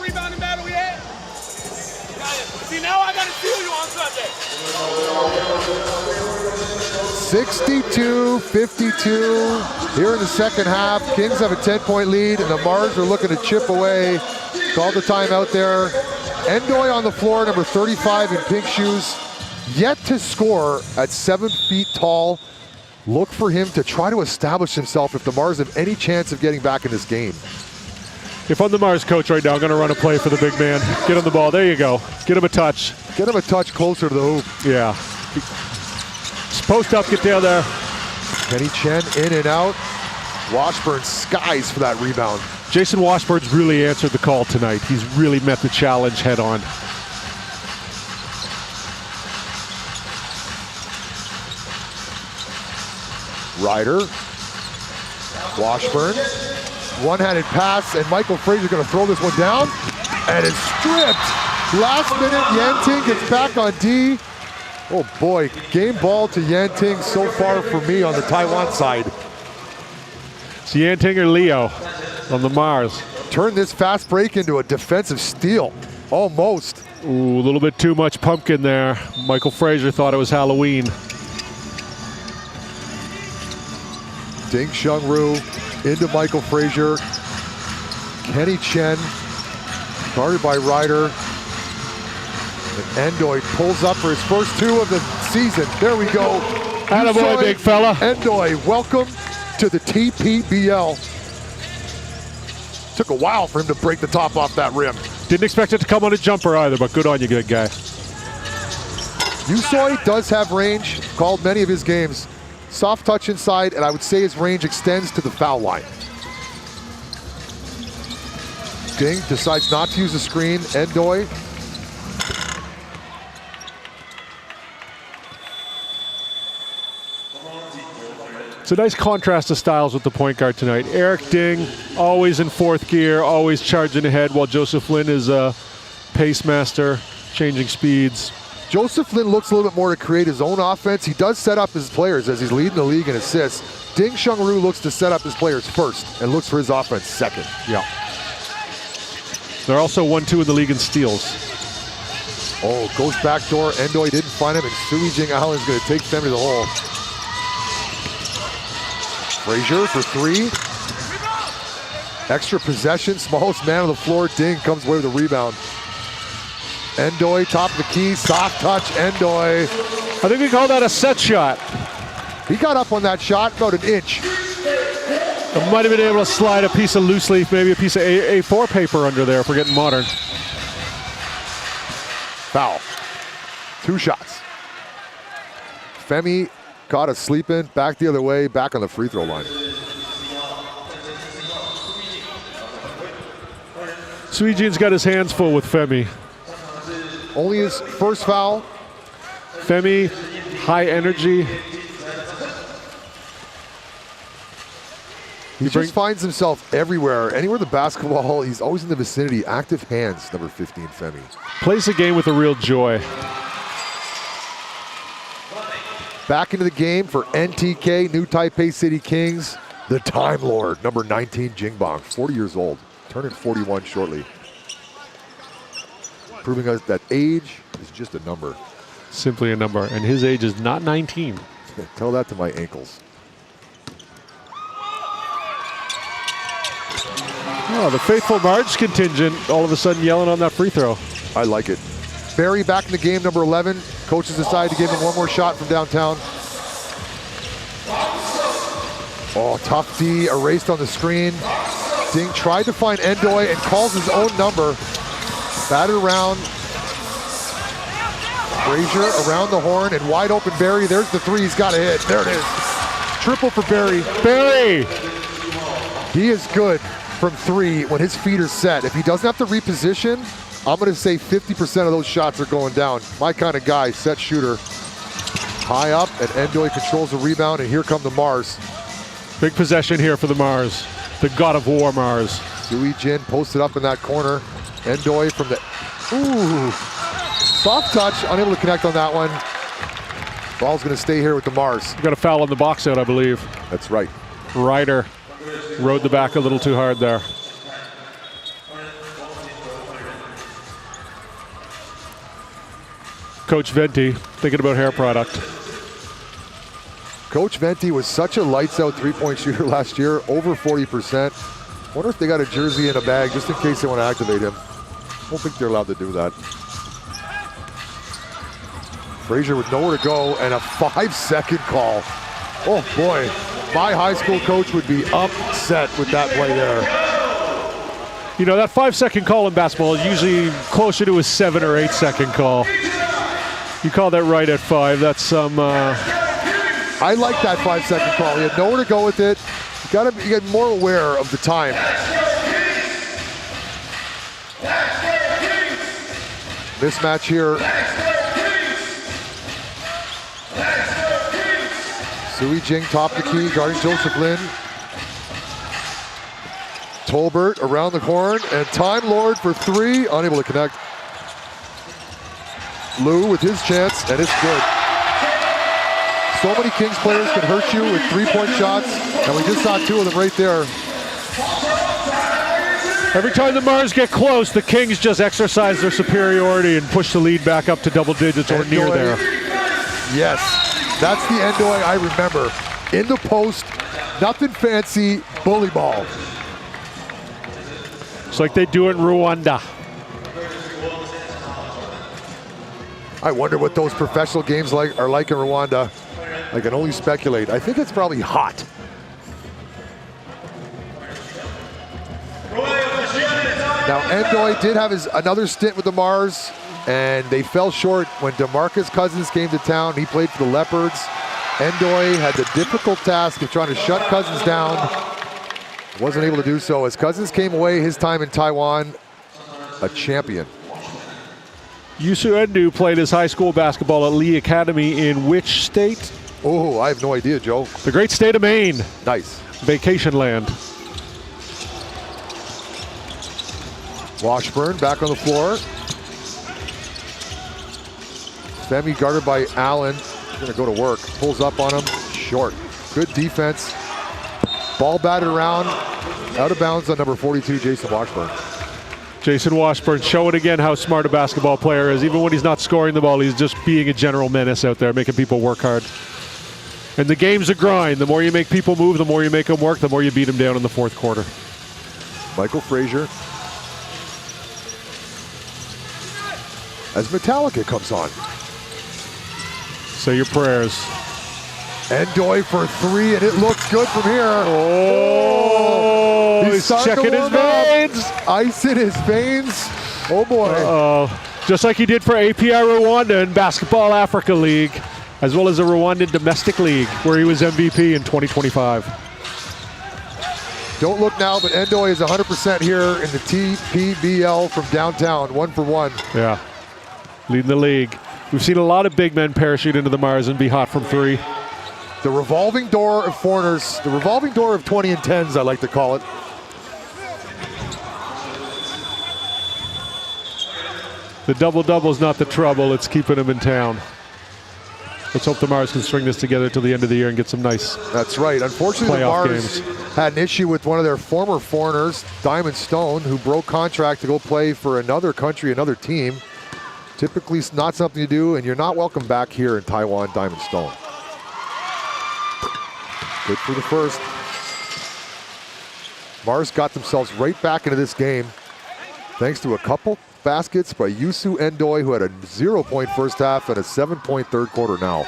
rebounding battle yet? See, now I gotta steal you on Sunday. 62-52 here in the second half. Kings have a 10-point lead, and the Mars are looking to chip away. Called the timeout there. Endoy on the floor, number 35 in pink shoes, yet to score at 7 feet tall. Look for him to try to establish himself if the Mars have any chance of getting back in this game. If I'm the Mars coach right now, I'm going to run a play for the big man. Get him the ball. There you go. Get him a touch. Get him a touch closer to the hoop. Yeah. Just post up, get down there. Kenny Chen in and out. Washburn skies for that rebound. Jason Washburn's really answered the call tonight. He's really met the challenge head on. Ryder. Washburn. One-handed pass, and Michael Frazier going to throw this one down, and it's stripped. Last minute, Yanting gets back on D. Oh boy, game ball to Yanting so far for me on the Taiwan side. It's Yanting or Leo on the Mars. Turn this fast break into a defensive steal, almost. Ooh, a little bit too much pumpkin there. Michael Frazier thought it was Halloween. Ding Shunru into Michael Frazier. Kenny Chen, guarded by Ryder. And Endoy pulls up for his first two of the season. There we go. Attaboy, big fella. Endoy, welcome to the TPBL. Took a while for him to break the top off that rim. Didn't expect it to come on a jumper either, but good on you, good guy. Yusoi does have range, called many of his games. Soft touch inside, and I would say his range extends to the foul line. Ding decides not to use the screen. Endoy. It's a nice contrast of styles with the point guard tonight. Eric Ding, always in fourth gear, always charging ahead, while Joseph Lin is a pace master, changing speeds. Joseph Lin looks a little bit more to create his own offense. He does set up his players as he's leading the league in assists. Ding Shunru looks to set up his players first and looks for his offense second. Yeah. They're also 1-2 in the league in steals. Oh, goes back door. Endoy didn't find him, and Sui Jing Allen's going to take them to the hole. Frazier for three. Extra possession, smallest man on the floor. Ding comes away with a rebound. Endoy, top of the key, soft touch, Endoy. I think we call that a set shot. He got up on that shot about an inch. I might have been able to slide a piece of loose leaf, maybe a piece of A4 paper under there if we're getting modern. Foul. Two shots. Femi caught us sleeping, back the other way, back on the free throw line. Suijin's got his hands full with Femi. Only his first foul. Femi, high energy. He just finds himself everywhere. Anywhere the basketball, he's always in the vicinity. Active hands, number 15, Femi. Plays the game with a real joy. Back into the game for NTK, New Taipei City Kings. The Time Lord, number 19, Jingbang, 40 years old. Turning 41 shortly. Proving us that age is just a number. Simply a number, and his age is not 19. Tell that to my ankles. Oh, the faithful Marge contingent all of a sudden yelling on that free throw. I like it. Barry back in the game, number 11. Coaches decide to give him one more shot from downtown. Oh, tough D, erased on the screen. Ding tried to find Endoy and calls his own number. Batted around. Frazier around the horn and wide open Barry. There's the three he's got to hit. There it is. Triple for Barry. Barry! He is good from three when his feet are set. If he doesn't have to reposition, I'm going to say 50% of those shots are going down. My kind of guy, set shooter. High up, and Endoy controls the rebound, and here come the Mars. Big possession here for the Mars. The God of War Mars. Sui Jin posted up in that corner. Endoy from the, ooh. Soft touch, unable to connect on that one. Ball's going to stay here with the Mars. Got a foul on the box out, I believe. That's right. Ryder rode the back a little too hard there. Coach Venti, thinking about hair product. Coach Venti was such a lights-out three-point shooter last year, over 40%. Wonder if they got a jersey in a bag just in case they want to activate him. I don't think they're allowed to do that. Frazier with nowhere to go and a 5-second call. Oh boy, my high school coach would be upset with that play there. You know, that 5-second call in basketball is usually closer to a 7 or 8 second call. You call that right at 5. That's some. I like that 5-second call. He had nowhere to go with it. You gotta get more aware of the time. Mismatch here. Sui Jing top the key, guarding Joseph Lin. Tolbert around the horn, and Time Lord for 3, unable to connect. Lou with his chance, and it's good. So many Kings players can hurt you with 3-point shots, and we just saw 2 of them right there. Every time the Mars get close, the Kings just exercise their superiority and push the lead back up to double digits or near there. Yes, that's the Endoy I remember. In the post, nothing fancy, bully ball. It's like they do it in Rwanda. I wonder what those professional games are like in Rwanda. I can only speculate. I think it's probably hot. Now, Endoy did have another stint with the Mars, and they fell short when DeMarcus Cousins came to town. He played for the Leopards. Endoy had the difficult task of trying to shut Cousins down. Wasn't able to do so as Cousins came away his time in Taiwan a champion. Yusu Endu played his high school basketball at Lee Academy in which state? Oh, I have no idea, Joe. The great state of Maine. Nice. Vacation land. Washburn back on the floor. Femi guarded by Allen. Gonna go to work. Pulls up on him. Short. Good defense. Ball batted around. Out of bounds on number 42, Jason Washburn. Jason Washburn showing again how smart a basketball player is. Even when he's not scoring the ball, he's just being a general menace out there, making people work hard. And the game's a grind. The more you make people move, the more you make them work, the more you beat them down in the fourth quarter. Michael Frazier. As Metallica comes on. Say your prayers. Endoy for 3, and it looks good from here. Oh, he's checking his veins. Ice in his veins. Oh boy. Uh-oh. Just like he did for API Rwanda in Basketball Africa League, as well as the Rwandan Domestic League, where he was MVP in 2025. Don't look now, but Endoy is 100% here in the TPBL from downtown, 1 for 1. Yeah, leading the league. We've seen a lot of big men parachute into the Mars and be hot from 3. The revolving door of foreigners, the revolving door of 20 and 10s, I like to call it. The double-double's not the trouble, it's keeping him in town. Let's hope the Mars can string this together till the end of the year and get some nice. That's right. Unfortunately, the Mars games. had an issue with one of their former foreigners, Diamond Stone, who broke contract to go play for another country, another team. Typically not something to do, and you're not welcome back here in Taiwan, Diamond Stone. Good for the first. Mars got themselves right back into this game thanks to a couple baskets by Yusu Endoy, who had a 0-point first half and a 7-point third quarter now.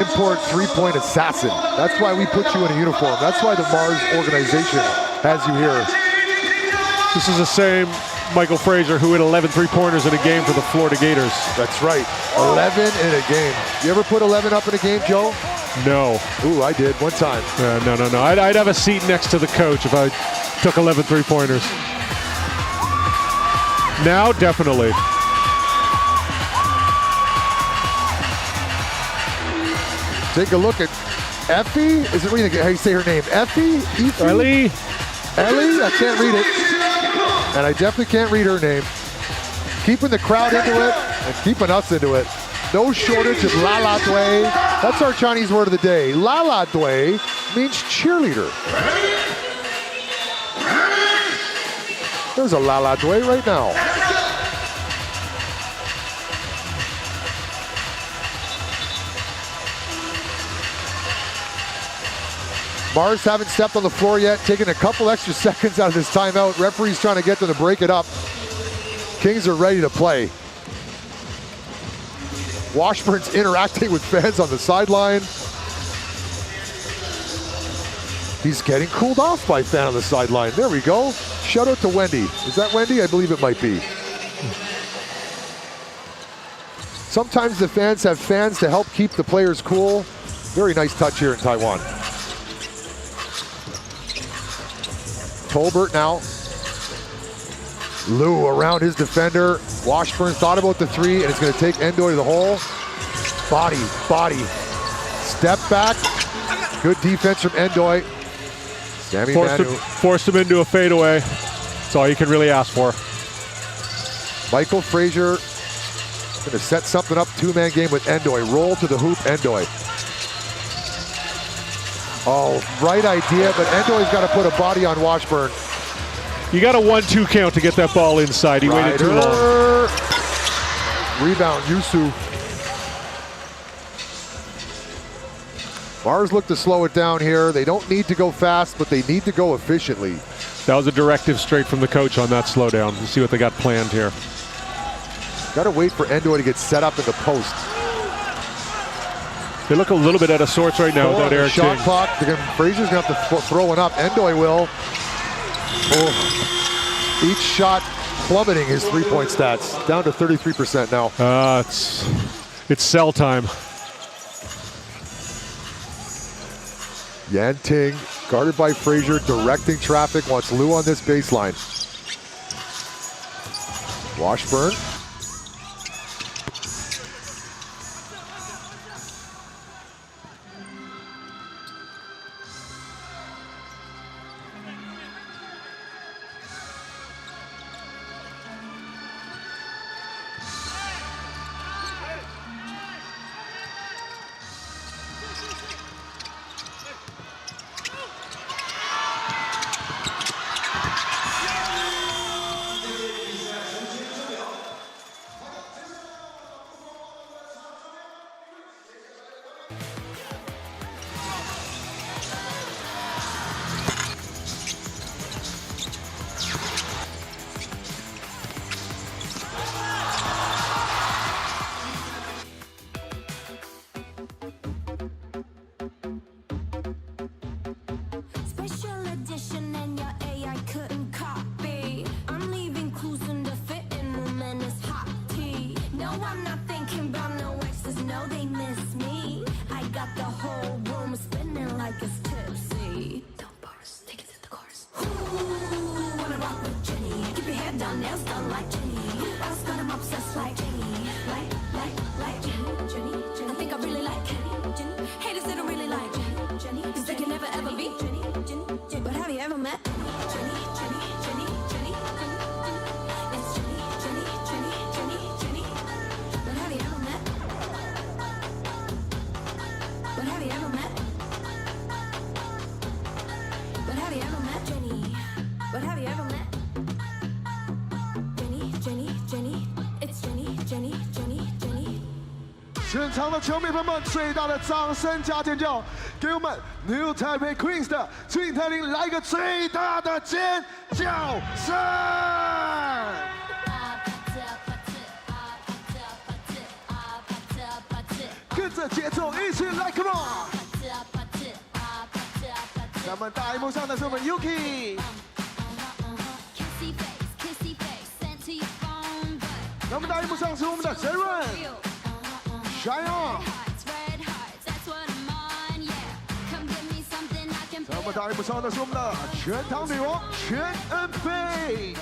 Davenport three-point assassin. That's why we put you in a uniform. That's why the Mars organization has you here. This is the same Michael Frazier who hit 11 three-pointers in a game for the Florida Gators. That's right, 11 in a game. You ever put 11 up in a game, Joe? No. Ooh, I did one time. No. I'd have a seat next to the coach if I took 11 three-pointers. Now, definitely. Take a look at Effie. Is it really how you say her name? Effie? Ellie? Ellie? I can't read it. And I definitely can't read her name. Keeping the crowd into it and keeping us into it. No shortage of la la dui. That's our Chinese word of the day. La la dui means cheerleader. There's a la la dui right now. Mars haven't stepped on the floor yet, taking a couple extra seconds out of this timeout. Referee's trying to get them to break it up. Kings are ready to play. Washburn's interacting with fans on the sideline. He's getting cooled off by a fan on the sideline. There we go. Shout out to Wendy. Is that Wendy? I believe it might be. Sometimes the fans have fans to help keep the players cool. Very nice touch here in Taiwan. Tolbert now. Liu around his defender. Washburn thought about the three, and it's going to take Endoy to the hole. Body. Step back. Good defense from Endoy. Sammy Manu. Forced him into a fadeaway. That's all you can really ask for. Michael Frazier going to set something up. Two-man game with Endoy. Roll to the hoop, Endoy. Oh, right idea, but Endoy's got to put a body on Washburn. You got a 1-2 count to get that ball inside. He waited too long. Rebound, Yusu. Mars look to slow it down here. They don't need to go fast, but they need to go efficiently. That was a directive straight from the coach on that slowdown. We'll see what they got planned here. Got to wait for Endoy to get set up in the post. They look a little bit out of sorts right now without Eric Shot Ting. clock. Frazier's going to have to throw it up. Endoy will. Oh. Each shot plummeting his three-point stats. Down to 33% now. It's sell time. Yan Ting, guarded by Frazier, directing traffic, wants Liu on this baseline. Washburn. Jenny, 现场的球迷朋友们，最大的掌声加尖叫，给我们 New Taipei Queens 的崔泰林来一个最大的尖叫声！跟着的节奏，一起来 ，Come on！ 咱们大荧幕上的是我们 Yuki， 咱们大荧幕上是我们的 Sharon，Shine on！ 咱们大荧幕上的是我们的全堂女王全恩菲。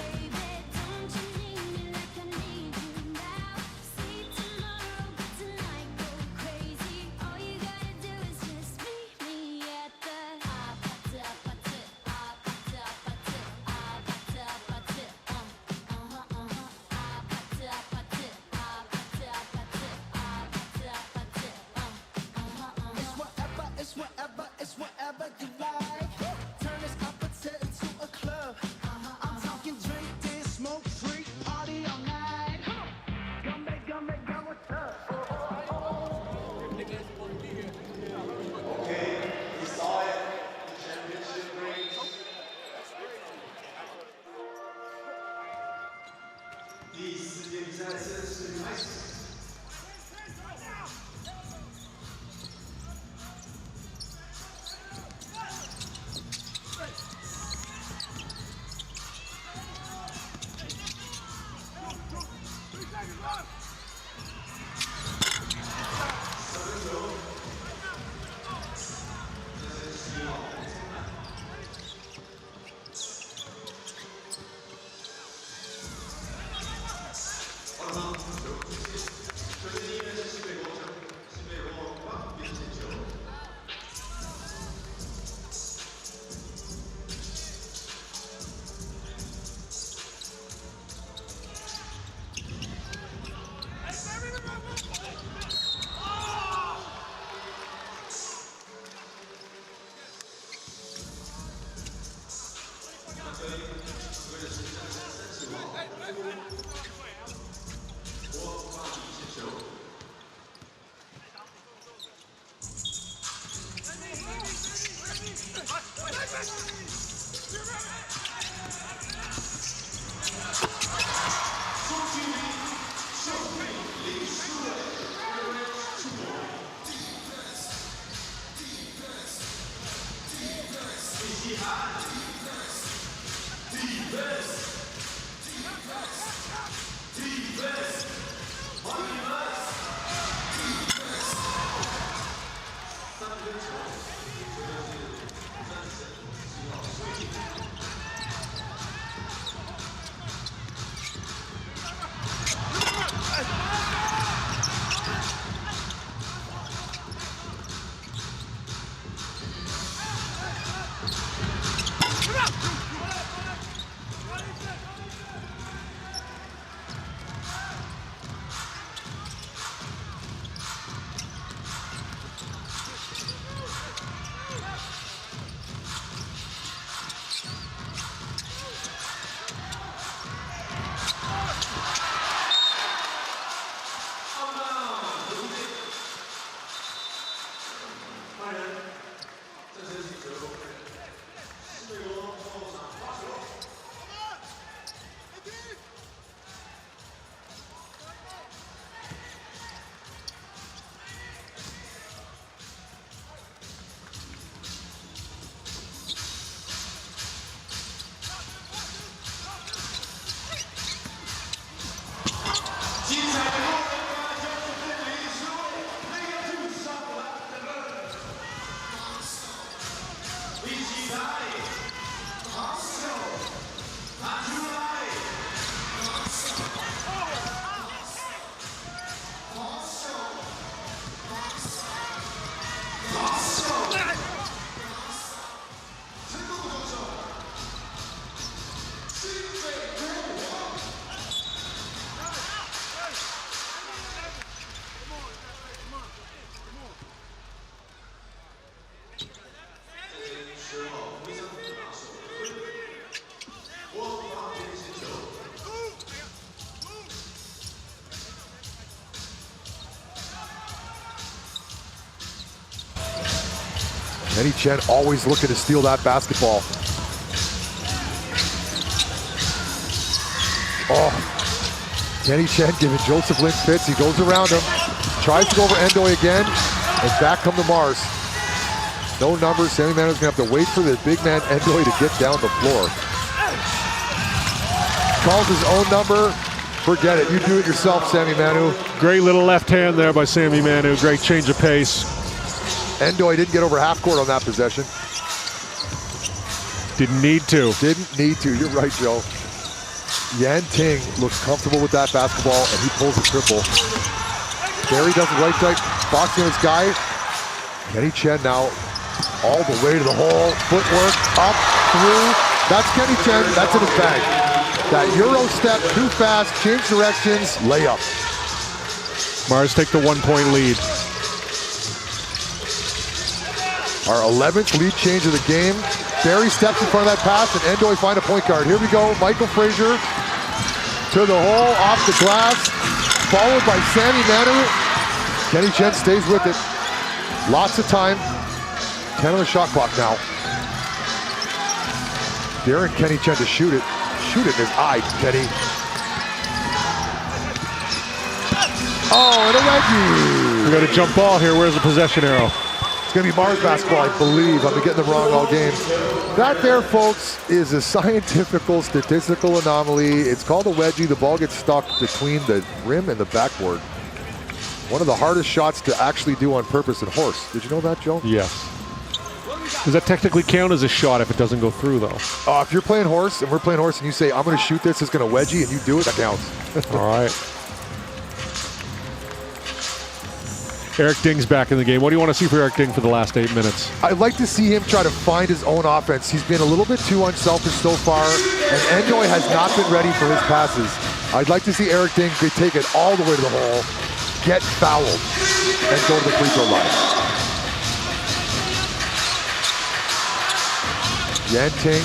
Kenny Chen always looking to steal that basketball. Oh, Kenny Chen giving Joseph Lin fits. He goes around him, tries to go over Endoy again. And back come the Mars. No numbers. Sammy Manu's going to have to wait for the big man Endoy to get down the floor. Calls his own number. Forget it. You do it yourself, Sammy Manu. Great little left hand there by Sammy Manu. Great change of pace. Endoy didn't get over half court on that possession. Didn't need to. Didn't need to. You're right, Joe. Yan Ting looks comfortable with that basketball, and he pulls a triple. Barry does the right side, boxing his guy. Kenny Chen now all the way to the hole. Footwork, up, through. That's Kenny Chen. That's in his bag. That Euro step, too fast, change directions, layup. Mars take the 1-point lead. Our 11th lead change of the game. Barry steps in front of that pass, and Endoy find a point guard. Here we go, Michael Frazier to the hole, off the glass, followed by Sammy Manu. Kenny Chen stays with it. Lots of time. 10 on the shot clock now. Daring Kenny Chen to shoot it. Shoot it in his eye, Kenny. Oh, and a wedgie. We got a jump ball here. Where's the possession arrow? It's going to be Mars basketball, I believe. I've been getting them wrong all game. That there, folks, is a scientifical, statistical anomaly. It's called a wedgie. The ball gets stuck between the rim and the backboard. One of the hardest shots to actually do on purpose in horse. Did you know that, Joe? Yes. Does that technically count as a shot if it doesn't go through, though? If you're playing horse and we're playing horse and you say, I'm going to shoot this, it's going to wedgie, and you do it, that counts. All right. Eric Ding's back in the game. What do you want to see for Eric Ding for the last 8 minutes? I'd like to see him try to find his own offense. He's been a little bit too unselfish so far, and Endoy has not been ready for his passes. I'd like to see Eric Ding take it all the way to the hole, get fouled, and go to the free throw line. Yan Ting.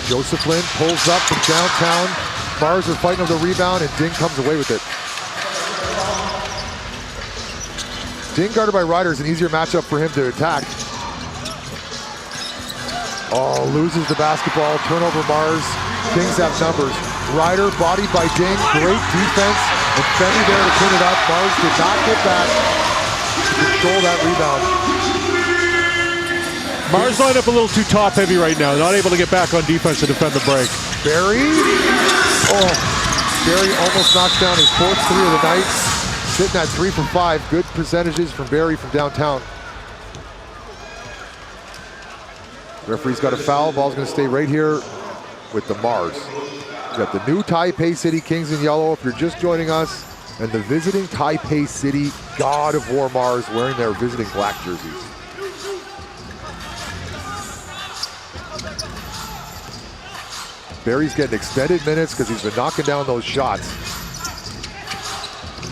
Joseph Lin pulls up from downtown. Mars are fighting over the rebound, and Ding comes away with it. Ding guarded by Ryder is an easier matchup for him to attack. Oh, loses the basketball. Turnover Mars. Kings have numbers. Ryder bodied by Ding. Great defense. And Fenny there to clean it up. Mars did not get back to control that rebound. Mars lined up a little too top heavy right now. Not able to get back on defense to defend the break. Barry. Oh, Barry almost knocks down his fourth three of the night. Sitting at 3 from 5. Good percentages from Barry from downtown. Referee's got a foul. Ball's going to stay right here with the Mars. We got the new Taipei City Kings in yellow if you're just joining us, and the visiting Taipei City God of War Mars wearing their visiting black jerseys. Barry's getting extended minutes because he's been knocking down those shots.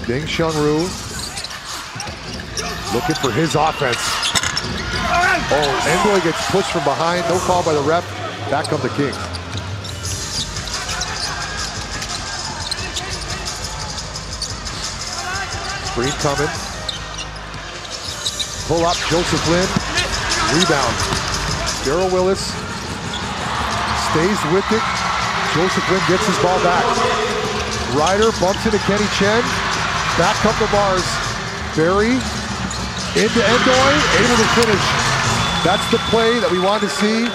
Ding Shunru looking for his offense. Oh, Endoy gets pushed from behind. No call by the ref. Back come the Kings. Screen coming. Pull up, Joseph Lin. Rebound. Darryl Willis stays with it. Joseph Lin gets his ball back. Ryder bumps into Kenny Chen. Back come the Mars. Barry into Endoy, able to finish. That's the play that we wanted to see.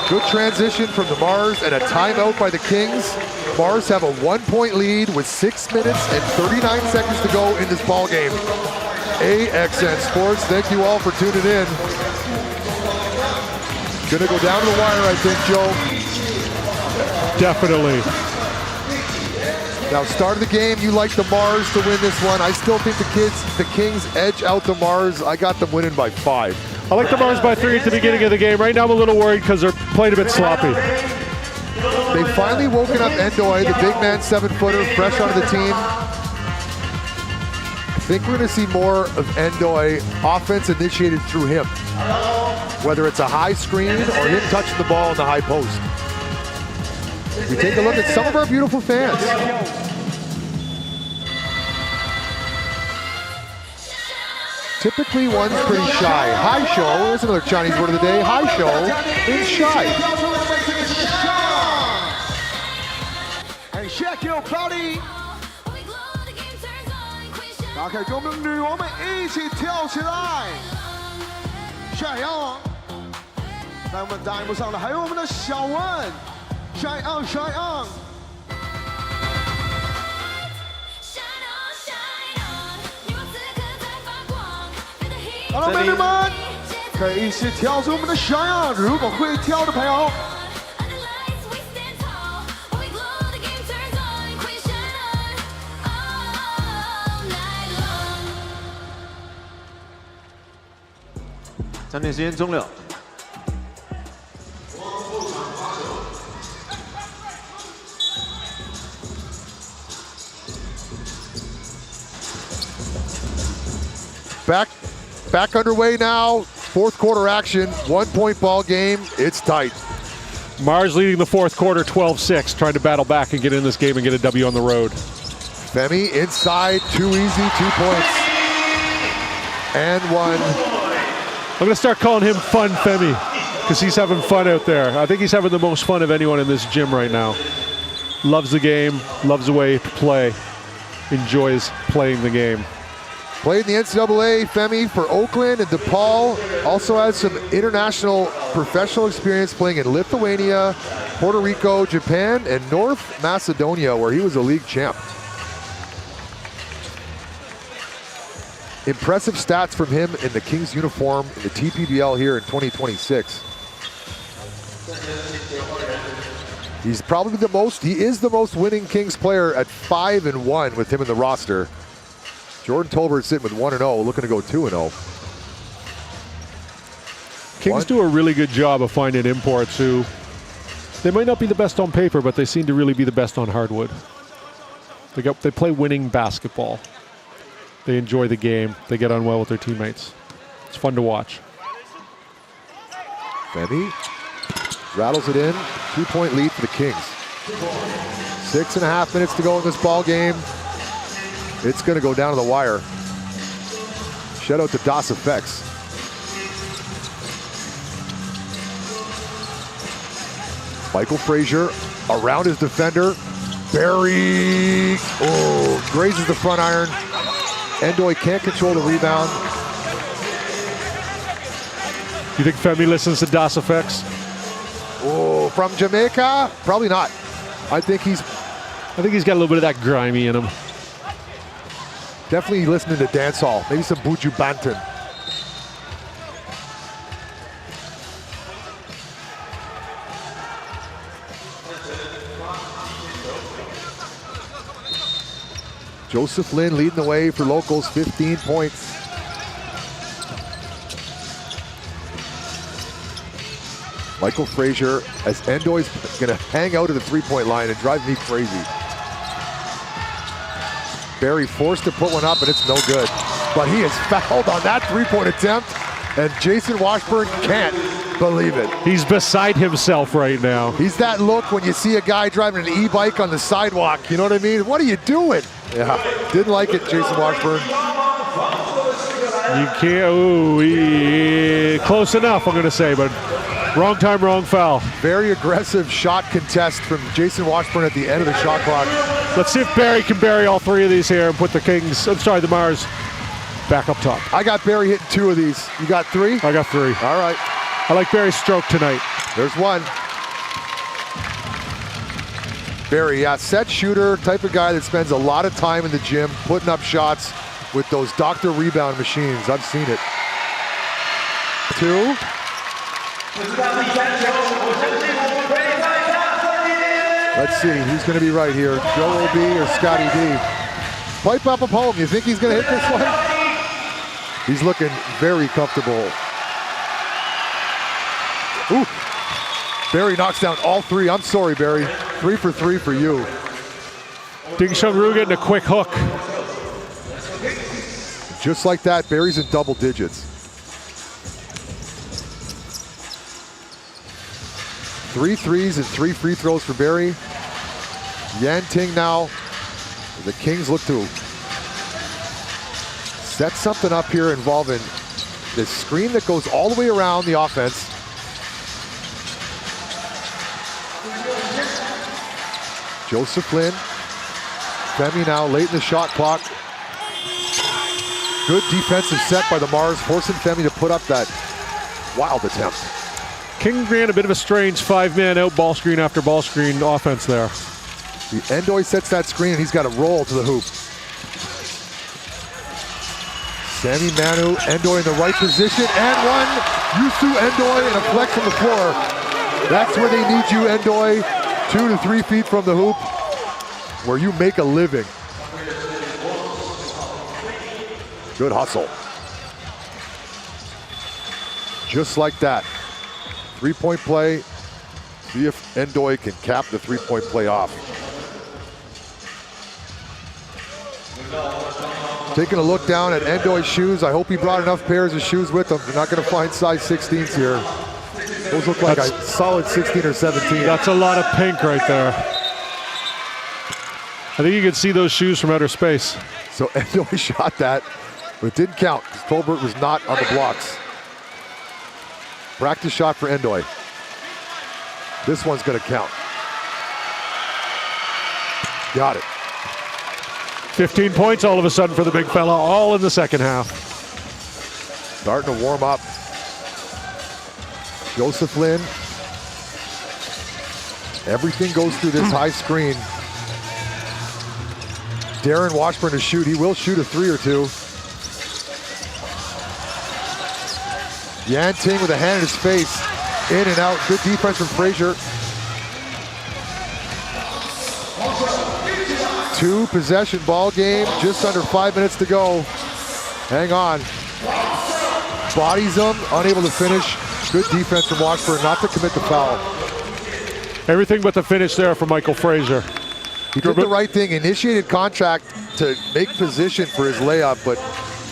Good transition from the Mars and a timeout by the Kings. Mars have a 1-point lead with 6 minutes and 39 seconds to go in this ball game. AXN Sports, thank you all for tuning in. Gonna go down to the wire, I think, Joe. Definitely. Now, start of the game, you like the Mars to win this one. I still think the Kings edge out the Mars. I got them winning by 5. I like the Mars by 3 at the beginning of the game. Right now I'm a little worried because they're playing a bit sloppy. They've finally woken up Endoy, the big man 7-footer, fresh onto the team. I think we're going to see more of Endoy offense initiated through him. Whether it's a high screen or him touching the ball in the high post. We take a look at some of our beautiful fans. Typically one's pretty shy. Hi show, there's another Chinese word of the day. Hi show is shy. And Shaquille Cloudy. 大家可以跟我们的女王们一起跳起来，shine on！在我们大荧幕上的还有我们的小文，shine on，shine on！ 好了，美女们，可以一起跳出我们的 shine on！ 如果会跳的朋友。 3点时间终了。Back underway now. Fourth quarter action. 1-point ball game. It's tight. Mars leading the fourth quarter 12-6, trying to battle back and get in this game and get a W on the road. Femi inside, too easy, 2 points. And 1. I'm going to start calling him Fun Femi because he's having fun out there. I think he's having the most fun of anyone in this gym right now. Loves the game, loves the way to play, enjoys playing the game. Played in the NCAA, Femi, for Oakland and DePaul. Also has some international professional experience playing in Lithuania, Puerto Rico, Japan, and North Macedonia, where he was a league champ. Impressive stats from him in the Kings uniform in the TPBL here in 2026. He's probably he is the most winning Kings player at 5-1 with him in the roster. Jordan Tolbert sitting with 1-0, looking to go 2-0. Kings do a really good job of finding imports who, they might not be the best on paper, but they seem to really be the best on hardwood. They play winning basketball. They enjoy the game. They get on well with their teammates. It's fun to watch. Femi rattles it in. 2-point lead for the Kings. 6.5 minutes to go in this ball game. It's going to go down to the wire. Shout out to DOS Effects. Michael Frazier around his defender. Barry grazes the front iron. Endoy can't control the rebound. You think Femi listens to DOS Effects? Oh, from Jamaica? Probably not. I think he's got a little bit of that grimy in him. Definitely listening to dancehall. Maybe some Buju Banton. Joseph Lin leading the way for locals, 15 points. Michael Frazier, as Endoy's gonna hang out at the 3-point line and drive me crazy. Barry forced to put one up and it's no good. But he is fouled on that 3-point attempt and Jason Washburn can't believe it. He's beside himself right now. He's that look when you see a guy driving an e-bike on the sidewalk, you know what I mean? What are you doing? Yeah, didn't like it, Jason Washburn. You can't, close enough, I'm gonna say, but wrong time, wrong foul. Very aggressive shot contest from Jason Washburn at the end of the shot clock. Let's see if Barry can bury all 3 of these here and put the the Mars back up top. I got Barry hitting 2 of these. You got 3? I got 3. All right. I like Barry's stroke tonight. There's 1. Barry, yeah, set shooter, type of guy that spends a lot of time in the gym putting up shots with those doctor rebound machines. I've seen it. 2. Let's see, who's going to be right here? Joe O.B. or Scotty D? Pipe up a poem. You think he's going to hit this one? He's looking very comfortable. Ooh. Barry knocks down all 3. I'm sorry, Barry. 3 for 3 for you. Ding Shung Ru getting a quick hook. Just like that, Barry's in double digits. 3 threes and 3 free throws for Barry. Yan Ting now. The Kings look to set something up here involving this screen that goes all the way around the offense. Joseph Lin. Femi now late in the shot clock. Good defensive set by the Mars, forcing Femi to put up that wild attempt. King ran a bit of a strange 5-man out ball screen after ball screen offense there. The Endoy sets that screen and he's got to roll to the hoop. Sammy Manu, Endoy in the right position, and one. Yusu Endoy and a flex from the floor. That's where they need you, Endoy. 2 to 3 feet from the hoop, where you make a living. Good hustle. Just like that. 3-point play. See if Endoy can cap the 3-point play off. Taking a look down at Endoy's shoes. I hope he brought enough pairs of shoes with him. You're not going to find size 16s here. Those look like a solid 16 or 17. That's a lot of pink right there. I think you can see those shoes from outer space. So Endoy shot that, but it didn't count because Tolbert was not on the blocks. Practice shot for Endoy. This one's going to count. Got it. 15 points all of a sudden for the big fella, all in the second half. Starting to warm up. Joseph Lin. Everything goes through this high screen. Darren Washburn to shoot. He will shoot a 3 or 2. Yan Ting with a hand in his face. In and out. Good defense from Frazier. 2 possession ball game. Just under 5 minutes to go. Hang on. Bodies him. Unable to finish. Good defense from Washburn not to commit the foul. Everything but the finish there for Michael Frazier. He did the right thing. Initiated contact to make position for his layup, but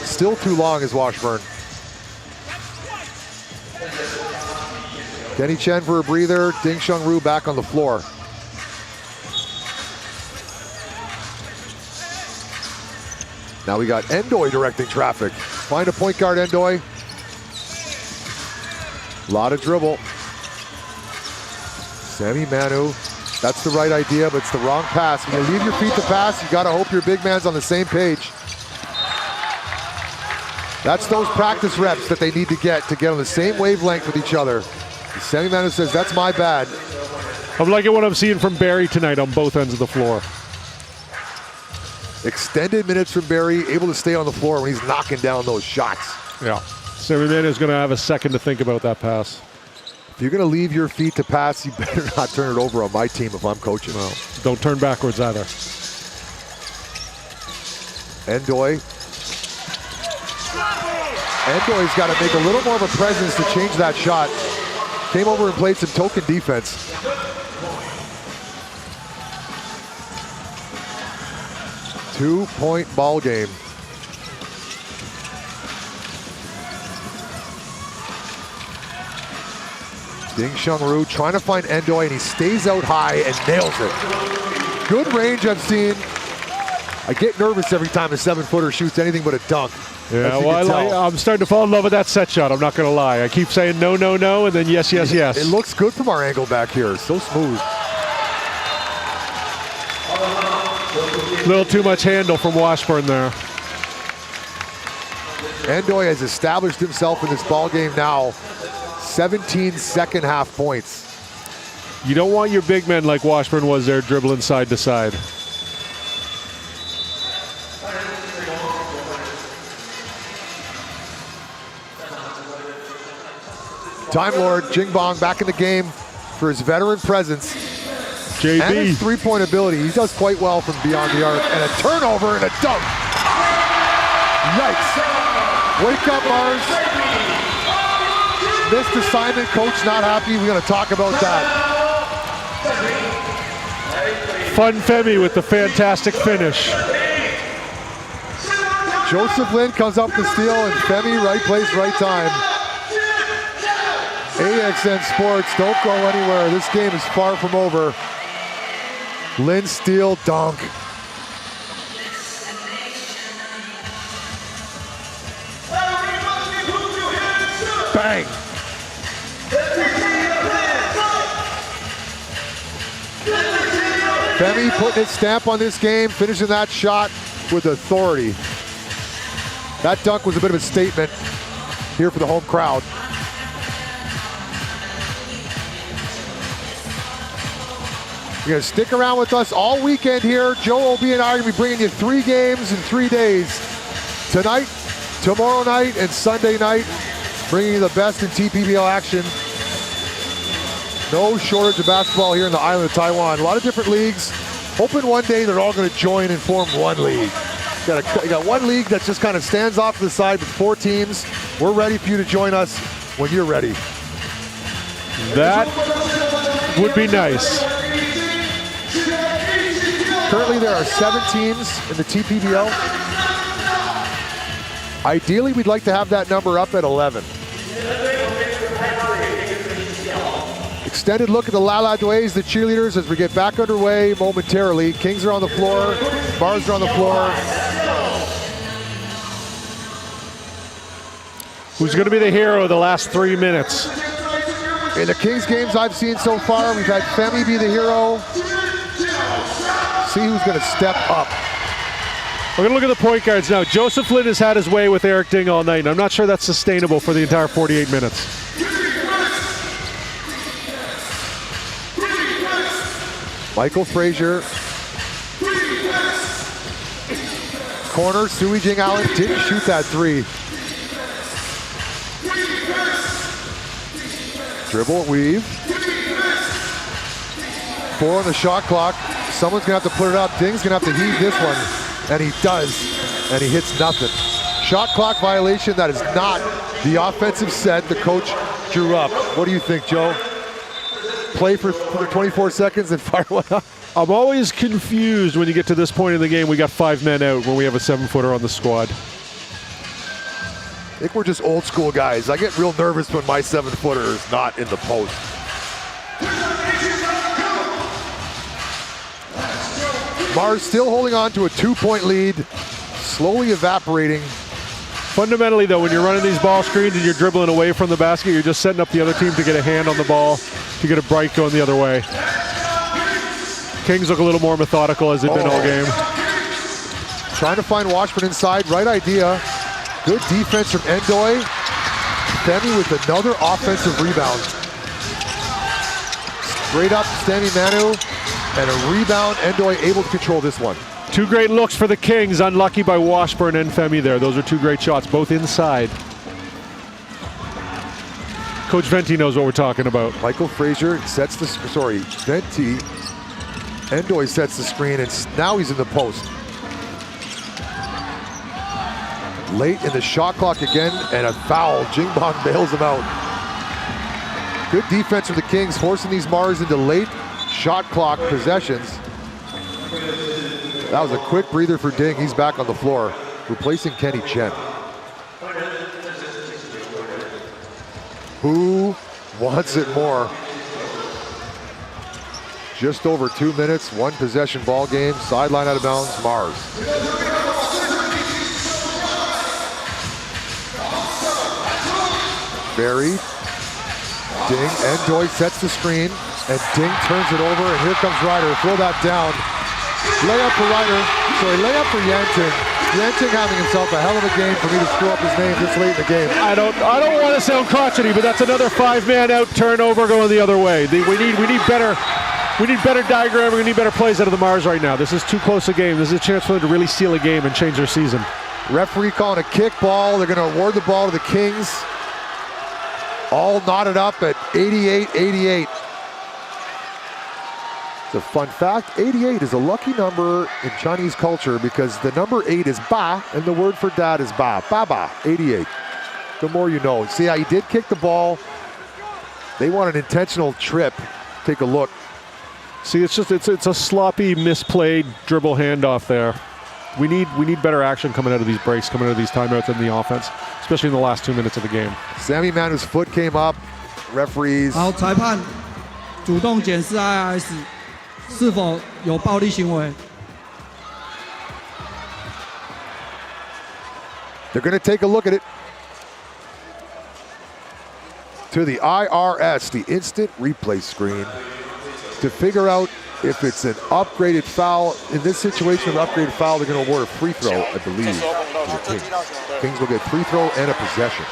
still too long is Washburn. Kenny Chen for a breather. Ding Shung Ru back on the floor. Now we got Endoy directing traffic. Find a point guard, Endoy. A lot of dribble. Sammy Manu. That's the right idea, but it's the wrong pass. When you leave your feet to pass, you gotta hope your big man's on the same page. That's those practice reps that they need to get on the same wavelength with each other. Sammy Manu says, that's my bad. I'm liking what I'm seeing from Barry tonight on both ends of the floor. Extended minutes from Barry, able to stay on the floor when he's knocking down those shots. Yeah. Sammy Manu's going to have a second to think about that pass. If you're going to leave your feet to pass, you better not turn it over on my team if I'm coaching. Well, don't turn backwards either. Endoy's got to make a little more of a presence to change that shot. Came over and played some token defense. Two-point ball game. Ding Shung Ru trying to find Endoy, and he stays out high and nails it. Good range I've seen. I get nervous every time a 7-footer shoots anything but a dunk. Yeah, well, I'm starting to fall in love with that set shot. I'm not going to lie. I keep saying no, no, no, and then yes, yes, yes. It looks good from our angle back here. So smooth. A little too much handle from Washburn there. Endoy has established himself in this ball game now. 17 second half points. You don't want your big men like Washburn was there dribbling side to side. Time Lord Jing Bong back in the game for his veteran presence. JB. And his three-point ability. He does quite well from beyond the arc. And a turnover and a dunk. Yikes. Wake up, Mars. Missed assignment, coach not happy. We're going to talk about that. Fun Femi with the fantastic finish. Joseph Lin comes up the steal, and Femi, right place, right time. AXN Sports, don't go anywhere. This game is far from over. Lin steal, dunk. Bang. Femi putting his stamp on this game, finishing that shot with authority. That dunk was a bit of a statement here for the home crowd. You're gonna stick around with us all weekend here. Joe, OB, and I are gonna be bringing you 3 games in 3 days. Tonight, tomorrow night, and Sunday night, bringing you the best in TPBL action. No shortage of basketball here in the island of Taiwan. A lot of different leagues. Hoping one day they're all gonna join and form one league. You got one league that just kind of stands off to the side with 4 teams. We're ready for you to join us when you're ready. That would be nice. Currently there are 7 teams in the TPBL. Ideally, we'd like to have that number up at 11. Extended look at the Lala Dways, the cheerleaders, as we get back underway momentarily. Kings are on the floor, Mars are on the floor. Who's going to be the hero of the last 3 minutes? In the Kings games I've seen so far, we've had Femi be the hero. See who's going to step up. We're going to look at the point guards now. Joseph Lin has had his way with Eric Ding all night, and I'm not sure that's sustainable for the entire 48 minutes. Michael Frazier. Corner, Sui Jing Allen didn't shoot that 3. Dribble, weave. 4 on the shot clock. Someone's gonna have to put it up. Ding's gonna have to heave this one. And he does. And he hits nothing. Shot clock violation. That is not the offensive set the coach drew up. What do you think, Joe? Play for 24 seconds and fire one up? I'm always confused when you get to this point in the game. We got 5 men out when we have a 7-footer on the squad. I think we're just old school guys. I get real nervous when my 7-footer is not in the post. Mars still holding on to a 2-point lead, slowly evaporating. Fundamentally though, when you're running these ball screens and you're dribbling away from the basket, you're just setting up the other team to get a hand on the ball, to get a break going the other way. Kings look a little more methodical as they've been all game. Trying to find Washburn inside, right idea. Good defense from Endoy. Femi with another offensive rebound. Straight up standing Manu, and a rebound. Endoy able to control this one. 2 great looks for the Kings, unlucky by Washburn and Femi there. Those are 2 great shots, both inside. Coach Venti knows what we're talking about. Michael Frazier sets the, Venti. Endoy sets the screen, and now he's in the post. Late in the shot clock again, and a foul. Jingbang bails him out. Good defense from the Kings, forcing these Mars into late shot clock possessions. That was a quick breather for Ding. He's back on the floor, replacing Kenny Chen. Who wants it more? Just over 2 minutes, 1 possession ball game. Sideline out of bounds, Mars. Barry, Ding, Endoy sets the screen, and Ding turns it over, and here comes Ryder. Throw that down. Layup for Ryder. Sorry, layup for Yanting. Yanting having himself a hell of a game for me to screw up his name this late in the game. I don't want to sound crotchety, but that's another 5-man out turnover going the other way. We need better diagramming. We need better plays out of the Mars right now. This is too close a game. This is a chance for them to really steal a game and change their season. Referee calling a kick ball. They're going to award the ball to the Kings. All knotted up at 88-88. It's a fun fact, 88 is a lucky number in Chinese culture because the number 8 is ba, and the word for dad is ba. Ba, 88. The more you know. See how he did kick the ball. They want an intentional trip. Take a look. See, it's a sloppy, misplayed dribble handoff there. We need better action coming out of these breaks, coming out of these timeouts in the offense, especially in the last 2 minutes of the game. Sammy Manu's foot came up. Referees. 好，裁判主动检视 IRS 是否有暴力行为。 They're going to take a look at it. To the IRS, the instant replay screen, to figure out If it's an upgraded foul, in this situation, an upgraded foul, they're going to award a free throw, I believe, to the Kings. Kings will get free throw and a possession.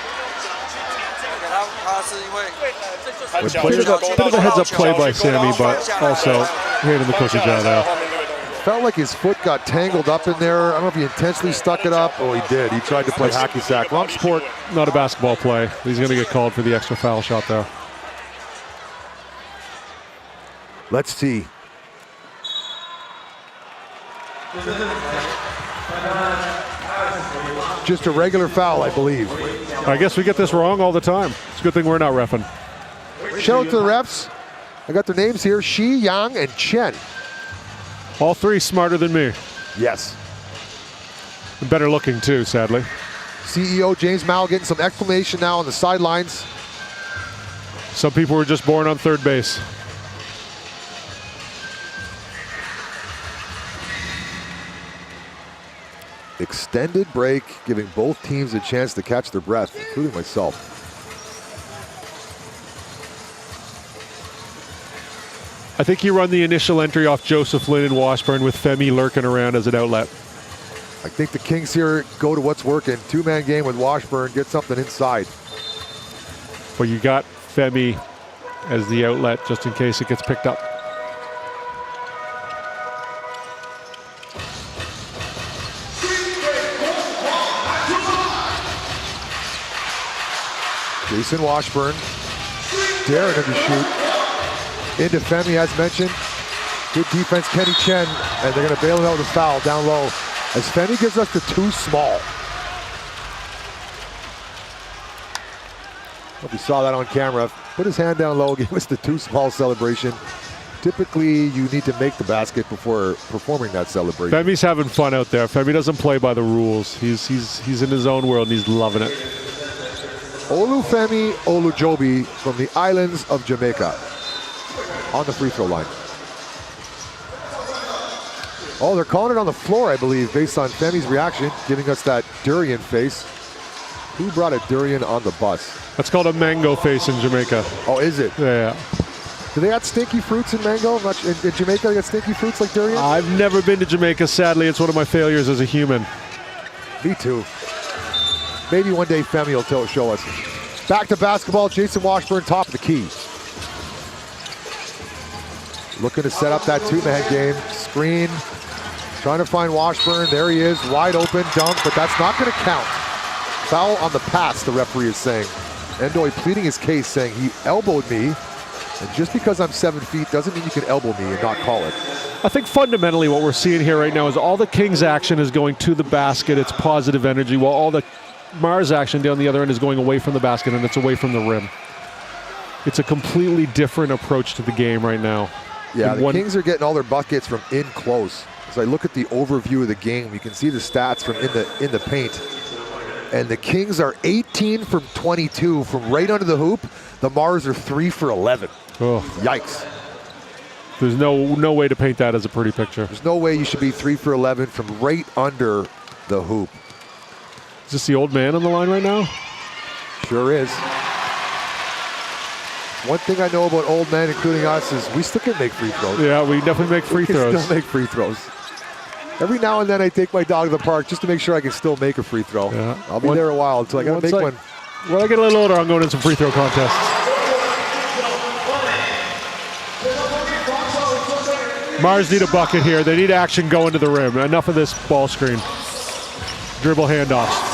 Bit of a heads-up play by Sammy, but also hand in the cookie jar there. Felt like his foot got tangled up in there. I don't know if he intentionally stuck it up. Oh, he did. He tried to play hacky sack. Wrong sport. Not a basketball play. He's going to get called for the extra foul shot there. Let's see. Just a regular foul, I believe. I guess we get this wrong all the time. It's a good thing we're not reffing. Shout out to the refs. I got their names here: Shi, Yang, and Chen. All three smarter than me. Yes. And better looking too, sadly. CEO James Mao getting some exclamation now on the sidelines. Some people were just born on third base. Extended break, giving both teams a chance to catch their breath, including myself. I think you run the initial entry off Joseph Lynn and Washburn with Femi lurking around as an outlet. I think the Kings here go to what's working. Two-man game with Washburn, get something inside. But you got Femi as the outlet just in case it gets picked up. Jason Washburn, daring him to shoot. Into Femi, as mentioned. Good defense, Kenny Chen, and they're going to bail him out with a foul down low. As Femi gives us the too small. Hope you saw that on camera. Put his hand down low, gave us the too small celebration. Typically, you need to make the basket before performing that celebration. Femi's having fun out there. Femi doesn't play by the rules. He's in his own world and he's loving it. Olufemi Olujobi from the islands of Jamaica on the free throw line. Oh, they're calling it on the floor, I believe, based on Femi's reaction, giving us that durian face. Who brought a durian on the bus? That's called a mango face in Jamaica. Oh, is it? Yeah. Do they got stinky fruits in mango? In Jamaica, they got stinky fruits like durian? I've never been to Jamaica, sadly. It's one of my failures as a human. Me too. Maybe one day Femi will show us. Back to basketball, Jason Washburn, top of the key. Looking to set up that two-man game. Screen, trying to find Washburn. There he is, wide open, dunk, but that's not going to count. Foul on the pass, the referee is saying. Endoy pleading his case, saying he elbowed me, and just because I'm 7 feet doesn't mean you can elbow me and not call it. I think fundamentally what we're seeing here right now is all the Kings action is going to the basket. It's positive energy, while all the Mars action down the other end is going away from the basket and it's away from the rim. It's a completely different approach to the game right now. Yeah, the Kings are getting all their buckets from in close. As I look at the overview of the game, you can see the stats from in the paint. And the Kings are 18 from 22 from right under the hoop. The Mars are 3 for 11. Oh. Yikes. There's no way to paint that as a pretty picture. There's no way you should be 3 for 11 from right under the hoop. Is this the old man on the line right now? Sure is. One thing I know about old men, including us, is we still can make free throws. Yeah, we definitely make free throws. Still make free throws. Every now and then I take my dog to the park just to make sure I can still make a free throw. Yeah. I'll be there a while until I got to make one. When I get a little older, I'm going in some free throw contests. Mars need a bucket here. They need action going to the rim. Enough of this ball screen. Dribble handoffs.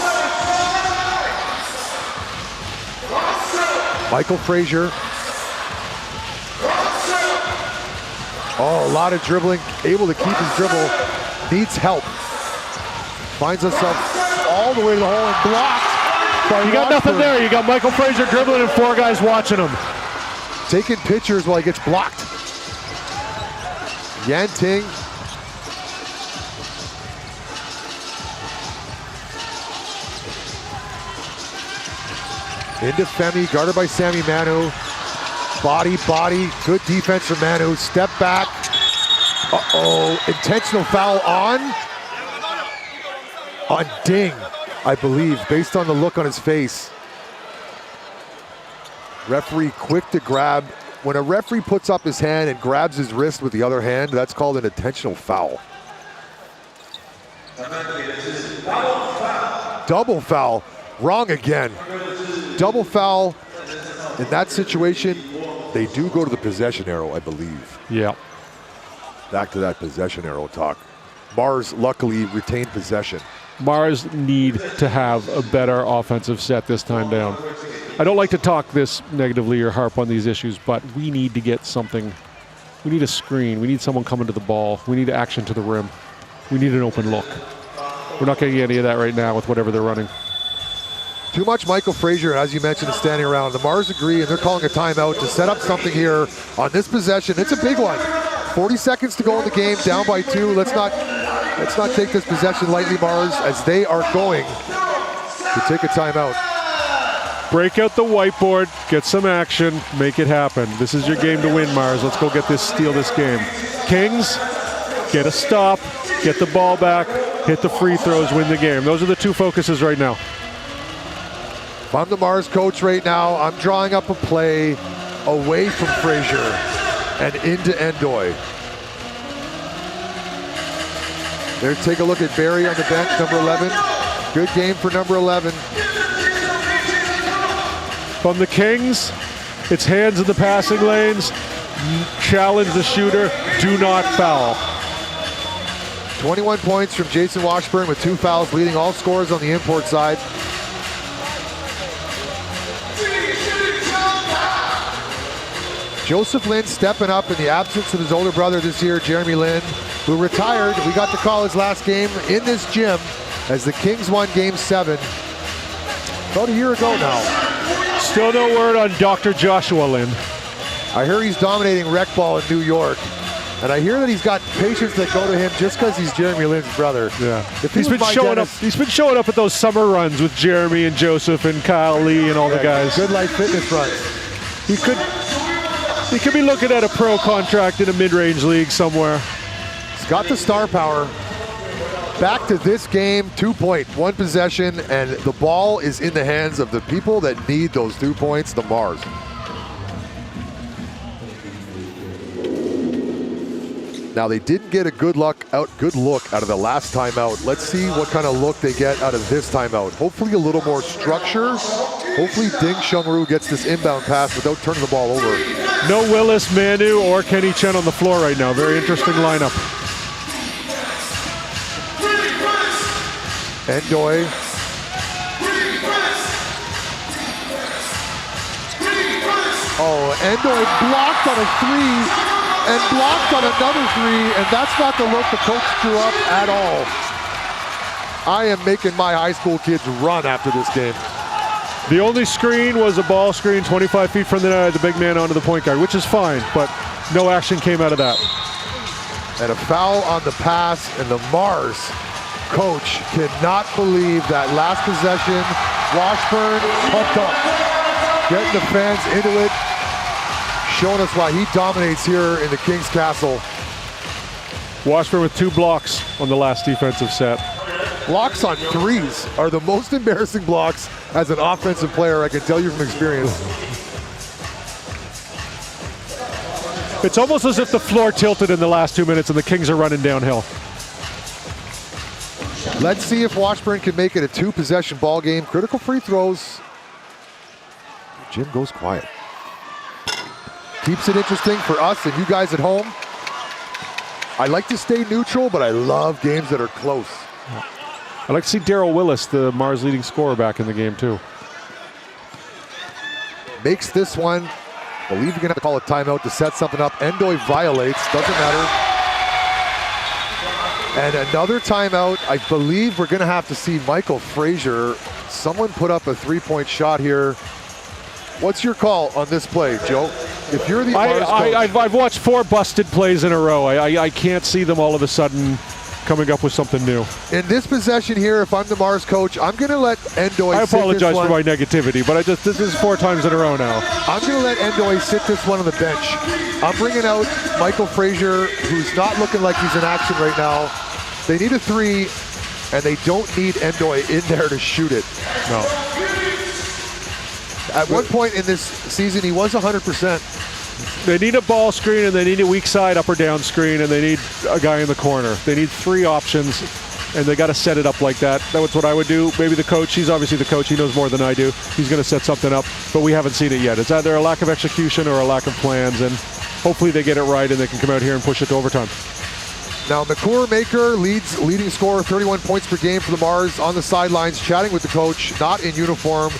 Michael Frazier. Oh, a lot of dribbling. Able to keep his dribble. Needs help. Finds himself all the way to the hole and blocked. You got nothing there. You got Michael Frazier dribbling and 4 guys watching him. Taking pictures while he gets blocked. Yan Ting. Into Femi, guarded by Sammy Manu. Body, good defense from Manu. Step back. Uh-oh, intentional foul on Ding, I believe, based on the look on his face. Referee quick to grab when a referee puts up his hand and grabs his wrist with the other hand, that's called an intentional foul. Double foul, wrong again. Double foul, in that situation, they do go to the possession arrow, I believe. Yeah. Back to that possession arrow talk. Mars luckily retained possession. Mars need to have a better offensive set this time down. I don't like to talk this negatively or harp on these issues, but we need to get something. We need a screen. We need someone coming to the ball. We need action to the rim. We need an open look. We're not getting any of that right now with whatever they're running. Too much Michael Frazier, as you mentioned, is standing around. The Mars agree, and they're calling a timeout to set up something here on this possession. It's a big one. 40 seconds to go in the game, down by 2. Let's not take this possession lightly, Mars, as they are going to take a timeout. Break out the whiteboard, get some action, make it happen. This is your game to win, Mars. Let's go steal this game. Kings, get a stop, get the ball back, hit the free throws, win the game. Those are the two focuses right now. If I'm the Mars coach right now, I'm drawing up a play away from Frazier and into Endoy. There, take a look at Barry on the bench, number 11. Good game for number 11. From the Kings, it's hands in the passing lanes, challenge the shooter, do not foul. 21 points from Jason Washburn with 2 fouls, leading all scorers on the import side. Joseph Lynn stepping up in the absence of his older brother this year, Jeremy Lynn, who retired. We got to call his last game in this gym as the Kings won Game 7 about a year ago now. Still no word on Dr. Joshua Lynn. I hear he's dominating rec ball in New York, and I hear that he's got patients that go to him just because he's Jeremy Lynn's brother. Yeah, if he's been showing up. He's been showing up at those summer runs with Jeremy and Joseph and Kyle Lee and all the guys. Good Life Fitness runs. He could be looking at a pro contract in a mid-range league somewhere. He's got the star power. Back to this game, 2 point, 1 possession, and the ball is in the hands of the people that need those 2 points, the Mars. Now they didn't get a good look out of the last timeout. Let's see what kind of look they get out of this timeout. Hopefully a little more structure. Hopefully Ding Shunru gets this inbound pass without turning the ball over. No Willis, Manu, or Kenny Chen on the floor right now. Very interesting lineup. Endoy. Oh, Endoy blocked on a 3 and blocked on another 3, and that's not the look the coach drew up at all. I am making my high school kids run after this game. The only screen was a ball screen 25 feet from the big man onto the point guard, which is fine, but no action came out of that. And a foul on the pass, and the Mars coach cannot believe that last possession. Washburn pumped up, getting the fans into it, showing us why he dominates here in the Kings Castle. Washburn with 2 blocks on the last defensive set. Blocks on 3s are the most embarrassing blocks as an offensive player, I can tell you from experience. It's almost as if the floor tilted in the last 2 minutes and the Kings are running downhill. Let's see if Washburn can make it a 2-possession ball game. Critical free throws. Jim goes quiet. Keeps it interesting for us and you guys at home. I like to stay neutral, but I love games that are close. I'd like to see Daryl Willis, the Mars leading scorer, back in the game too. Makes this one. I believe you're gonna have to call a timeout to set something up. Endoy violates, doesn't matter. And another timeout. I believe we're gonna have to see Michael Frazier. Someone put up a 3-point shot here. What's your call on this play, Joe? If you're the Mars coach, I've watched 4 busted plays in a row. I can't see them all of a sudden coming up with something new. In this possession here, if I'm the Mars coach, I'm going to let Endoy I apologize for my negativity, but this is 4 times in a row now. I'm going to let Endoy sit this one on the bench. I'm bringing out Michael Frazier, who's not looking like he's in action right now. They need a 3, and they don't need Endoy in there to shoot it. No. At one point in this season, he was 100%. They need a ball screen, and they need a weak side up or down screen, and they need a guy in the corner. They need 3 options, and they got to set it up like that. That's what I would do. Maybe the coach, he's obviously the coach, he knows more than I do. He's going to set something up, but we haven't seen it yet. It's either a lack of execution or a lack of plans, and hopefully they get it right and they can come out here and push it to overtime. Now, McClure Maker leading scorer, 31 points per game for the Mars, on the sidelines, chatting with the coach, not in uniform.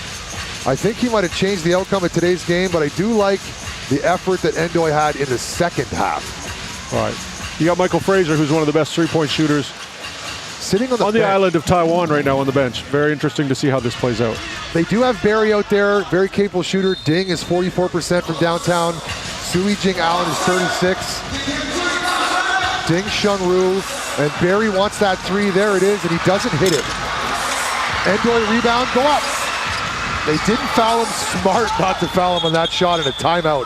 I think he might have changed the outcome of today's game, but I do like the effort that Ndoye had in the second half. All right. You got Michael Fraser, who's one of the best 3-point shooters sitting on the island of Taiwan right now on the bench. Very interesting to see how this plays out. They do have Barry out there, very capable shooter. Ding is 44% from downtown. Sui Jing Allen is 36. Ding Shunru, and Barry wants that 3. There it is, and he doesn't hit it. Ndoye rebound, go up. They didn't foul him. Smart not to foul him on that shot, and a timeout.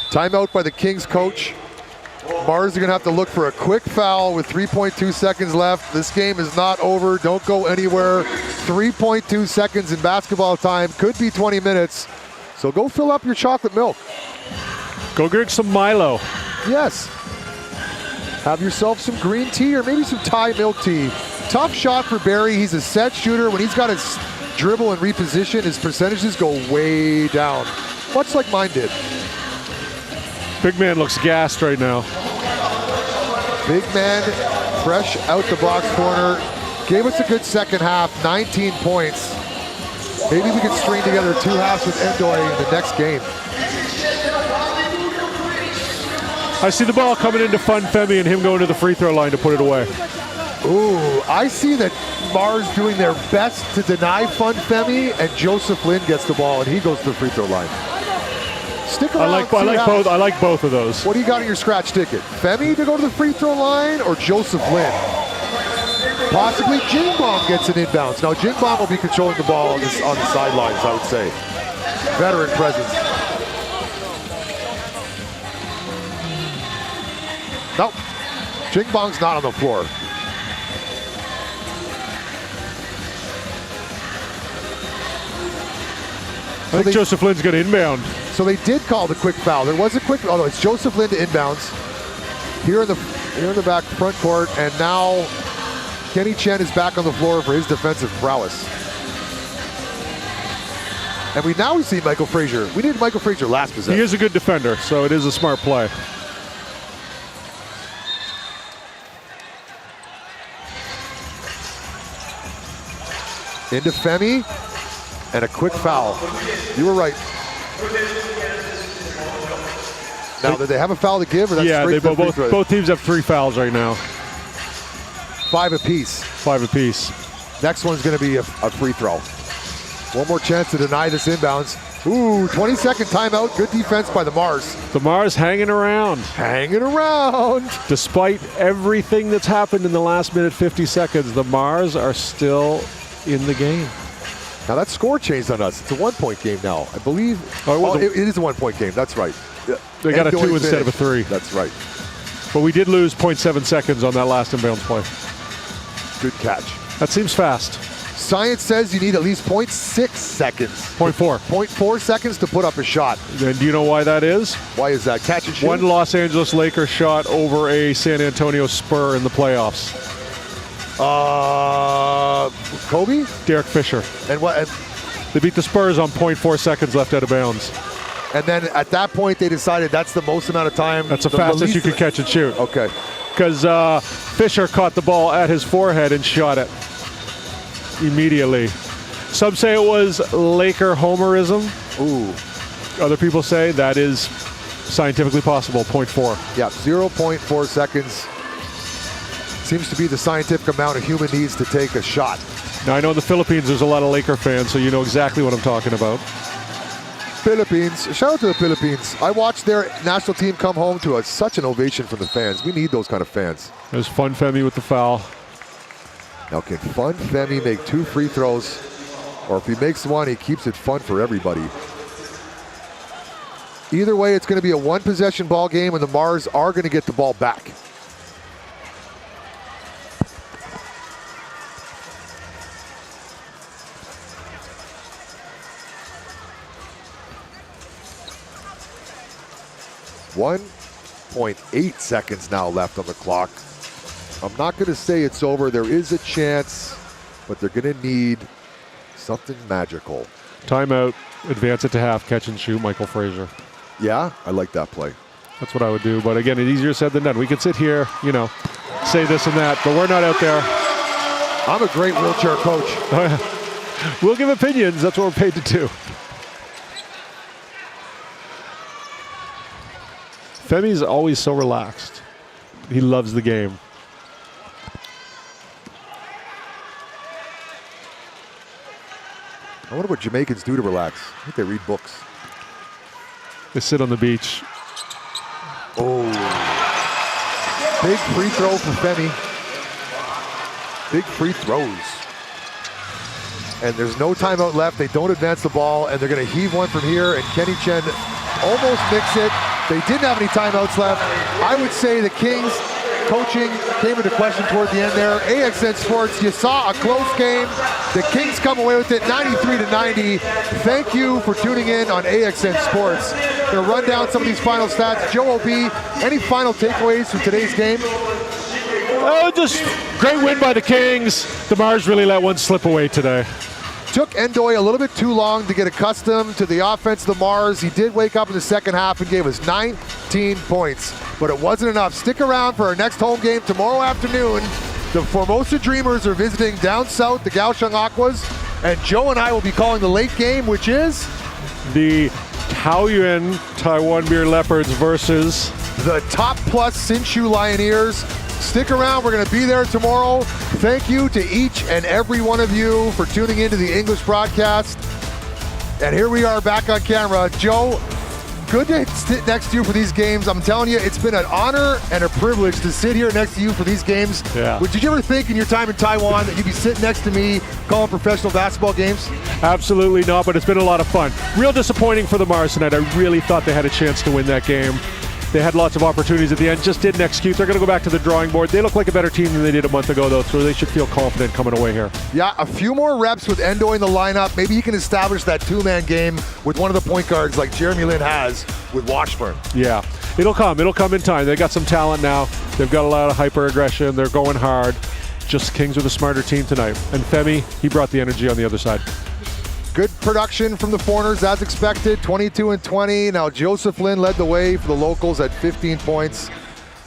Timeout by the Kings coach. Mars are going to have to look for a quick foul with 3.2 seconds left. This game is not over. Don't go anywhere. 3.2 seconds in basketball time. Could be 20 minutes. So go fill up your chocolate milk. Go drink some Milo. Yes. Have yourself some green tea or maybe some Thai milk tea. Tough shot for Barry. He's a set shooter. When he's got his dribble and reposition, his percentages go way down. Much like mine did. Big man looks gassed right now. Big man, fresh out the box corner. Gave us a good second half, 19 points. Maybe we can string together 2 halves with Ndoye in the next game. I see the ball coming into Fun Femi and him going to the free throw line to put it away. Ooh, I see that Mars doing their best to deny Fun Femi, and Joseph Lin gets the ball and he goes to the free throw line. Stick around. I like both of those. What do you got on your scratch ticket? Femi to go to the free throw line or Joseph Lin? Possibly Jingbom gets an inbounds. Now Jingbom will be controlling the ball on the sidelines, I would say. Veteran presence. Nope. Jingbom's not on the floor. I think Joseph Lin's going to inbound. So they did call the quick foul. There was a quick, although it's Joseph Lin to inbounds. Here in the back front court, and now Kenny Chen is back on the floor for his defensive prowess. And we see Michael Frazier. We needed Michael Frazier last possession. He is a good defender, so it is a smart play. Into Femi, and a quick foul. You were right. Now, did they have a foul to give? Or that's yeah, both teams have 3 fouls right now. 5 apiece. 5 apiece. Next one's going to be a free throw. One more chance to deny this inbounds. Ooh, 20-second timeout. Good defense by the Mars. The Mars hanging around. Hanging around. Despite everything that's happened in the last minute 50 seconds, the Mars are still in the game. Now that score changed on us. It's a 1-point game now, I believe. It is a 1-point game. That's right. They got a 2 instead of a 3. That's right. But we did lose 0.7 seconds on that last inbounds play. Good catch. That seems fast. Science says you need at least 0.6 seconds. 0.4. 0.4 seconds to put up a shot. And do you know why that is? Why is that? Catch and shoot? One Los Angeles Lakers shot over a San Antonio Spur in the playoffs. Kobe? Derek Fisher. And what? They beat the Spurs on 0.4 seconds left out of bounds. And then at that point, they decided that's the most amount of time. That's the fastest you could catch and shoot. Okay. Because Fisher caught the ball at his forehead and shot it immediately. Some say it was Laker homerism. Ooh. Other people say that is scientifically possible, 0.4. Yeah, 0.4 seconds. Seems to be the scientific amount a human needs to take a shot. Now, I know in the Philippines there's a lot of Laker fans, so you know exactly what I'm talking about. Philippines. Shout out to the Philippines. I watched their national team come home to such an ovation from the fans. We need those kind of fans. There's Fun Femi with the foul. Now, can Fun Femi make 2 free throws? Or if he makes 1, he keeps it fun for everybody. Either way, it's going to be a 1-possession ball game, and the Mars are going to get the ball back. 1.8 seconds now left on the clock. I'm not going to say it's over. There is a chance, but they're going to need something magical. Timeout, advance it to half, catch and shoot, Michael Frazier. Yeah, I like that play. That's what I would do, but again, it's easier said than done. We could sit here, you know, say this and that, but we're not out there. I'm a great wheelchair coach. We'll give opinions. That's what we're paid to do. Femi's always so relaxed. He loves the game. I wonder what Jamaicans do to relax. I think they read books. They sit on the beach. Oh. Big free throw for Femi. Big free throws. And there's no timeout left. They don't advance the ball, and they're going to heave one from here, and Kenny Chen almost makes it. They didn't have any timeouts left. I would say the Kings coaching came into question toward the end there. AXN Sports, you saw a close game. The Kings come away with it 93-90. Thank you for tuning in on AXN Sports. Going to run down some of these final stats. Joe O.B., any final takeaways from today's game? Oh, just great win by the Kings. The Mars really let one slip away today. Took Endoy a little bit too long to get accustomed to the offense of the Mars. He did wake up in the second half and gave us 19 points, but it wasn't enough. Stick around for our next home game tomorrow afternoon. The Formosa Dreamers are visiting down south, the Kaohsiung Aquas, and Joe and I will be calling the late game, which is the Taoyuan Taiwan Beer Leopards versus the Top Plus Hsinchu Lioneers. Stick around, we're going to be there tomorrow. Thank you to each and every one of you for tuning into the English broadcast. And here we are back on camera. Joe, good to sit next to you for these games. I'm telling you, it's been an honor and a privilege to sit here next to you for these games. Yeah. Did you ever think in your time in Taiwan that you'd be sitting next to me calling professional basketball games? Absolutely not, but it's been a lot of fun. Real disappointing for the Mars tonight. I really thought they had a chance to win that game. They had lots of opportunities at the end, just didn't execute. They're going to go back to the drawing board. They look like a better team than they did a month ago, though, so they should feel confident coming away here. Yeah, a few more reps with Endo in the lineup. Maybe he can establish that two-man game with one of the point guards like Jeremy Lin has with Washburn. Yeah, it'll come in time. They got some talent now. They've got a lot of hyper-aggression. They're going hard. Just Kings with a smarter team tonight. And Femi, he brought the energy on the other side. Good production from the foreigners as expected, 22 and 20. Now Joseph Lin led the way for the locals at 15 points.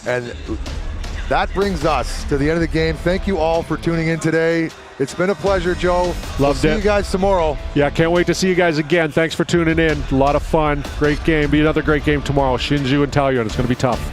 And that brings us to the end of the game. Thank you all for tuning in today. It's been a pleasure, Joe. Loved See it. you guys tomorrow. Yeah, can't wait to see you guys again. Thanks for tuning in. A lot of fun. Great game. Be another great game tomorrow. Hsinchu and Taoyuan. It's going to be tough.